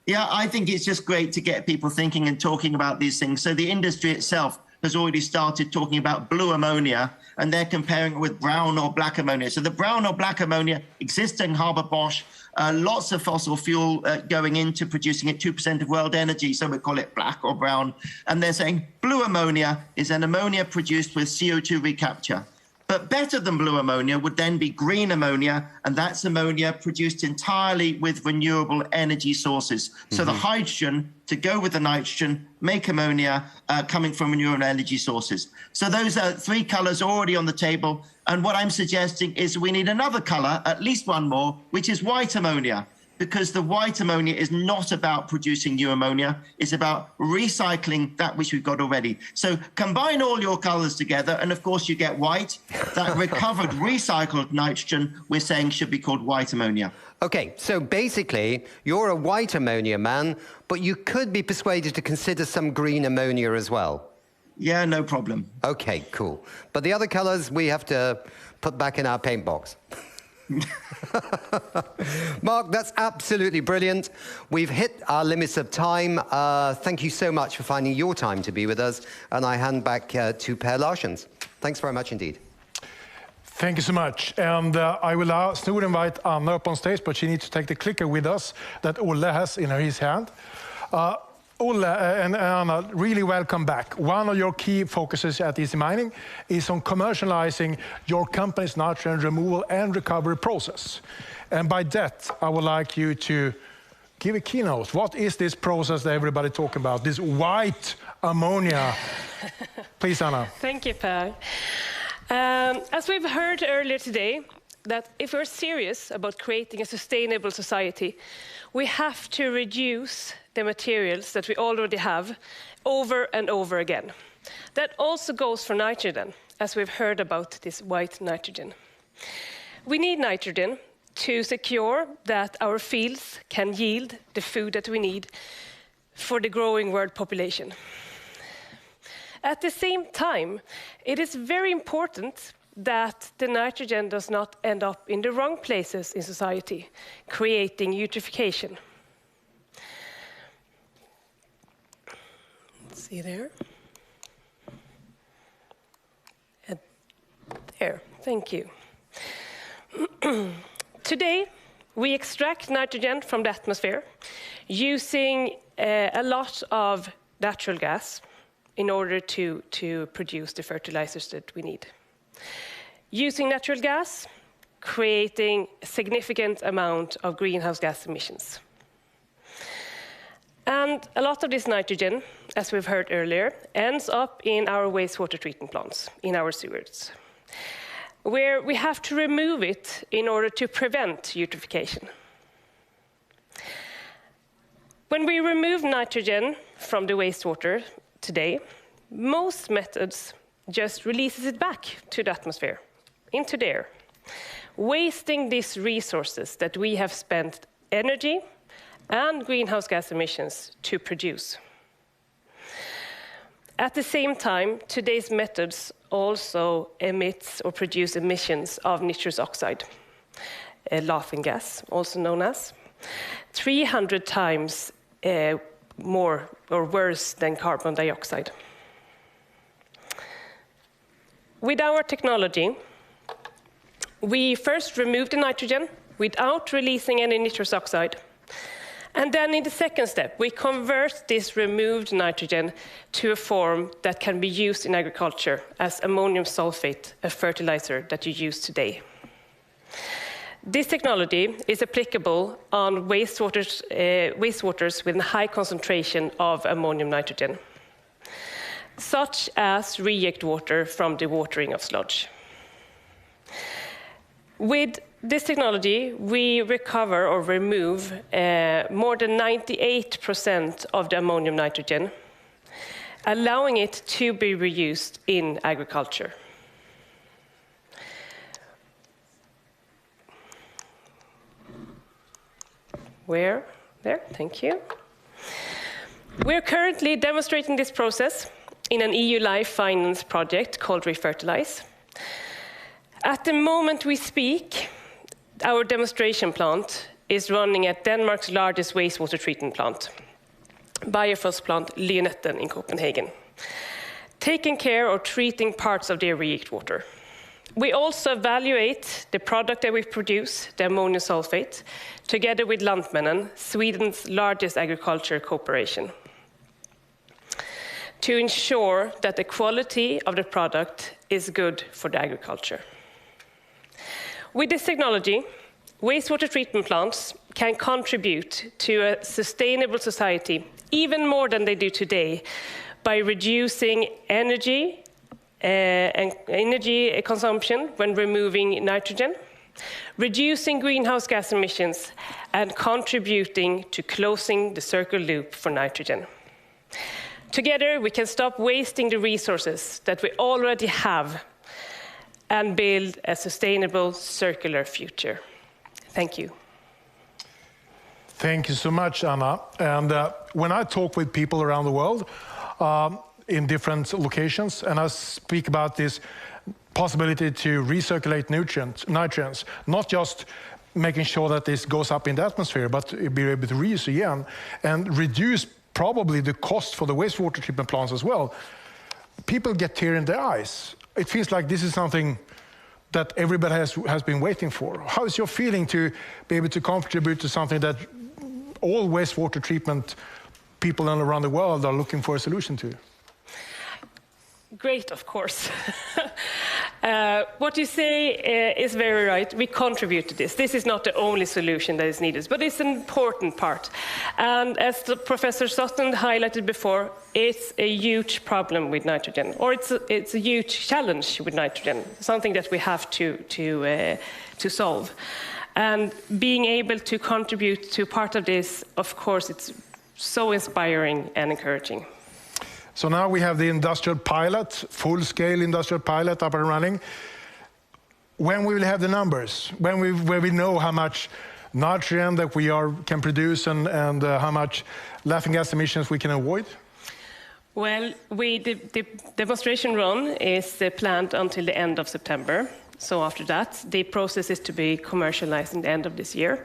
Yeah, I think it's just great to get people thinking and talking about these things. So the industry itself has already started talking about blue ammonia, and they're comparing it with brown or black ammonia. So the brown or black ammonia exists in Bosch, lots of fossil fuel going into producing it, 2% of world energy, so we call it black or brown. And they're saying blue ammonia is an ammonia produced with CO2 recapture. But But better than blue ammonia would then be green ammonia, and that's ammonia produced entirely with renewable energy sources. So the hydrogen to go with the nitrogen, make ammonia coming from renewable energy sources. So those are 3 colors already on the table. And what I'm suggesting is we need another color, at least one more, which is white ammonia, because the white ammonia is not about producing new ammonia. It's about recycling that which we've got already. So combine all your colors together, and of course you get white. That recovered, recycled nitrogen, we're saying should be called white ammonia. Okay, so basically, you're a white ammonia man, but you could be persuaded to consider some green ammonia as well. Yeah, no problem. Okay, cool. But the other colors we have to put back in our paint box. Mark, that's absolutely brilliant. We've hit our limits of time. Thank you so much for finding your time to be with us. And I hand back to Per Larshans. Thanks very much indeed. Thank you so much. And I will now soon invite Anna up on stage, but she needs to take the clicker with us that Olle has in his hand. Olle and Anna, really welcome back. One of your key focuses at Easymining is on commercializing your company's nitrogen removal and recovery process. And by that, I would like you to give a keynote. What is this process that everybody talking about, this white ammonia? Please, Anna. Thank you, Per. As we've heard earlier today, that if we're serious about creating a sustainable society, we have to reduce the materials that we already have over and over again. That also goes for nitrogen, as we've heard about this white nitrogen. We need nitrogen to secure that our fields can yield the food that we need for the growing world population. At the same time, it is very important that the nitrogen does not end up in the wrong places in society, creating eutrophication. See there? And there, thank you. Today, we extract nitrogen from the atmosphere using a lot of natural gas in order to produce the fertilizers that we need. Using natural gas, creating a significant amount of greenhouse gas emissions. And a lot of this nitrogen, as we've heard earlier, ends up in our wastewater treatment plants, in our sewers, where we have to remove it in order to prevent eutrophication. When we remove nitrogen from the wastewater today, most methods just releases it back to the atmosphere, into the air, wasting these resources that we have spent energy and greenhouse gas emissions to produce. At the same time, today's methods also emit or produce emissions of nitrous oxide, a laughing gas, also known as, 300 times more or worse than carbon dioxide. With our technology, we first remove the nitrogen without releasing any nitrous oxide. And then in the second step, we convert this removed nitrogen to a form that can be used in agriculture as ammonium sulfate, a fertilizer that you use today. This technology is applicable on wastewaters with a high concentration of ammonium nitrogen, such as reject water from the watering of sludge. With this technology, we recover or remove more than 98% of the ammonium nitrogen, allowing it to be reused in agriculture. Where? There, thank you. We're currently demonstrating this process in an EU Life Finance project called Refertilize. At the moment we speak, our demonstration plant is running at Denmark's largest wastewater treatment plant, biofuels plant Lynetten in Copenhagen, taking care of treating parts of their reject water. We also evaluate the product that we produce, the ammonium sulfate, together with Lantmännen, Sweden's largest agriculture corporation. to ensure that the quality of the product is good for the agriculture. With this technology, wastewater treatment plants can contribute to a sustainable society even more than they do today by reducing energy consumption when removing nitrogen, reducing greenhouse gas emissions, and contributing to closing the circular loop for nitrogen. Together, we can stop wasting the resources that we already have and build a sustainable circular future. Thank you. Thank you so much, Anna. And when I talk with people around the world in different locations, and I speak about this possibility to recirculate nutrients, not just making sure that this goes up in the atmosphere, but be able to reuse again and reduce probably the cost for the wastewater treatment plants as well. People get tears in their eyes. It feels like this is something that everybody has been waiting for. How is your feeling to be able to contribute to something that all wastewater treatment people around the world are looking for a solution to? Great, of course. What you say is very right. We contribute to this. This is not the only solution that is needed, but it's an important part. And as Professor Sutton highlighted before, it's a huge problem with nitrogen, or it's a huge challenge with nitrogen, something that we have to solve. And being able to contribute to part of this, of course, it's so inspiring and encouraging. So now we have the industrial pilot, full-scale industrial pilot up and running. When we will have the numbers, when we know how much nitrogen that we can produce and how much laughing gas emissions we can avoid? Well, the demonstration run is planned until the end of September. So after that, the process is to be commercialized in the end of this year.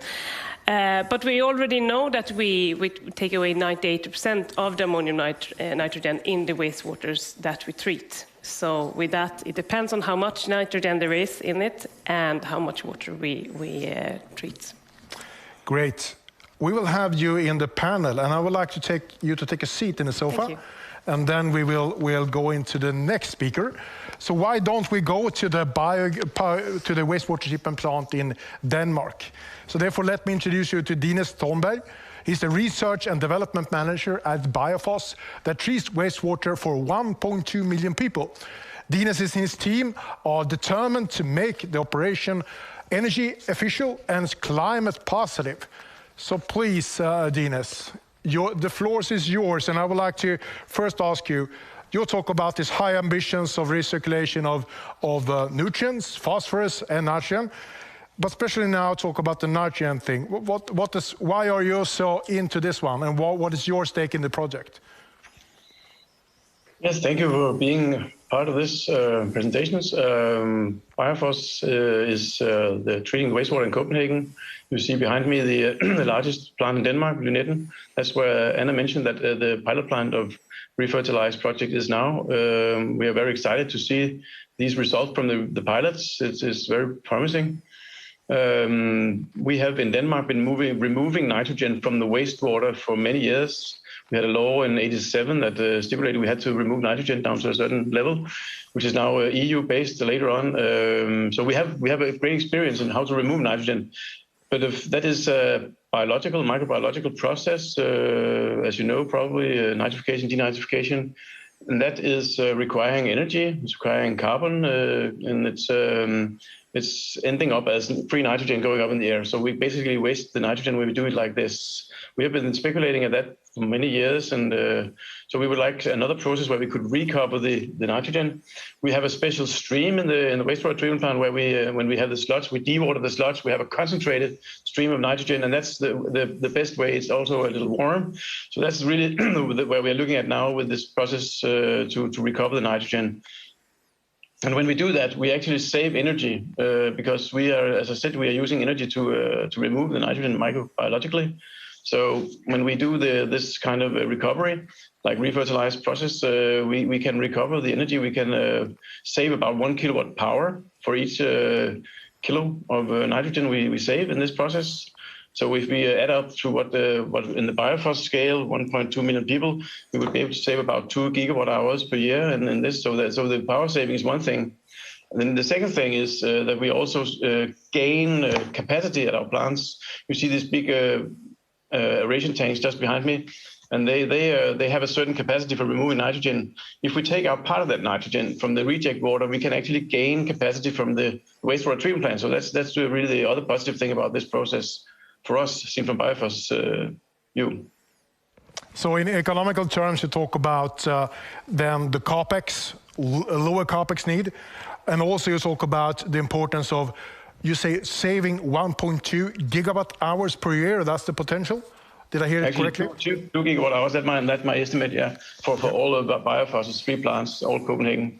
But we already know that we take away 98% of the ammonium nitrogen in the wastewaters that we treat. So with that, it depends on how much nitrogen there is in it and how much water we treat. Great. We will have you in the panel, and I would like to take a seat in the sofa. Thank you. And then we'll go into the next speaker. So why don't we go to the wastewater treatment plant in Denmark? So therefore, let me introduce you to Dennis Thornberg. He's the research and development manager at Biofos that treats wastewater for 1.2 million people. Dennis and his team are determined to make the operation energy efficient and climate positive. So please, Dennis, the floor is yours, and I would like to first ask you, you'll talk about these high ambitions of recirculation of nutrients, phosphorus and nitrogen, but especially now talk about the nitrogen thing. Why are you so into this one, and what is your stake in the project? Yes, thank you for being part of this presentations. Biofos is the treating wastewater in Copenhagen. You see behind me the largest plant in Denmark, Lynetten. That's where Anna mentioned that the pilot plant of Refertilize project is now. We are very excited to see these results from the pilots. It is very promising. We have in Denmark been removing nitrogen from the wastewater for many years. We had a law in '87 that stipulated we had to remove nitrogen down to a certain level, which is now EU-based later on. So we have a great experience in how to remove nitrogen. But if that is a microbiological process, as you know, probably nitrification, denitrification, and that is requiring energy, it's requiring carbon, and it's ending up as free nitrogen going up in the air. So we basically waste the nitrogen when we do it like this. We have been speculating at that for many years, and so we would like another process where we could recover the nitrogen. We have a special stream in the wastewater treatment plant where when we have the sludge, we dewater the sludge. We have a concentrated stream of nitrogen, and that's the best way. It's also a little warm. So that's really where we're looking at now with this process to recover the nitrogen. And when we do that, we actually save energy because we are, as I said, we are using energy to remove the nitrogen microbiologically. So when we do this kind of recovery, like refertilize process, we can recover the energy. We can save about 1 kilowatt power for each kilo of nitrogen we save in this process. So if we add up to what in the biophos scale, 1.2 million people, we would be able to save about 2 gigawatt hours per year. And in this, so the power saving is one thing. And then the second thing is that we also gain capacity at our plants. You see these big aeration tanks just behind me, and they have a certain capacity for removing nitrogen. If we take out part of that nitrogen from the reject water, we can actually gain capacity from the wastewater treatment plant. So that's really the other positive thing about this process for us, seen from biophos view. So in economical terms, you talk about then the capex, lower capex need, and also you talk about the importance of, you say, saving 1.2 gigawatt hours per year. That's the potential. Did I hear it correctly? 2 gigawatt hours. That's my estimate. Yeah, for all of the biophos 3 plants, all Copenhagen.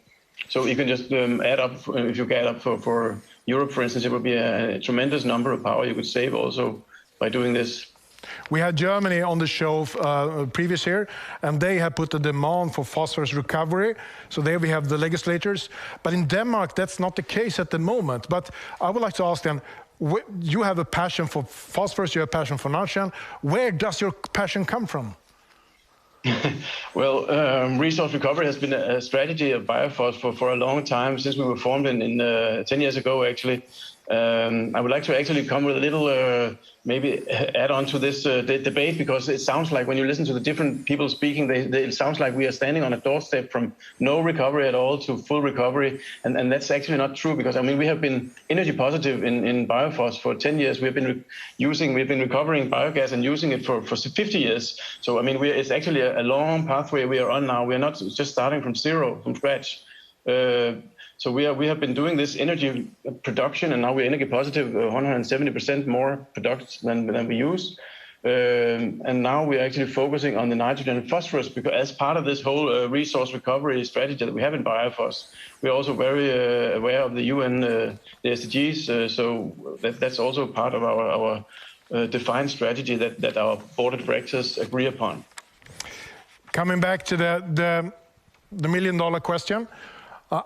So you can just add up. If you add up for Europe, for instance, it would be a tremendous number of power you could save also by doing this. We had Germany on the show previous year, and they have put a demand for phosphorus recovery. So there we have the legislators. But in Denmark, that's not the case at the moment. But I would like to ask them, you have a passion for phosphorus, you have a passion for nitrogen. Where does your passion come from? Well, resource recovery has been a strategy of biophos for a long time, since we were formed in 10 years ago, actually. I would like to actually come with a little, maybe add on to this debate, because it sounds like when you listen to the different people speaking, it sounds like we are standing on a doorstep from no recovery at all to full recovery. And that's actually not true, because I mean, we have been energy positive in biophos for 10 years. We've been recovering biogas and using it for 50 years. So I mean, it's actually a long pathway we are on now. We are not just starting from zero, from scratch. So we have been doing this energy production, and now we're energy positive, 170% more production than we use. And now we're actually focusing on the nitrogen and phosphorus, because as part of this whole resource recovery strategy that we have in biophos, we're also very aware of the UN, the SDGs. So that's also part of our defined strategy that our board of directors agree upon. Coming back to the million-dollar question.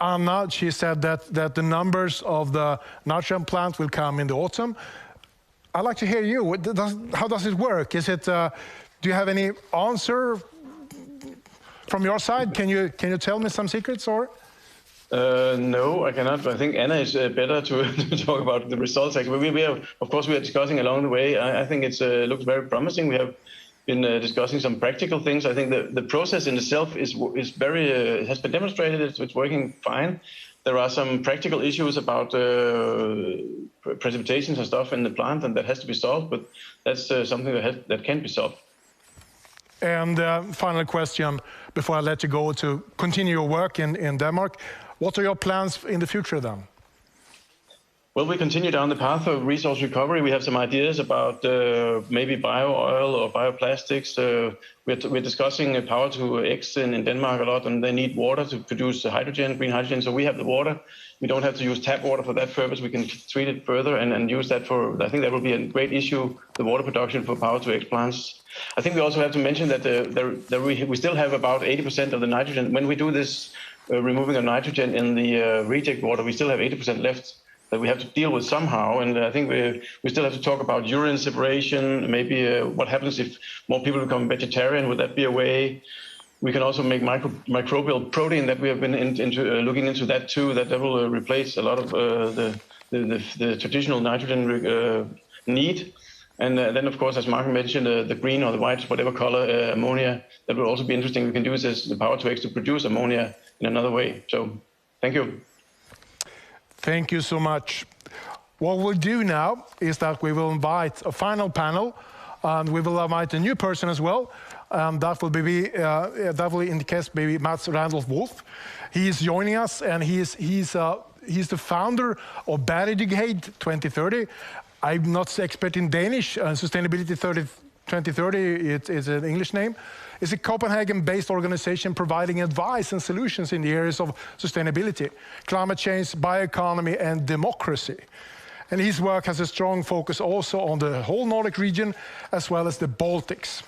Anna, she said that the numbers of the nitrogen plant will come in the autumn. I'd like to hear you. How does it work? Is it? Do you have any answer from your side? Can you tell me some secrets, or? No, I cannot. I think Anna is better to talk about the results. Actually, we are, of course, we are discussing along the way. I think it looks very promising. We have been discussing some practical things. I think the process in itself is very has been demonstrated. It's working fine. There are some practical issues about precipitations and stuff in the plant, and that has to be solved. But that's something that can be solved. And final question before I let you go to continue your work in Denmark. What are your plans in the future then? Well, we continue down the path of resource recovery. We have some ideas about maybe bio-oil or bioplastics. We're discussing power to X in Denmark a lot, and they need water to produce hydrogen, green hydrogen. So we have the water. We don't have to use tap water for that purpose. We can treat it further and use that for, I think that will be a great issue, the water production for power to X plants. I think we also have to mention that we still have about 80% of the nitrogen. When we do this removing of nitrogen in the reject water, we still have 80% left that we have to deal with somehow. And I think we still have to talk about urine separation, maybe what happens if more people become vegetarian. Would that be a way? We can also make microbial protein that we have been looking into that too, that will replace a lot of the traditional nitrogen need. And then, of course, as Mark mentioned, the green or the white, whatever color, ammonia, that will also be interesting. We can use this, the power to X, to produce ammonia in another way. So thank you. Thank you so much. What we'll do now is that we will invite a final panel, and we will invite a new person as well. That will be in the case maybe Mats Randolph Wolf. He is joining us, and he's the founder of Bæredygtighed 2030. I'm not expert in Danish. Sustainability 2030 it's an English name. It's a Copenhagen-based organization providing advice and solutions in the areas of sustainability, climate change, bioeconomy, and democracy. And his work has a strong focus also on the whole Nordic region, as well as the Baltics.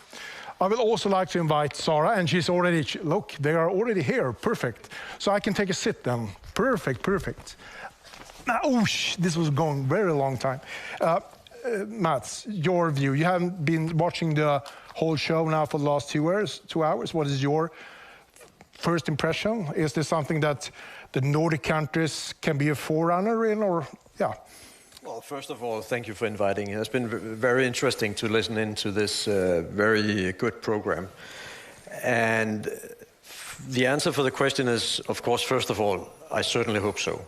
I would also like to invite Sarah, and she's already, look, they are already here, perfect. So I can take a sit then, perfect. Now, this was going very long time. Mats, your view. You haven't been watching the whole show now for the last 2 hours. What is your first impression? Is this something that the Nordic countries can be a forerunner in, or yeah? Well, first of all, thank you for inviting. It's been very interesting to listen into this very good program. And the answer for the question is, of course, first of all, I certainly hope so.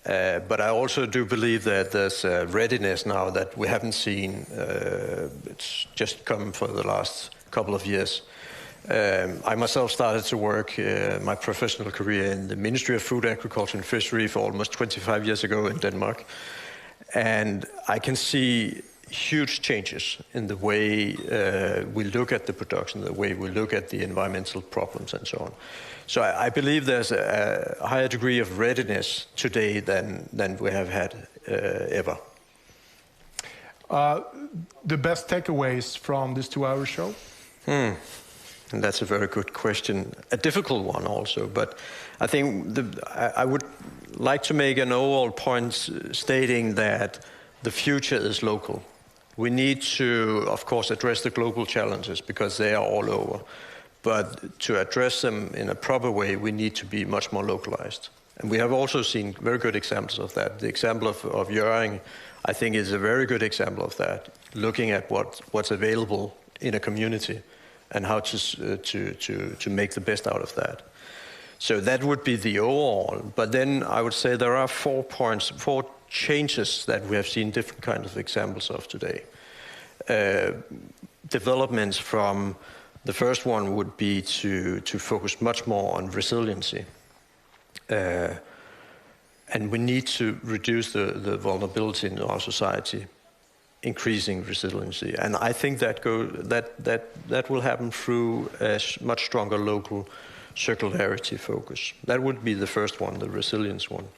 But I also do believe that there's a readiness now that we haven't seen. It's just come for the last couple of years. I myself started to work my professional career in the Ministry of Food, Agriculture and Fishery for almost 25 years ago in Denmark. And I can see huge changes in the way we look at the production, the way we look at the environmental problems and so on. So I believe there's a higher degree of readiness today than we have had ever. The best takeaways from this 2-hour show? And that's a very good question. A difficult one also, but I think I would like to make an overall point stating that the future is local. We need to, of course, address the global challenges because they are all over. But to address them in a proper way, we need to be much more localized. And we have also seen very good examples of that. The example of Hjørring, I think, is a very good example of that, looking at what's available in a community and how to make the best out of that. So that would be the overall. But then I would say there are 4 changes that we have seen different kinds of examples of today. Developments from the first one would be to focus much more on resiliency. And we need to reduce the vulnerability in our society, increasing resiliency. And I think that will happen through a much stronger local circularity focus. That would be the first one, the resilience one.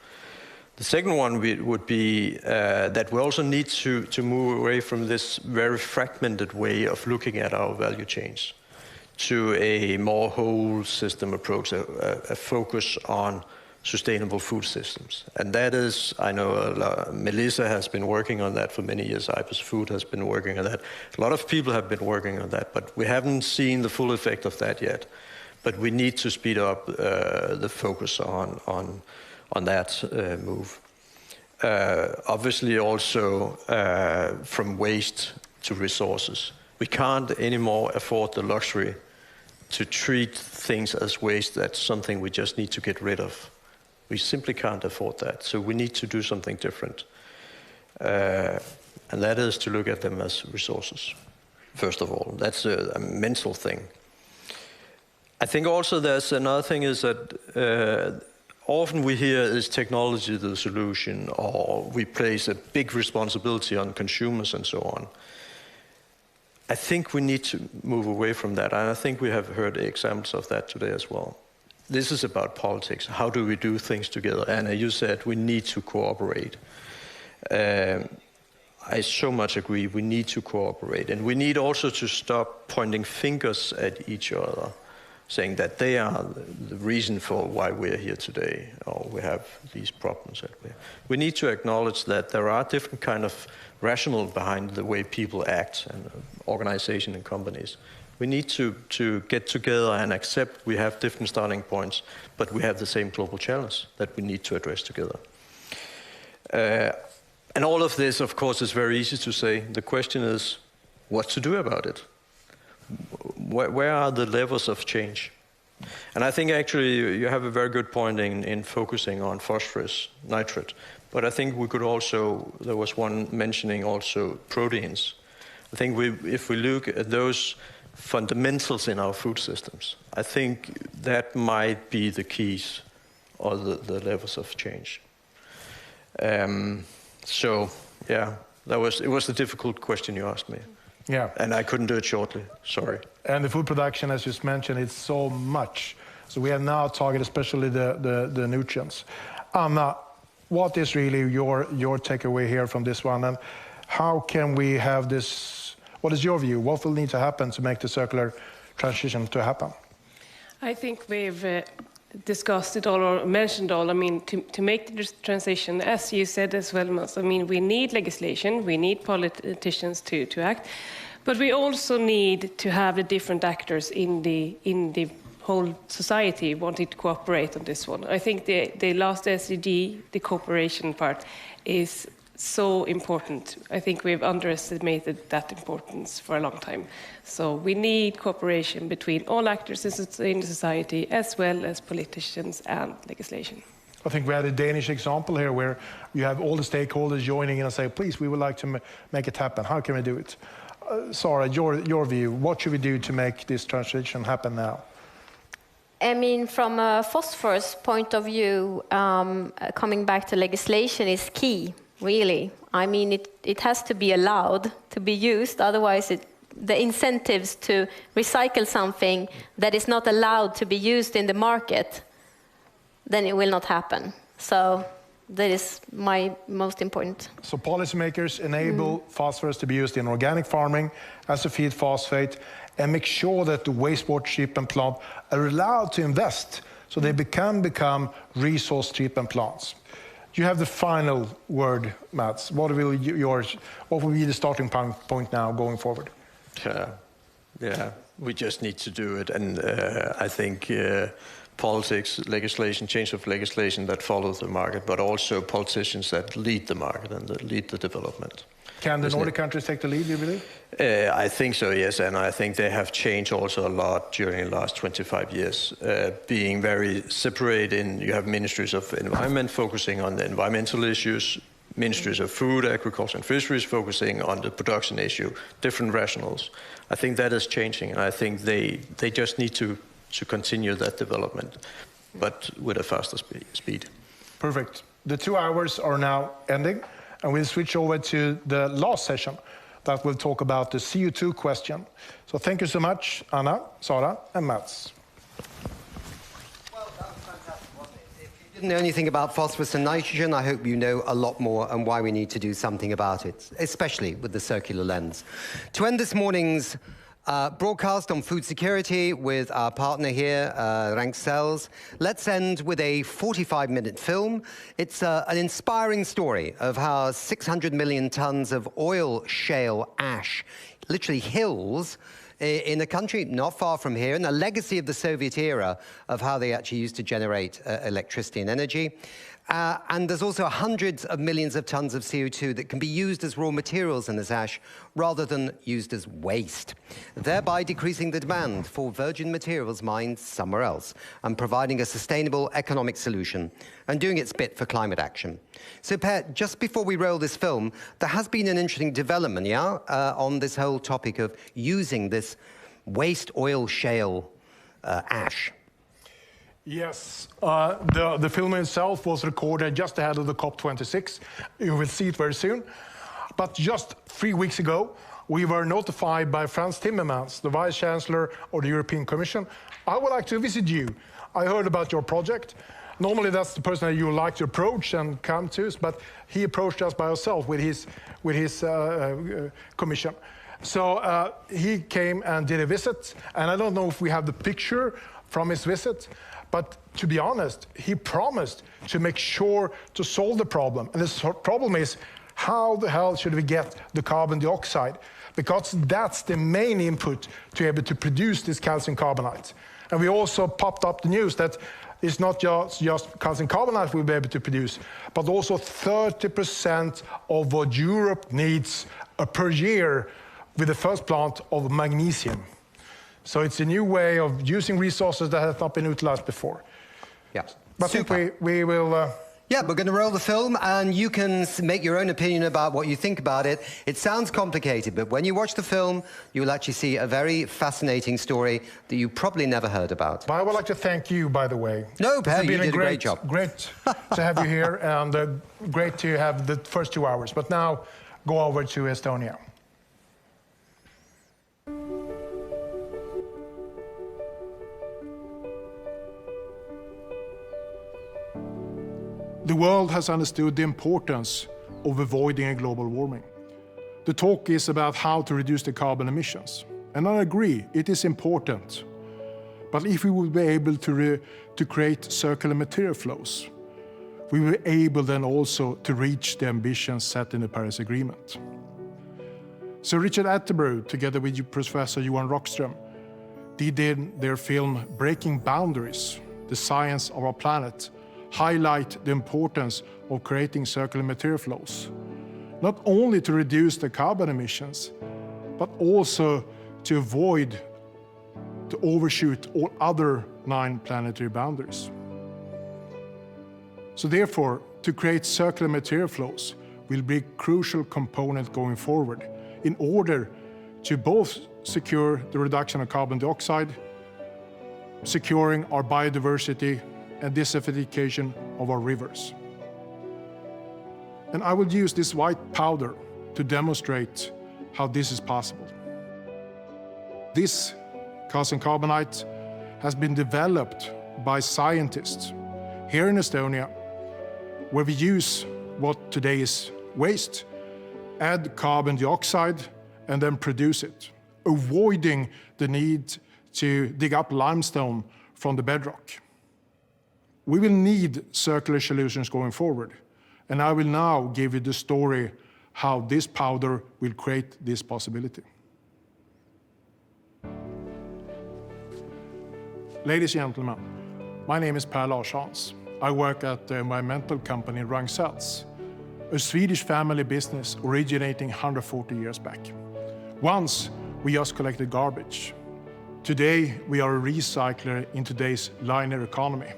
The second one would be that we also need to move away from this very fragmented way of looking at our value chains to a more whole system approach, a focus on sustainable food systems. And that is, I know Melissa has been working on that for many years, IPES Food has been working on that. A lot of people have been working on that, but we haven't seen the full effect of that yet. But we need to speed up the focus on that move. Obviously also from waste to resources. We can't anymore afford the luxury to treat things as waste. That's something we just need to get rid of. We simply can't afford that. So we need to do something different. And that is to look at them as resources, first of all. That's a mental thing. I think also there's another thing is that often we hear is technology the solution, or we place a big responsibility on consumers and so on. I think we need to move away from that, and I think we have heard examples of that today as well. This is about politics. How do we do things together? And you said we need to cooperate. I so much agree. We need to cooperate, and we need also to stop pointing fingers at each other, saying that they are the reason for why we're here today, or we have these problems that we need to acknowledge that there are different kind of rationale behind the way people act and organization and companies. We need to get together and accept we have different starting points, but we have the same global challenge that we need to address together. And all of this, of course, is very easy to say. The question is, what to do about it? Where are the levels of change? And I think actually you have a very good point in focusing on phosphorus, nitrate. But I think we could also, there was one mentioning also proteins. I think if we look at those fundamentals in our food systems, I think that might be the keys or the levels of change. So yeah, it was a difficult question you asked me. Yeah. And I couldn't do it shortly, sorry. And the food production, as you mentioned, it's so much. So we have now targeted especially the nutrients. Anna, what is really your takeaway here from this one? And how can we have this, what is your view? What will need to happen to make the circular transition to happen? I think we've discussed it all or mentioned all. I mean, to make the transition, as you said as well, Mats, I mean, we need legislation, we need politicians to act, but we also need to have the different actors in the whole society wanting to cooperate on this one. I think the last SDG, the cooperation part, is so important. I think we've underestimated that importance for a long time. So we need cooperation between all actors in society, as well as politicians and legislation. I think we had a Danish example here where you have all the stakeholders joining in and say, please, we would like to make it happen. How can we do it? Sara, your view, what should we do to make this transition happen now? I mean, from a phosphorus point of view, coming back to legislation is key. Really, I mean, it has to be allowed to be used. Otherwise, the incentives to recycle something that is not allowed to be used in the market, then it will not happen. So that is my most important. So policymakers enable phosphorus to be used in organic farming as a feed phosphate, and make sure that the wastewater treatment plant are allowed to invest, so they can become resource treatment plants. You have the final word, Mats. What will be the starting point now going forward? Yeah, we just need to do it, and I think politics, legislation, change of legislation that follows the market, but also politicians that lead the market and that lead the development. Can the Nordic countries take the lead, you believe? I think so, yes, and I think they have changed also a lot during the last 25 years, being very separate in, you have ministries of environment focusing on the environmental issues, ministries of food, agriculture and fisheries focusing on the production issue, different rationals. I think that is changing, and I think they just need to continue that development, but with a faster speed. Perfect. The 2 hours are now ending, and we'll switch over to the last session that will talk about the CO2 question. So thank you so much, Anna, Sara, and Mats. Well, that was fantastic, wasn't it? If you didn't know anything about phosphorus and nitrogen, I hope you know a lot more and why we need to do something about it, especially with the circular lens. To end this morning's broadcast on food security with our partner here, Ragn-Sells, let's end with a 45-minute film. It's an inspiring story of how 600 million tons of oil shale ash, literally hills, in a country not far from here, and a legacy of the Soviet era of how they actually used to generate electricity and energy. And there's also hundreds of millions of tons of CO2 that can be used as raw materials in this ash rather than used as waste, thereby decreasing the demand for virgin materials mined somewhere else and providing a sustainable economic solution and doing its bit for climate action. So Per, just before we roll this film, there has been an interesting development, yeah, on this whole topic of using this waste oil shale ash. Yes, the film itself was recorded just ahead of the COP26. You will see it very soon. But just 3 weeks ago, we were notified by Frans Timmermans, the Vice Chancellor of the European Commission. I would like to visit you. I heard about your project. Normally that's the person that you would like to approach and come to, but he approached us by himself with his commission. So he came and did a visit, and I don't know if we have the picture from his visit, but to be honest, he promised to make sure to solve the problem. And the problem is, how the hell should we get the carbon dioxide? Because that's the main input to be able to produce this calcium carbonate. And we also popped up the news that it's not just calcium carbonate we'll be able to produce, but also 30% of what Europe needs per year with the first plant of magnesium. So it's a new way of using resources that have not been utilized before. Yeah. But I think we will... Yeah, we're going to roll the film, and you can make your own opinion about what you think about it. It sounds complicated, but when you watch the film, you will actually see a very fascinating story that you probably never heard about. But I would like to thank you, by the way. No, Per, you did a great job. Great to have you here, and great to have the first 2 hours. But now, go over to Estonia. The world has understood the importance of avoiding a global warming. The talk is about how to reduce the carbon emissions. And I agree, it is important. But if we would be able to create circular material flows, we were able then also to reach the ambitions set in the Paris Agreement. So Richard Attenborough, together with Professor Johan Rockström, did in their film Breaking Boundaries, the science of our planet, highlight the importance of creating circular material flows, not only to reduce the carbon emissions, but also to avoid to overshoot all other 9 planetary boundaries. So therefore, to create circular material flows will be a crucial component going forward in order to both secure the reduction of carbon dioxide, securing our biodiversity and desertification of our rivers. And I will use this white powder to demonstrate how this is possible. This calcium carbonate has been developed by scientists here in Estonia, where we use what today is waste, add carbon dioxide, and then produce it, avoiding the need to dig up limestone from the bedrock. We will need circular solutions going forward, and I will now give you the story how this powder will create this possibility. Ladies and gentlemen, my name is Larshans. I work at the environmental company Ragn-Sells, a Swedish family business originating 140 years back. Once, we just collected garbage. Today, we are a recycler in today's linear economy.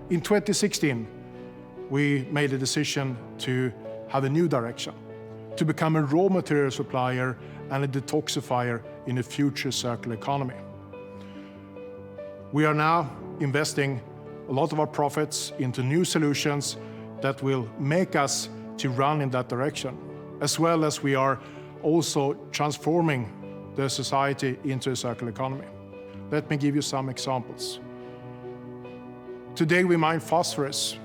In 2016, we made a decision to have a new direction, to become a raw material supplier and a detoxifier in a future circular economy. We are now investing a lot of our profits into new solutions that will make us to run in that direction, as well as we are also transforming the society into a circular economy. Let me give you some examples. Today we mine phosphorus,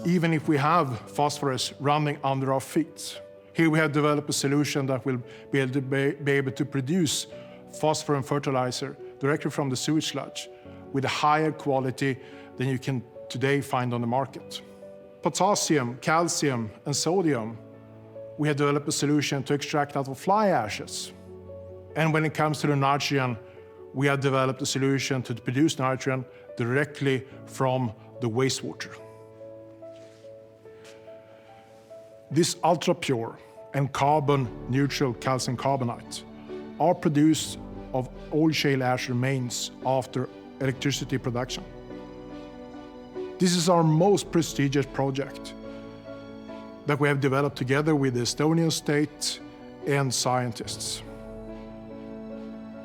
even if we have phosphorus running under our feet. Here we have developed a solution that will be able to produce phosphorus and fertilizer directly from the sewage sludge with a higher quality than you can today find on the market. Potassium, calcium, and sodium, we have developed a solution to extract out of fly ashes. And when it comes to the nitrogen, we have developed a solution to produce nitrogen directly from the wastewater. This ultra-pure and carbon-neutral calcium carbonate are produced of oil shale ash remains after electricity production. This is our most prestigious project that we have developed together with the Estonian state and scientists.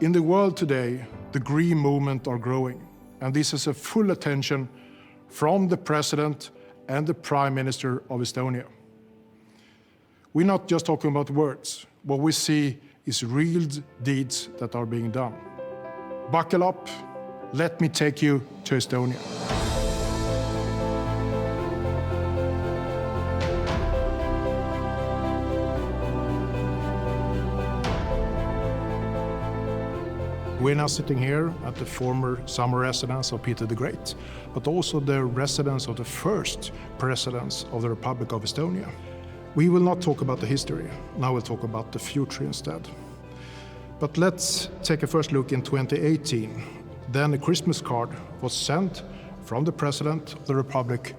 In the world today, the green movement are growing, and this is a full attention from the President and the Prime Minister of Estonia. We're not just talking about words. What we see is real deeds that are being done. Buckle up, let me take you to Estonia. We're now sitting here at the former summer residence of Peter the Great, but also the residence of the first presidents of the Republic of Estonia. We will not talk about the history, now we'll talk about the future instead. But let's take a first look in 2018. Then a Christmas card was sent from the President of the Republic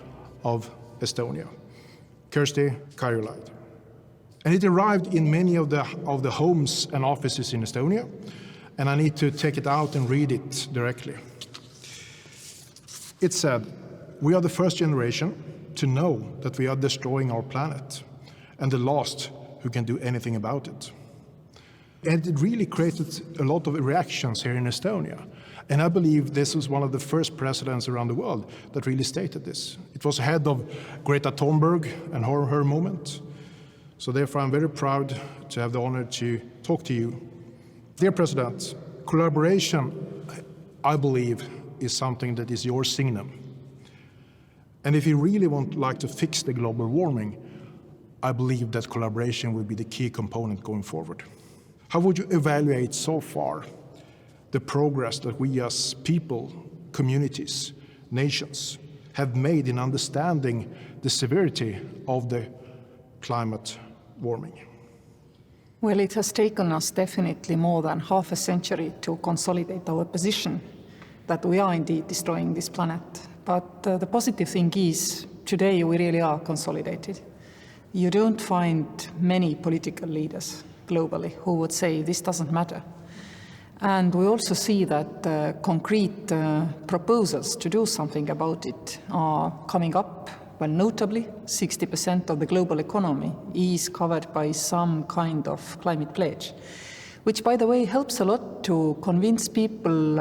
of Estonia, Kersti Kaljulaid. And it arrived in many of the homes and offices in Estonia, and I need to take it out and read it directly. It said, "We are the first generation to know that we are destroying our planet, and the last who can do anything about it." And it really created a lot of reactions here in Estonia. And I believe this was one of the first presidents around the world that really stated this. It was ahead of Greta Thunberg and her movement. So therefore, I'm very proud to have the honor to talk to you. Dear President, collaboration, I believe, is something that is your signum. And if you really want to fix the global warming, I believe that collaboration will be the key component going forward. How would you evaluate so far the progress that we as people, communities, nations have made in understanding the severity of the climate warming? Well, it has taken us definitely more than half a century to consolidate our position that we are indeed destroying this planet. But the positive thing is, today we really are consolidated. You don't find many political leaders globally who would say this doesn't matter. And we also see that concrete proposals to do something about it are coming up. Well, notably, 60% of the global economy is covered by some kind of climate pledge, which, by the way, helps a lot to convince people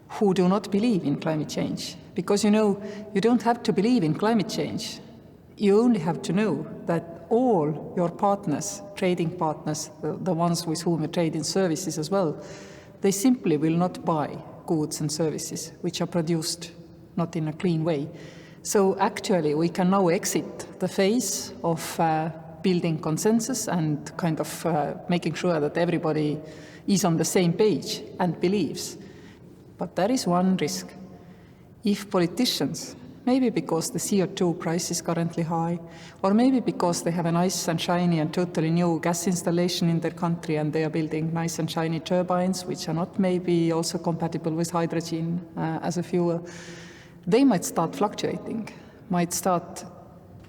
who do not believe in climate change. Because, you know, you don't have to believe in climate change. You only have to know that all your partners, trading partners, the ones with whom you trade in services as well, they simply will not buy goods and services which are produced not in a clean way. So actually we can now exit the phase of building consensus and kind of making sure that everybody is on the same page and believes. But there is one risk. If politicians, maybe because the CO2 price is currently high, or maybe because they have a nice and shiny and totally new gas installation in their country and they are building nice and shiny turbines, which are not maybe also compatible with hydrogen as a fuel, they might start fluctuating, might start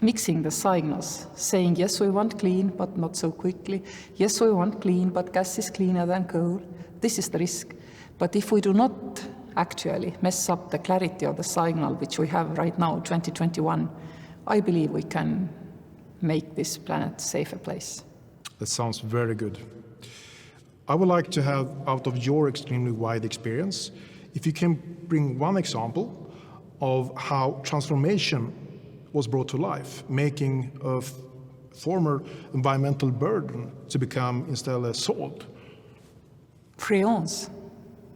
mixing the signals, saying, yes, we want clean, but not so quickly. Yes, we want clean, but gas is cleaner than coal. This is the risk. But if we do not actually mess up the clarity of the signal which we have right now, 2021, I believe we can make this planet a safer place. That sounds very good. I would like to have, out of your extremely wide experience, if you can bring one example of how transformation was brought to life, making a former environmental burden to become instead a salt. Freons.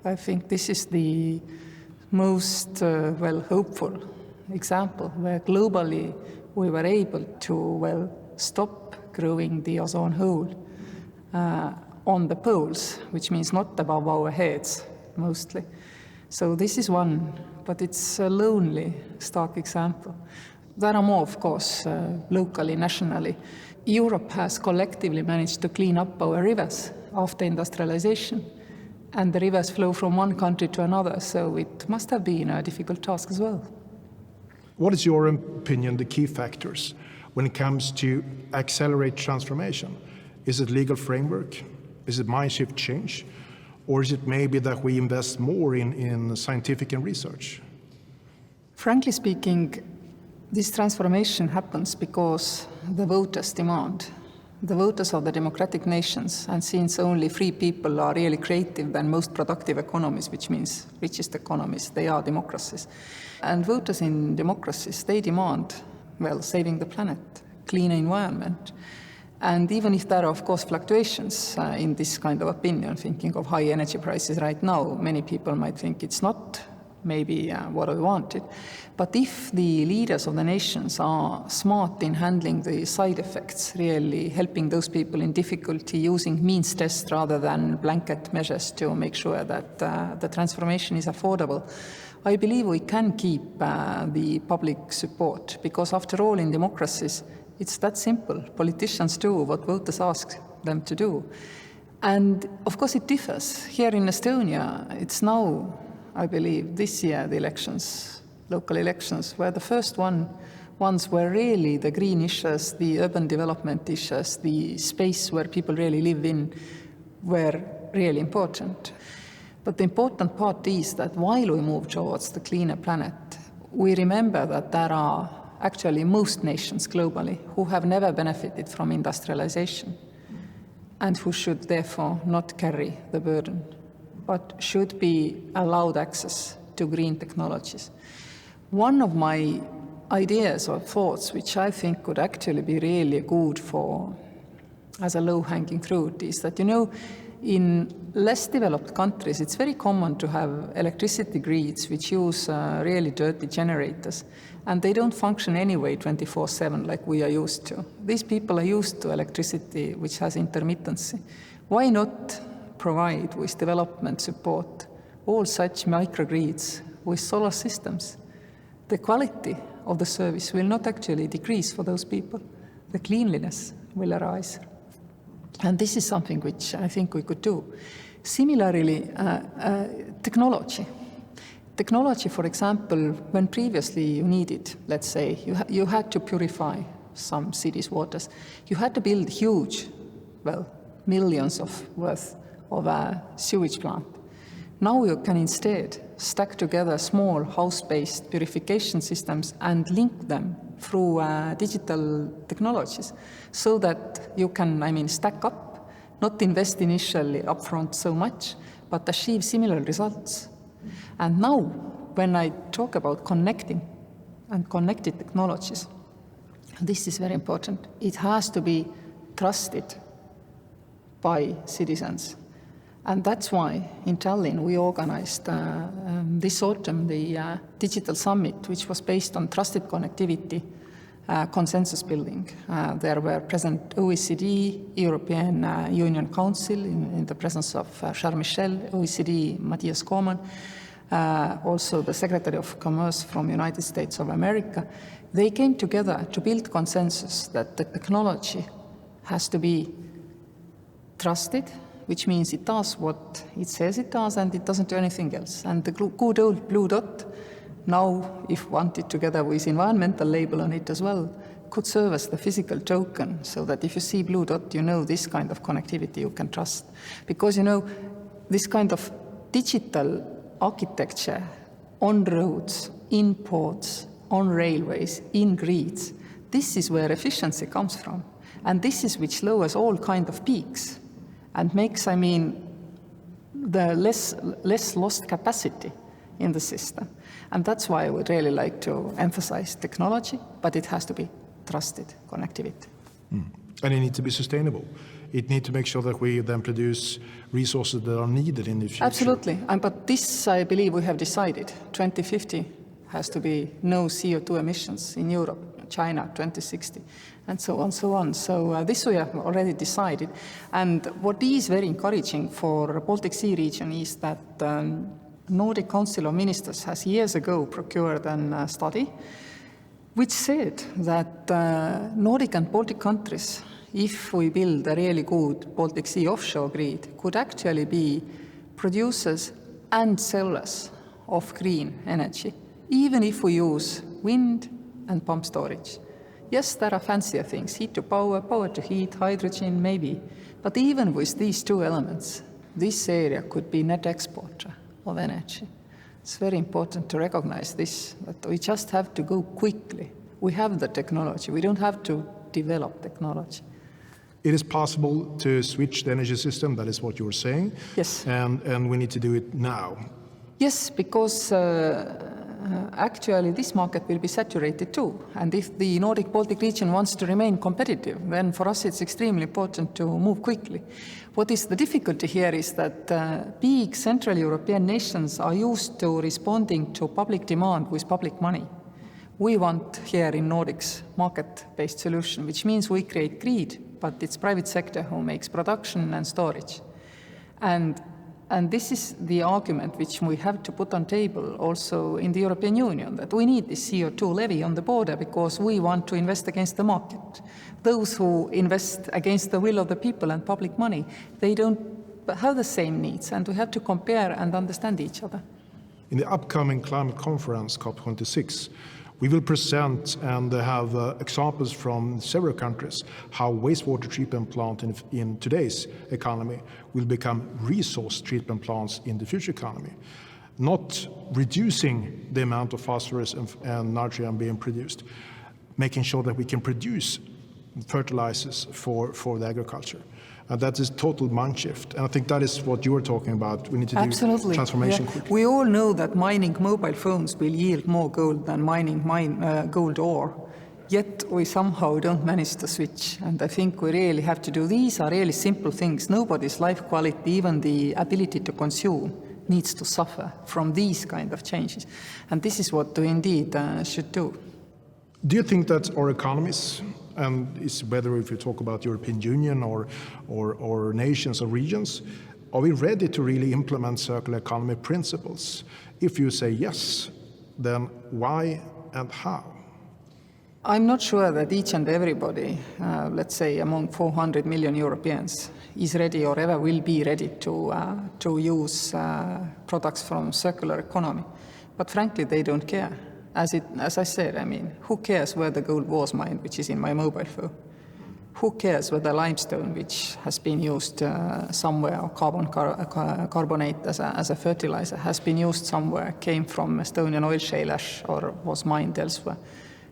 I think this is the most hopeful example where globally we were able to stop growing the ozone hole on the poles, which means not above our heads mostly. So this is one, but it's a lonely, stark example. There are more, of course, locally, nationally. Europe has collectively managed to clean up our rivers after industrialization. And the rivers flow from one country to another, so it must have been a difficult task as well. What is your opinion, the key factors when it comes to accelerate transformation? Is it legal framework? Is it mind-shift change? Or is it maybe that we invest more in scientific and research? Frankly speaking, this transformation happens because the voters demand. The voters of the democratic nations, and since only free people are really creative and most productive economies, which means richest economies, they are democracies. And voters in democracies, they demand, saving the planet, clean environment. And even if there are, of course, fluctuations in this kind of opinion, thinking of high energy prices right now, many people might think it's not maybe what we wanted. But if the leaders of the nations are smart in handling the side effects, really helping those people in difficulty, using means tests rather than blanket measures to make sure that the transformation is affordable, I believe we can keep the public support, because after all, in democracies, it's that simple. Politicians do what voters ask them to do. And of course it differs. Here in Estonia, it's now, I believe, this year, the elections, local elections, were the first ones where really the green issues, the urban development issues, the space where people really live in were really important. But the important part is that while we move towards the cleaner planet, we remember that there are actually most nations globally who have never benefited from industrialization and who should therefore not carry the burden, but should be allowed access to green technologies. One of my ideas or thoughts, which I think could actually be really good for as a low-hanging fruit, is that, in less developed countries, it's very common to have electricity grids which use really dirty generators, and they don't function anyway 24/7 like we are used to. These people are used to electricity which has intermittency. Why not provide with development support all such microgrids with solar systems, the quality of the service will not actually decrease for those people. The cleanliness will arise. And this is something which I think we could do. Similarly, technology. Technology, for example, when previously you needed, let's say, you had to purify some cities' waters, you had to build huge, well, millions of worth of a sewage plant. Now you can instead stack together small house-based purification systems and link them through digital technologies so that you can, stack up, not invest initially upfront so much, but achieve similar results. And now, when I talk about connecting and connected technologies, this is very important. It has to be trusted by citizens. And that's why in Tallinn we organized this autumn the Digital Summit, which was based on trusted connectivity, consensus building. There were present OECD, European Union Council in the presence of Charles Michel, OECD Matthias Koman, also the Secretary of Commerce from United States of America. They came together to build consensus that the technology has to be trusted, which means it does what it says it does and it doesn't do anything else. And the good old blue dot, now if wanted together with environmental label on it as well, could serve as the physical token so that if you see blue dot, you know this kind of connectivity you can trust. Because this kind of digital architecture on roads, in ports, on railways, in grids, this is where efficiency comes from. And this is which lowers all kind of peaks and makes, the less lost capacity in the system. And that's why I would really like to emphasize technology, but it has to be trusted connectivity. And it needs to be sustainable. It needs to make sure that we then produce resources that are needed in the future. Absolutely. But this, I believe, we have decided. 2050 has to be no CO2 emissions in Europe, China, 2060. And so on, so on. So this we have already decided. And what is very encouraging for the Baltic Sea region is that Nordic Council of Ministers has years ago procured a study which said that Nordic and Baltic countries, if we build a really good Baltic Sea offshore grid, could actually be producers and sellers of green energy, even if we use wind and pump storage. Yes, there are fancier things, heat to power, power to heat, hydrogen, maybe. But even with these two elements, this area could be net exporter of energy. It's very important to recognize this, that we just have to go quickly. We have the technology. We don't have to develop technology. It is possible to switch the energy system, that is what you're saying. Yes. And we need to do it now. Yes, because actually this market will be saturated too. And if the Nordic-Baltic region wants to remain competitive, then for us it's extremely important to move quickly. What is the difficulty here is that big Central European nations are used to responding to public demand with public money. We want here in Nordics market-based solution, which means we create grid, but it's private sector who makes production and storage. And this is the argument which we have to put on table also in the European Union, that we need this CO2 levy on the border because we want to invest against the market. Those who invest against the will of the people and public money, they don't have the same needs, and we have to compare and understand each other. In the upcoming climate conference, COP26, we will present and have examples from several countries how wastewater treatment plants in today's economy will become resource treatment plants in the future economy, not reducing the amount of phosphorus and nitrogen being produced, making sure that we can produce fertilizers for the agriculture. And that is total mind shift. And I think that is what you were talking about. We need to do transformation quickly. We all know that mining mobile phones will yield more gold than mining gold ore. Yet we somehow don't manage to switch. And I think we really have to do. These are really simple things. Nobody's life quality, even the ability to consume, needs to suffer from these kind of changes. And this is what we indeed should do. Do you think that our economies, and it's whether if you talk about European Union or nations or regions, Are we ready to really implement circular economy principles? If you say yes, then why and how? I'm not sure that each and everybody, let's say among 400 million Europeans, is ready or ever will be ready to use products from circular economy. But frankly, they don't care. As I said, I mean, who cares where the gold was mined, which is in my mobile phone? Who cares whether limestone, which has been used somewhere, or carbonate as a fertilizer, has been used somewhere, came from Estonian oil shale ash or was mined elsewhere?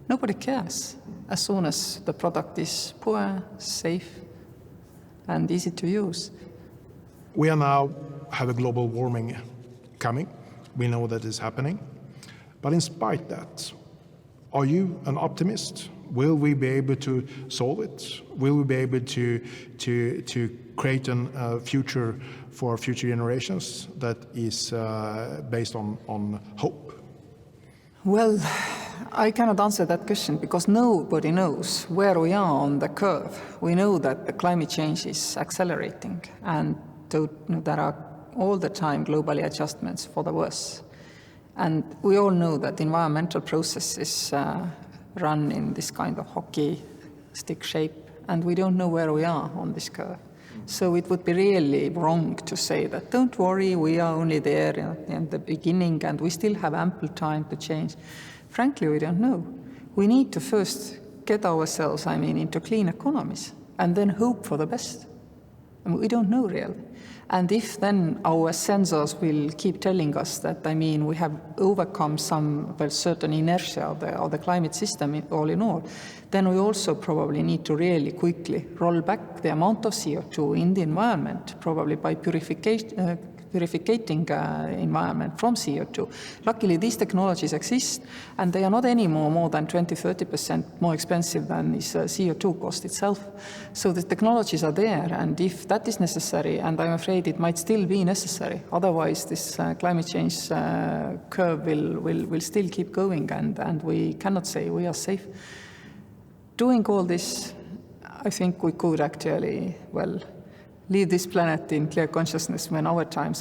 Nobody cares, as soon as the product is poor, safe, and easy to use. We are now have a global warming coming. We know that is happening. But in spite of that, are you an optimist? Will we be able to solve it? Will we be able to create a future for future generations that is based on hope? Well, I cannot answer that question because nobody knows where we are on the curve. We know that the climate change is accelerating and there are all the time globally adjustments for the worse. And we all know that environmental processes run in this kind of hockey stick shape, and we don't know where we are on this curve. So it would be really wrong to say that, don't worry, we are only there in the beginning and we still have ample time to change. Frankly, we don't know. We need to first get ourselves, into clean economies and then hope for the best. We don't know really. And if then our sensors will keep telling us that, we have overcome some certain inertia of the climate system all in all, then we also probably need to really quickly roll back the amount of CO2 in the environment, probably by purificating environment from CO2. Luckily, these technologies exist, and they are not anymore more than 20-30% more expensive than is CO2 cost itself. So the technologies are there, and if that is necessary, and I'm afraid it might still be necessary, otherwise this climate change curve will still keep going, and we cannot say we are safe. Doing all this, I think we could actually, leave this planet in clear consciousness when our time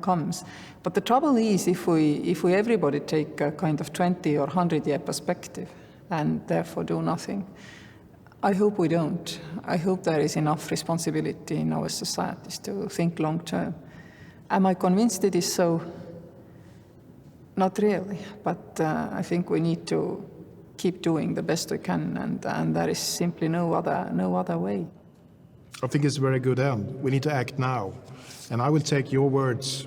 comes. But the trouble is if we everybody take a kind of 20 or 100-year perspective and therefore do nothing. I hope we don't. I hope there is enough responsibility in our societies to think long term. Am I convinced it is so? Not really, but I think we need to keep doing the best we can, and there is simply no other way. I think it's a very good end. We need to act now. And I will take your words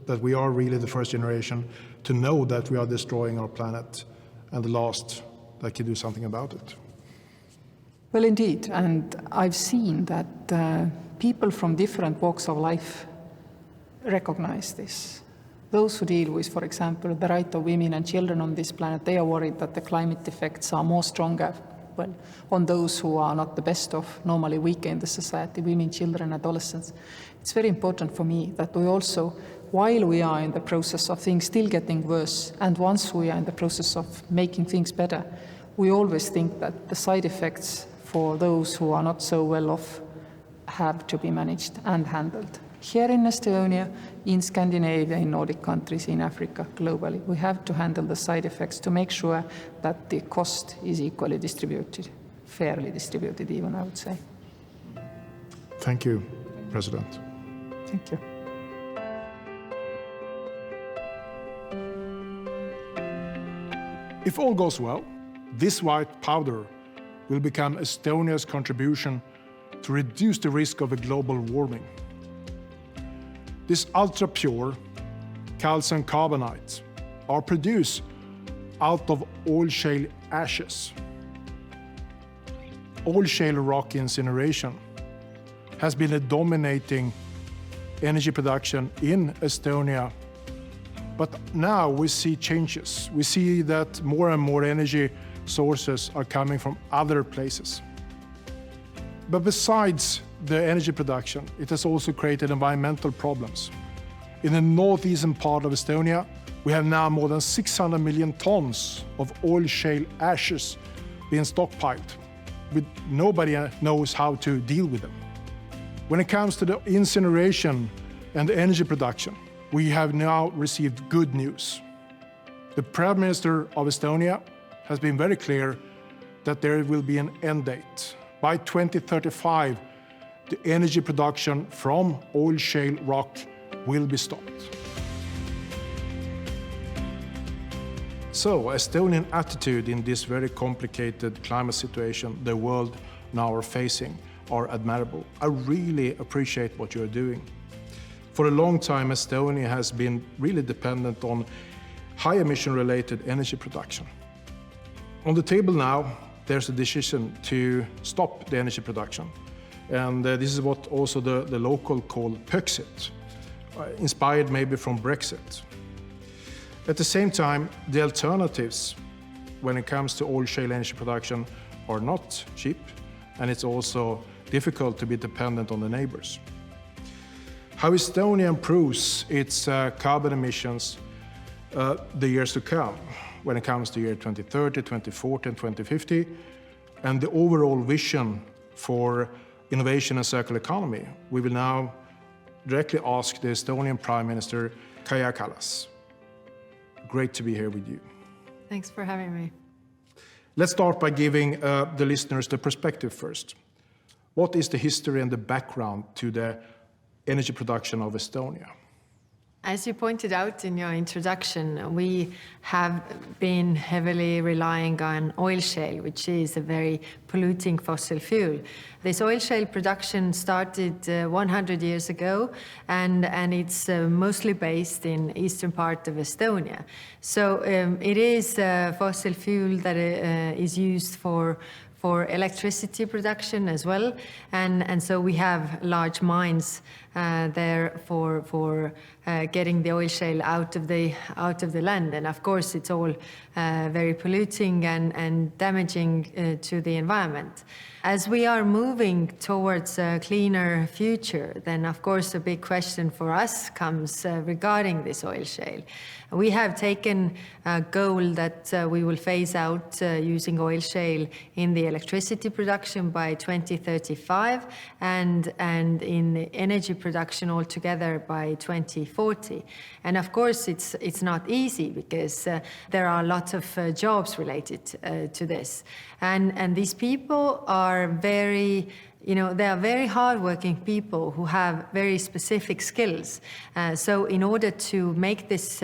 that we are really the first generation to know that we are destroying our planet and the last that can do something about it. Well, indeed. And I've seen that people from different walks of life recognize this. Those who deal with, for example, the right of women and children on this planet, they are worried that the climate effects are more stronger on those who are not the best of, normally weaker in the society, women, children, adolescents. It's very important for me that we also, while we are in the process of things still getting worse, and once we are in the process of making things better, we always think that the side effects for those who are not so well off have to be managed and handled. Here in Estonia, in Scandinavia, in Nordic countries, in Africa, globally, we have to handle the side effects to make sure that the cost is equally distributed, fairly distributed even, I would say. Thank you, President. Thank you. If all goes well, this white powder will become Estonia's contribution to reduce the risk of a global warming. This ultra-pure calcium carbonate are produced out of oil shale ashes. Oil shale rock incineration has been a dominating energy production in Estonia, but now we see changes. We see that more and more energy sources are coming from other places. But besides the energy production, it has also created environmental problems. In the northeastern part of Estonia, we have now more than 600 million tons of oil shale ashes being stockpiled. Nobody knows how to deal with them. When it comes to the incineration, and energy production, we have now received good news. The Prime Minister of Estonia has been very clear that there will be an end date. By 2035, the energy production from oil shale rock will be stopped. So, Estonian attitude in this very complicated climate situation the world now are facing are admirable. I really appreciate what you're doing. For a long time, Estonia has been really dependent on high emission-related energy production. On the table now, there's a decision to stop the energy production. And this is what also the local call Pöxit, inspired maybe from Brexit. At the same time, the alternatives when it comes to oil shale energy production are not cheap, and it's also difficult to be dependent on the neighbors. How Estonia improves its carbon emissions the years to come, when it comes to year 2030, 2040 and 2050, and the overall vision for innovation and circular economy, we will now directly ask the Estonian Prime Minister, Kaja Kallas. Great to be here with you. Thanks for having me. Let's start by giving the listeners the perspective first. What is the history and the background to the energy production of Estonia? As you pointed out in your introduction, we have been heavily relying on oil shale, which is a very polluting fossil fuel. This oil shale production started 100 years ago, and it's mostly based in eastern part of Estonia. So it is a fossil fuel that is used for electricity production as well, and so we have large mines there for getting the oil shale out of the land, and of course it's all very polluting and damaging to the environment. As we are moving towards a cleaner future, then of course a big question for us comes regarding this oil shale. We have taken a goal that we will phase out using oil shale in the electricity production by 2035 and in the energy production altogether by 2040. And of course it's not easy because there are lots of jobs related to this. And these people are very, they are very hardworking people who have very specific skills. So in order to make this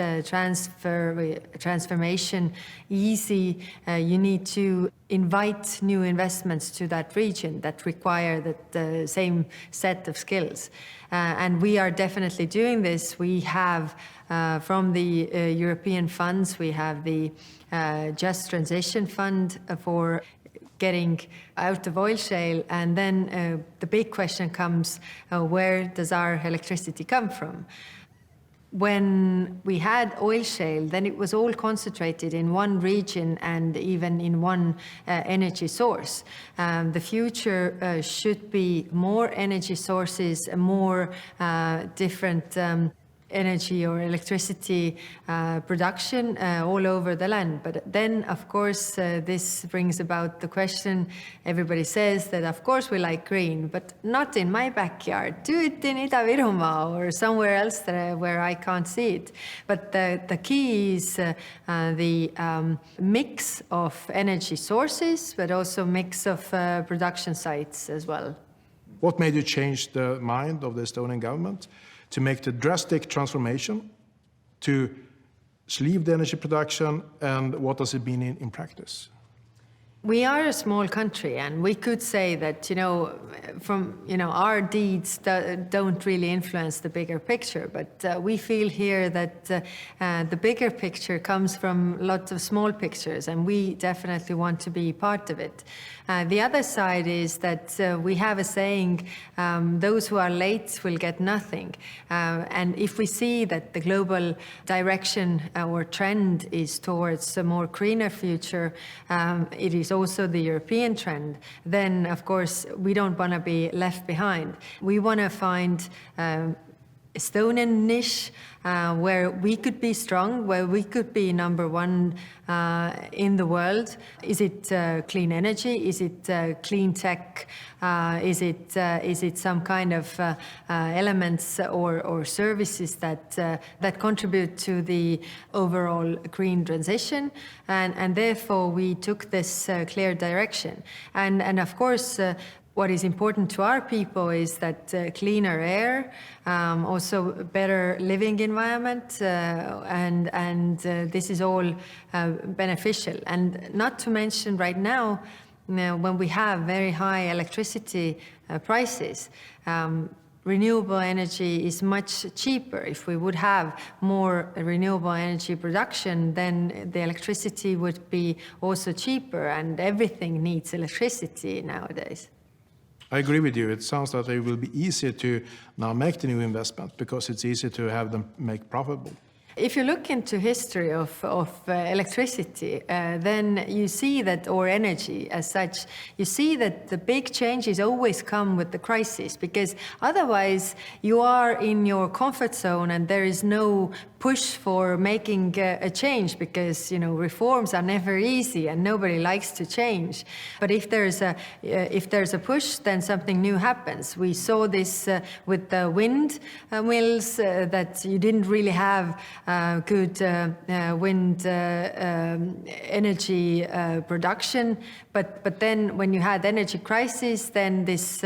transformation easy, you need to invite new investments to that region that require the same set of skills. And we are definitely doing this. We have, from the European funds, we have the Just Transition Fund for getting out of oil shale, and then the big question comes, where does our electricity come from? When we had oil shale, then it was all concentrated in one region and even in one energy source. The future should be more energy sources, more different energy or electricity production all over the land. But then, of course, this brings about the question, everybody says that, of course, we like green, but not in my backyard. Do it in Ida-Virumaa or somewhere else where I can't see it. But the key is the mix of energy sources, but also mix of production sites as well. What made you change the mind of the Estonian government to make the drastic transformation to leave the energy production, and what does it mean in practice? We are a small country, and we could say that, our deeds don't really influence the bigger picture, but we feel here that the bigger picture comes from lots of small pictures, and we definitely want to be part of it. The other side is that we have a saying, those who are late will get nothing. And if we see that the global direction or trend is towards a more greener future, it is also the European trend, then of course we don't want to be left behind. We want to find Estonian niche where we could be strong, where we could be number one in the world? Is it clean energy? Is it clean tech? Is it some kind of elements or services that contribute to the overall green transition? And therefore we took this clear direction. And of course, what is important to our people is that cleaner air, also better living environment, and this is all beneficial. And not to mention right now, when we have very high electricity prices, renewable energy is much cheaper. If we would have more renewable energy production, then the electricity would be also cheaper, and everything needs electricity nowadays. I agree with you. It sounds that it will be easier to now make the new investment because it's easier to have them make profitable. If you look into history of electricity, then you see that, or energy as such, you see that the big changes always come with the crisis, because otherwise you are in your comfort zone and there is no push for making a change, because reforms are never easy and nobody likes to change. But if there's a push, then something new happens. We saw this with the wind mills, that you didn't really have good wind energy production, but then when you had energy crisis, then this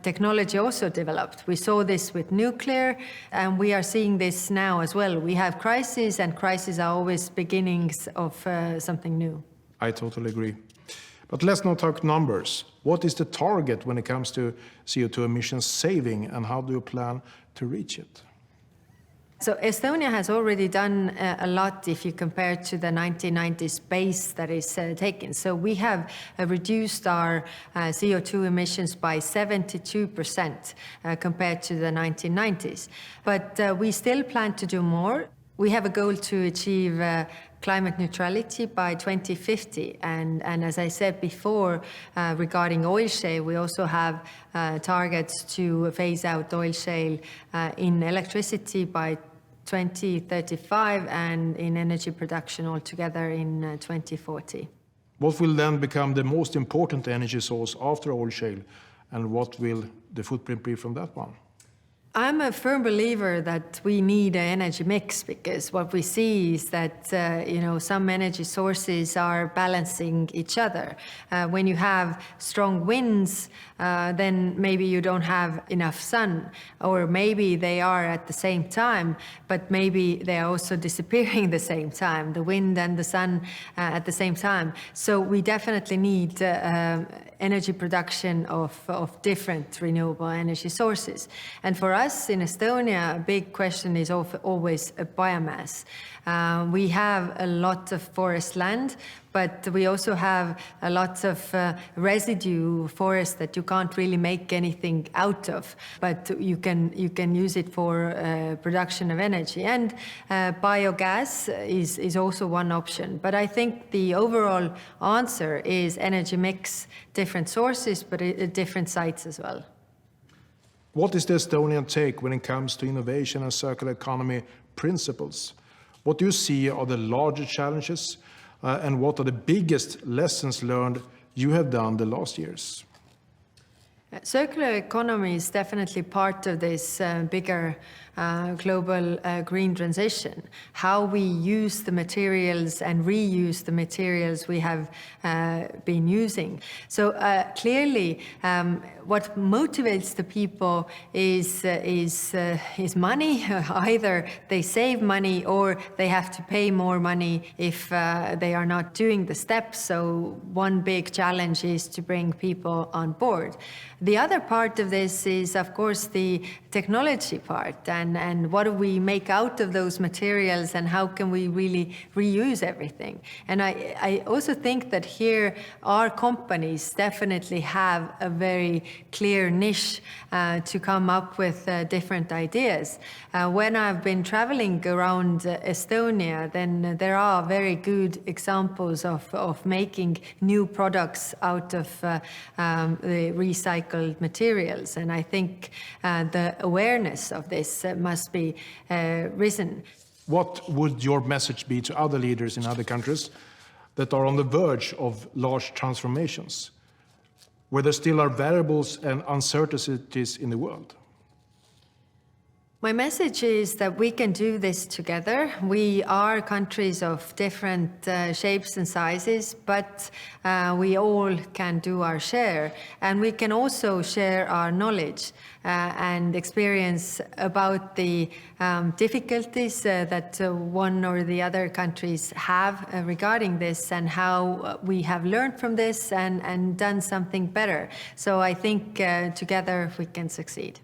technology also developed. We saw this with nuclear, and we are seeing this now as well. We have crises, and crises are always beginnings of something new. I totally agree. But let's not talk numbers. What is the target when it comes to CO2 emissions saving, and how do you plan to reach it? So Estonia has already done a lot if you compare to the 1990s base that is taken. So we have reduced our CO2 emissions by 72% compared to the 1990s. But we still plan to do more. We have a goal to achieve climate neutrality by 2050. And as I said before, regarding oil shale, we also have targets to phase out oil shale in electricity by 2035 and in energy production altogether in 2040. What will then become the most important energy source after oil shale, and what will the footprint be from that one? I'm a firm believer that we need an energy mix, because what we see is that some energy sources are balancing each other. When you have strong winds, then maybe you don't have enough sun, or maybe they are at the same time, but maybe they are also disappearing at the same time, the wind and the sun at the same time. So we definitely need energy production of different renewable energy sources. And for us in Estonia, a big question is always biomass. We have a lot of forest land, but we also have a lot of residue forest that you can't really make anything out of, but you can use it for production of energy. And biogas is also one option. But I think the overall answer is energy mix, different sources, but at different sites as well. What is the Estonian take when it comes to innovation and circular economy principles? What do you see are the larger challenges, and what are the biggest lessons learned you have done the last years? Circular economy is definitely part of this bigger global green transition. How we use the materials and reuse the materials we have been using. So clearly, what motivates the people is money. Either they save money or they have to pay more money if they are not doing the steps. So one big challenge is to bring people on board. The other part of this is, of course, the technology part. and what do we make out of those materials, and how can we really reuse everything. And I also think that here our companies definitely have a very clear niche to come up with different ideas. When I've been traveling around Estonia, then there are very good examples of making new products out of the recycled materials. And I think the awareness of this must be risen. What would your message be to other leaders in other countries that are on the verge of large transformations, where there still are variables and uncertainties in the world? My message is that we can do this together. We are countries of different shapes and sizes, but we all can do our share. And we can also share our knowledge and experience about the difficulties that one or the other countries have regarding this, and how we have learned from this and done something better. So I think together we can succeed.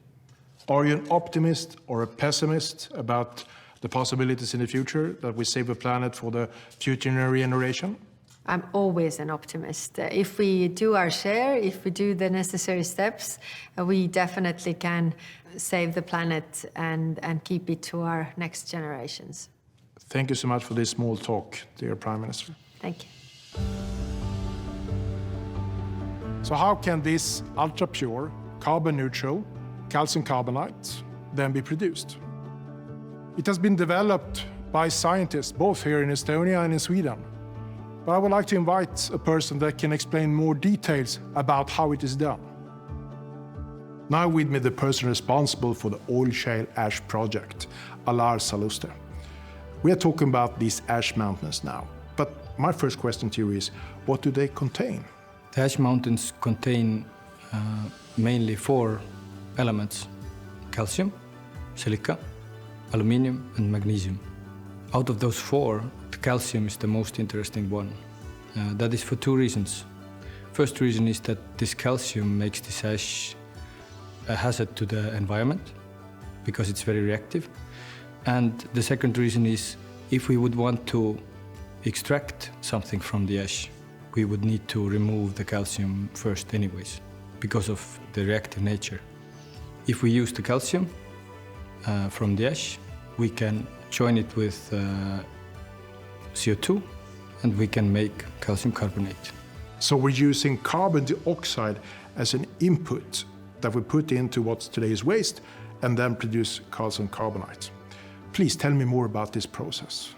Are you an optimist or a pessimist about the possibilities in the future that we save the planet for the future generation? I'm always an optimist. If we do our share, if we do the necessary steps, we definitely can save the planet and keep it to our next generations. Thank you so much for this small talk, dear Prime Minister. Thank you. So how can this ultra-pure, carbon-neutral calcium carbonate then be produced? It has been developed by scientists both here in Estonia and in Sweden. But I would like to invite a person that can explain more details about how it is done. Now with me the person responsible for the oil shale ash project, Larshans. We are talking about these ash mountains now. But my first question to you is, what do they contain? The ash mountains contain mainly 4 elements: calcium, silica, aluminium, and magnesium. Out of those 4, the calcium is the most interesting one. That is for 2 reasons. First reason is that this calcium makes this ash a hazard to the environment because it's very reactive. And the second reason is, if we would want to extract something from the ash, we would need to remove the calcium first anyways, because of the reactive nature. If we use the calcium from the ash, we can join it with CO2 and we can make calcium carbonate. So we're using carbon dioxide as an input that we put into what's today's waste and then produce calcium carbonate. Please tell me more about this process.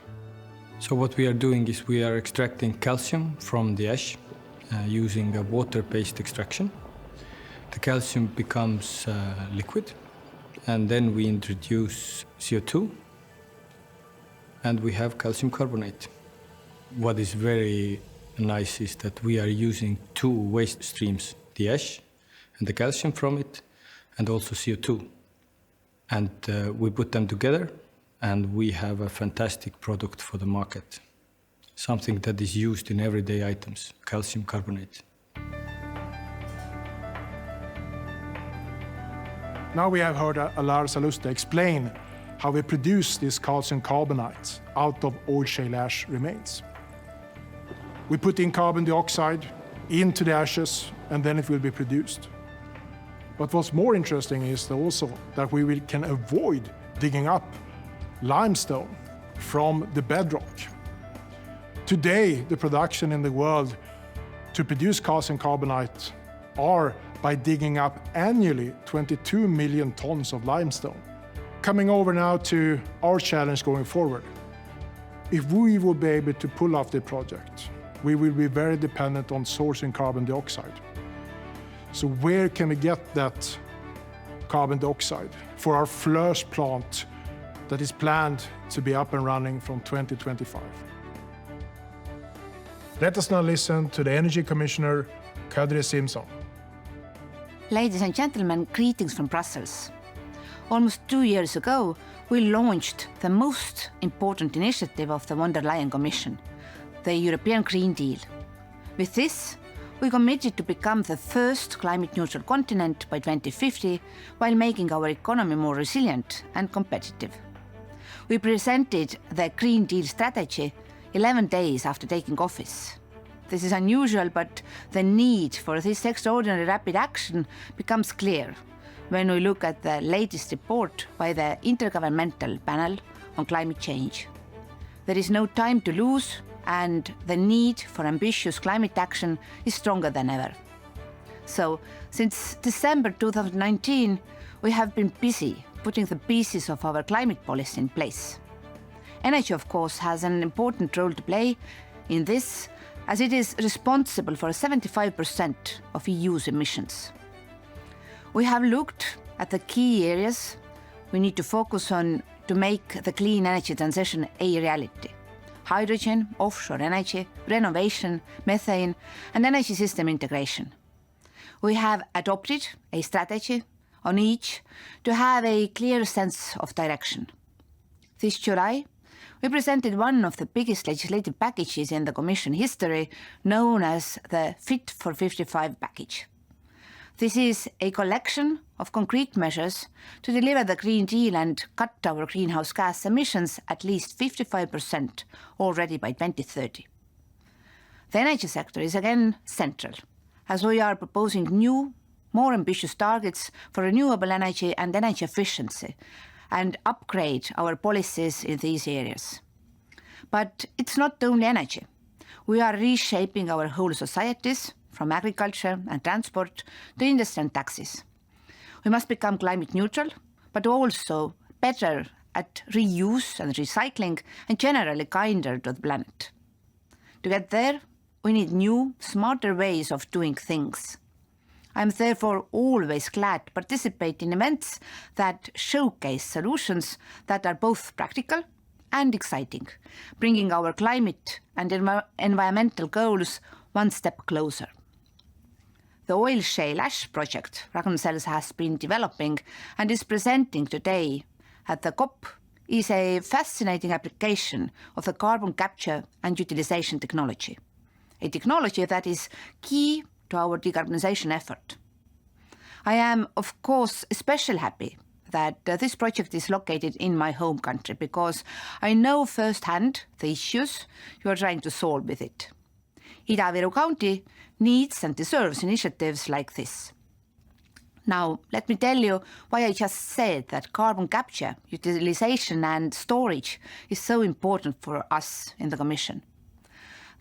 So what we are doing is we are extracting calcium from the ash using a water-based extraction. The calcium becomes liquid, and then we introduce CO2, and we have calcium carbonate. What is very nice is that we are using 2 waste streams, the ash and the calcium from it, and also CO2. And we put them together, and we have a fantastic product for the market. Something that is used in everyday items, calcium carbonate. Now we have heard Larshans explain how we produce this calcium carbonate out of oil shale ash remains. We put in carbon dioxide into the ashes, and then it will be produced. But what's more interesting is also that we can avoid digging up limestone from the bedrock. Today, the production in the world to produce calcium carbonate are by digging up annually 22 million tons of limestone. Coming over now to our challenge going forward. If we will be able to pull off the project, we will be very dependent on sourcing carbon dioxide. So where can we get that carbon dioxide for our first plant that is planned to be up and running from 2025? Let us now listen to the Energy Commissioner, Kadri Simson. Ladies and gentlemen, greetings from Brussels. Almost 2 years ago, we launched the most important initiative of the von der Leyen Commission, the European Green Deal. With this, We committed to become the first climate-neutral continent by 2050 while making our economy more resilient and competitive. We presented the Green Deal strategy 11 days after taking office. This is unusual, but the need for this extraordinary rapid action becomes clear when we look at the latest report by the Intergovernmental Panel on Climate Change. There is no time to lose, and the need for ambitious climate action is stronger than ever. So, since December 2019, we have been busy putting the pieces of our climate policy in place. Energy, of course, has an important role to play in this, as it is responsible for 75% of EU's emissions. We have looked at the key areas we need to focus on to make the clean energy transition a reality: hydrogen, offshore energy, renovation, methane, and energy system integration. We have adopted a strategy on each to have a clear sense of direction. This July, we presented one of the biggest legislative packages in the Commission history, known as the Fit for 55 package. This is a collection of concrete measures to deliver the Green Deal and cut our greenhouse gas emissions at least 55% already by 2030. The energy sector is again central, as we are proposing new, more ambitious targets for renewable energy and energy efficiency, and upgrade our policies in these areas. But it's not only energy. We are reshaping our whole societies, from agriculture and transport to industry and taxes. We must become climate neutral, but also better at reuse and recycling, and generally kinder to the planet. To get there, we need new, smarter ways of doing things. I'm therefore always glad to participate in events that showcase solutions that are both practical and exciting, bringing our climate and environmental goals one step closer. The oil shale ash project Ragn-Sells has been developing and is presenting today at the COP is a fascinating application of the carbon capture and utilization technology, a technology that is key to our decarbonization effort. I am, of course, especially happy that this project is located in my home country, because I know firsthand the issues you are trying to solve with it. Ida-Viru County needs and deserves initiatives like this. Now, let me tell you why I just said that carbon capture, utilization and storage is so important for us in the Commission.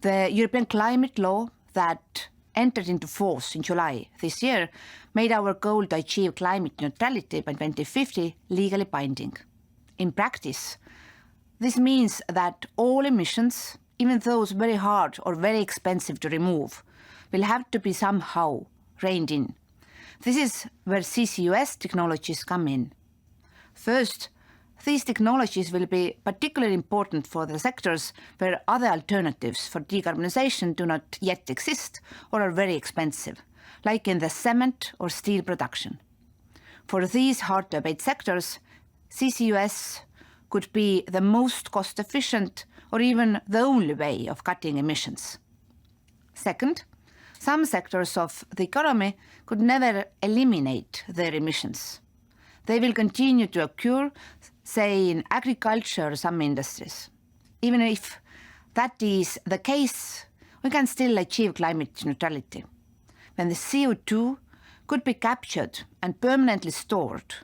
The European climate law that entered into force in July this year made our goal to achieve climate neutrality by 2050 legally binding. In practice, this means that all emissions, even those very hard or very expensive to remove, will have to be somehow reined in. This is where CCUS technologies come in. First, these technologies will be particularly important for the sectors where other alternatives for decarbonization do not yet exist or are very expensive, like in the cement or steel production. For these hard-to-abate sectors, CCUS could be the most cost-efficient or even the only way of cutting emissions. Second, some sectors of the economy could never eliminate their emissions. They will continue to occur, say, in agriculture or some industries. Even if that is the case, we can still achieve climate neutrality. When the CO2 could be captured and permanently stored,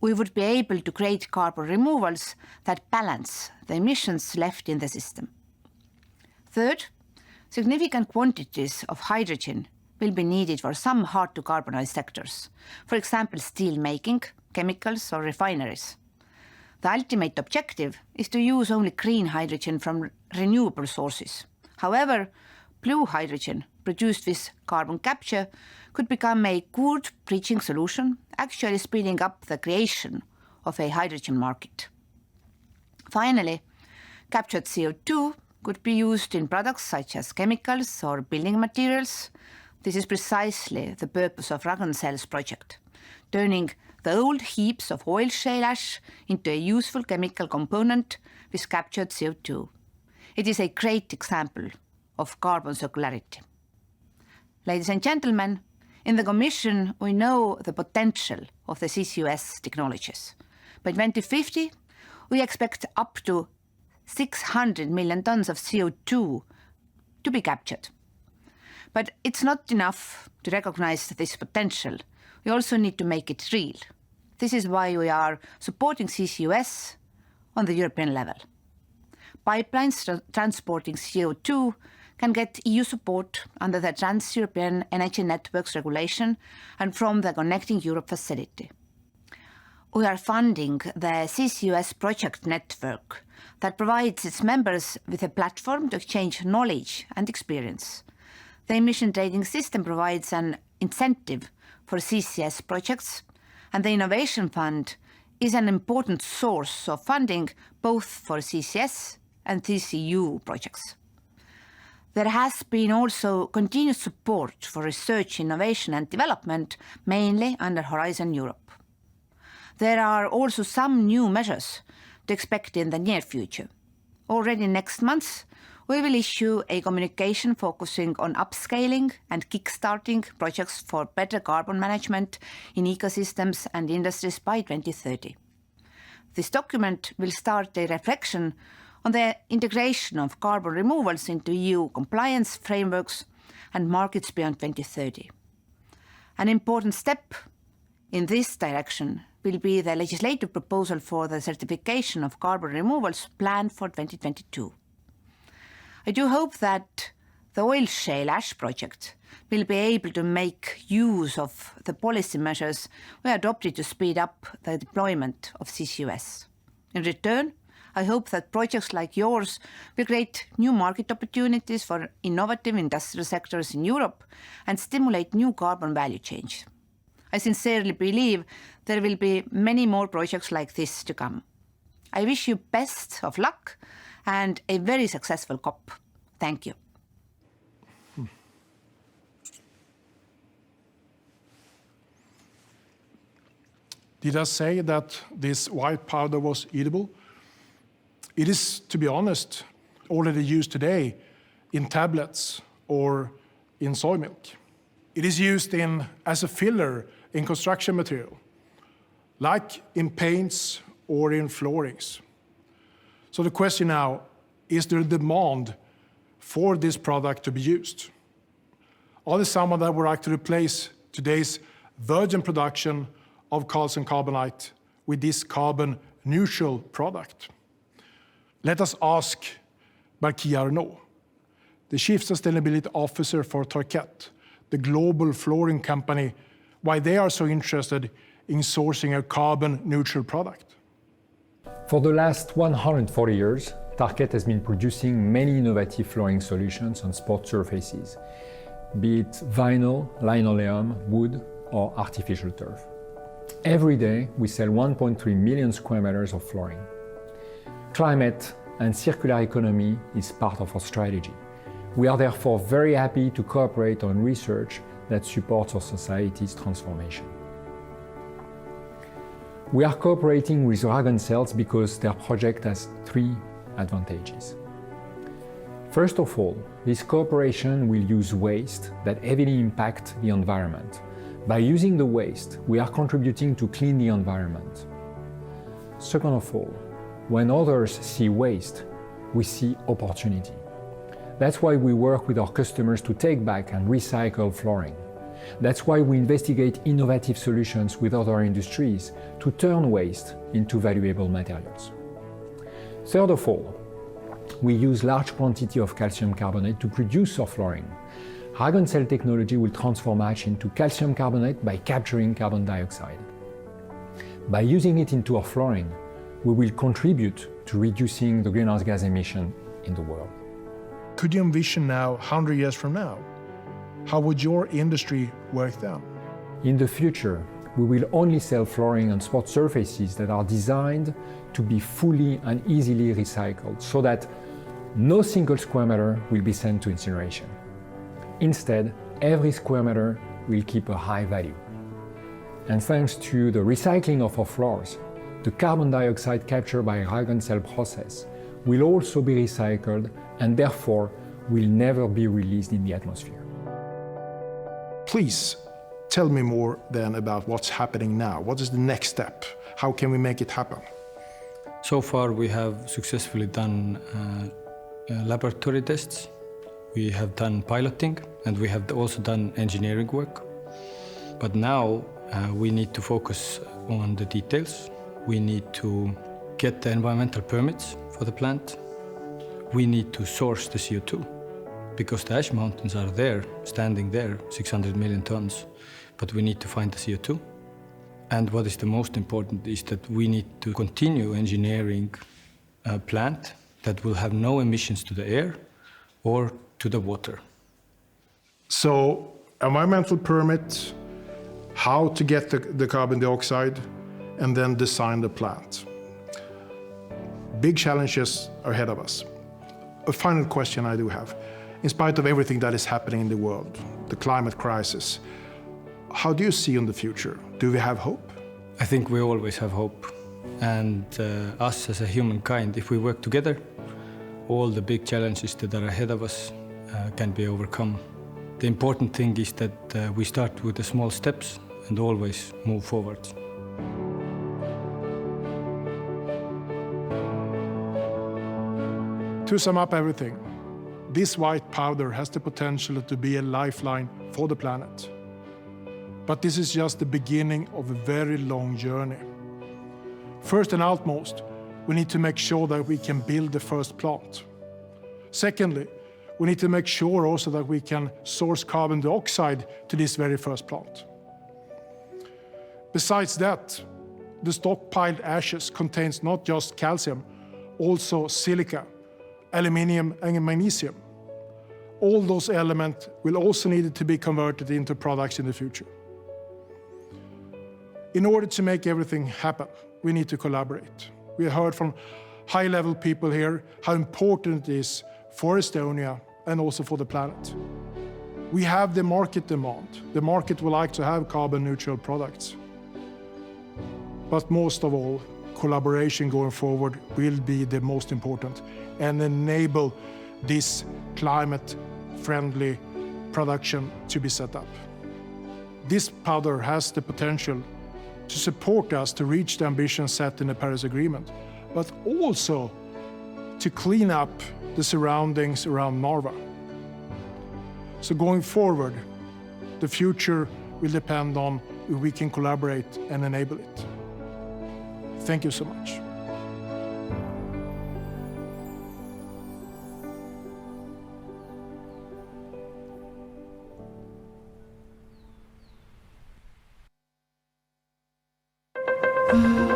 we would be able to create carbon removals that balance the emissions left in the system. Third, significant quantities of hydrogen will be needed for some hard-to-carbonize sectors, for example, steel making, chemicals, or refineries. The ultimate objective is to use only green hydrogen from renewable sources. However, blue hydrogen produced with carbon capture could become a good bridging solution, actually speeding up the creation of a hydrogen market. Finally, captured CO2 could be used in products such as chemicals or building materials. This is precisely the purpose of Ragn-Sells project, turning the old heaps of oil shale ash into a useful chemical component with captured CO2. It is a great example of carbon circularity. Ladies and gentlemen, in the Commission, we know the potential of the CCUS technologies. By 2050, we expect up to 600 million tons of CO2 to be captured. But it's not enough to recognize this potential. We also need to make it real. This is why we are supporting CCUS on the European level. Pipelines transporting CO2 can get EU support under the Trans-European Energy Networks regulation and from the Connecting Europe facility. We are funding the CCUS project network that provides its members with a platform to exchange knowledge and experience. The emission trading system provides an incentive for CCS projects, and the Innovation Fund is an important source of funding both for CCS and CCU projects. There has been also continued support for research, innovation and development, mainly under Horizon Europe. There are also some new measures to expect in the near future. Already next month, we will issue a communication focusing on upscaling and kickstarting projects for better carbon management in ecosystems and industries by 2030. This document will start a reflection on the integration of carbon removals into EU compliance frameworks and markets beyond 2030. An important step in this direction will be the legislative proposal for the certification of carbon removals planned for 2022. I do hope that the oil shale ash project will be able to make use of the policy measures we adopted to speed up the deployment of CCUS. In return, I hope that projects like yours will create new market opportunities for innovative industrial sectors in Europe and stimulate new carbon value chains. I sincerely believe there will be many more projects like this to come. I wish you best of luck and a very successful COP. Thank you. Did I say that this white powder was eatable? It is, to be honest, already used today in tablets or in soy milk. It is used as a filler in construction material, like in paints or in floorings. So the question now, is there a demand for this product to be used? Are there someone that would like to replace today's virgin production of calcium carbonate with this carbon-neutral product? Let us ask Marquis Arnaud, the Chief Sustainability Officer for Tarkett, the global flooring company, why they are so interested in sourcing a carbon-neutral product. For the last 140 years, Tarkett has been producing many innovative flooring solutions on sport surfaces, be it vinyl, linoleum, wood, or artificial turf. Every day, we sell 1.3 million square meters of flooring. Climate and circular economy is part of our strategy. We are therefore very happy to cooperate on research that supports our society's transformation. We are cooperating with Ragn-Sells because their project has three advantages. First of all, this cooperation will use waste that heavily impact the environment. By using the waste, we are contributing to clean the environment. Second of all, when others see waste, we see opportunity. That's why we work with our customers to take back and recycle flooring. That's why we investigate innovative solutions with other industries to turn waste into valuable materials. Third of all, we use large quantity of calcium carbonate to produce our flooring. Ragn-Sells technology will transform ash into calcium carbonate by capturing carbon dioxide. By using it into our flooring, we will contribute to reducing the greenhouse gas emission in the world. Could you envision now, 100 years from now, how would your industry work then? In the future, we will only sell flooring on sport surfaces that are designed to be fully and easily recycled so that no single square meter will be sent to incineration. Instead, every square meter will keep a high value. And thanks to the recycling of our floors, the carbon dioxide captured by Ragn-Sells process will also be recycled and therefore will never be released in the atmosphere. please tell me more then about what's happening now. What is the next step? How can we make it happen? So far we have successfully done laboratory tests. We have done piloting, and we have also done engineering work. But now we need to focus on the details. We need to get the environmental permits for the plant. We need to source the CO2, because the ash mountains are there, standing there, 600 million tons, but we need to find the CO2. And what is the most important is that we need to continue engineering a plant that will have no emissions to the air or to the water. So, environmental permit, how to get the carbon dioxide, and then design the plant. Big challenges are ahead of us. A final question I do have. In spite of everything that is happening in the world, the climate crisis, how do you see in the future? Do we have hope? I think we always have hope. And us as a humankind, if we work together, all the big challenges that are ahead of us can be overcome. The important thing is that we start with the small steps and always move forward. To sum up everything, this white powder has the potential to be a lifeline for the planet. But this is just the beginning of a very long journey. First and outmost, we need to make sure that we can build the first plant. Secondly, we need to make sure also that we can source carbon dioxide to this very first plant. Besides that, the stockpiled ashes contains not just calcium, also silica, aluminium and magnesium. All those elements will also need to be converted into products in the future. In order to make everything happen, we need to collaborate. We heard from high-level people here how important it is for Estonia and also for the planet. We have the market demand. The market would like to have carbon-neutral products. But most of all, collaboration going forward will be the most important and enable this climate-friendly production to be set up. This powder has the potential to support us to reach the ambitions set in the Paris Agreement, but also to clean up the surroundings around Narva. So going forward, the future will depend on if we can collaborate and enable it. Thank you so much. Mm-hmm.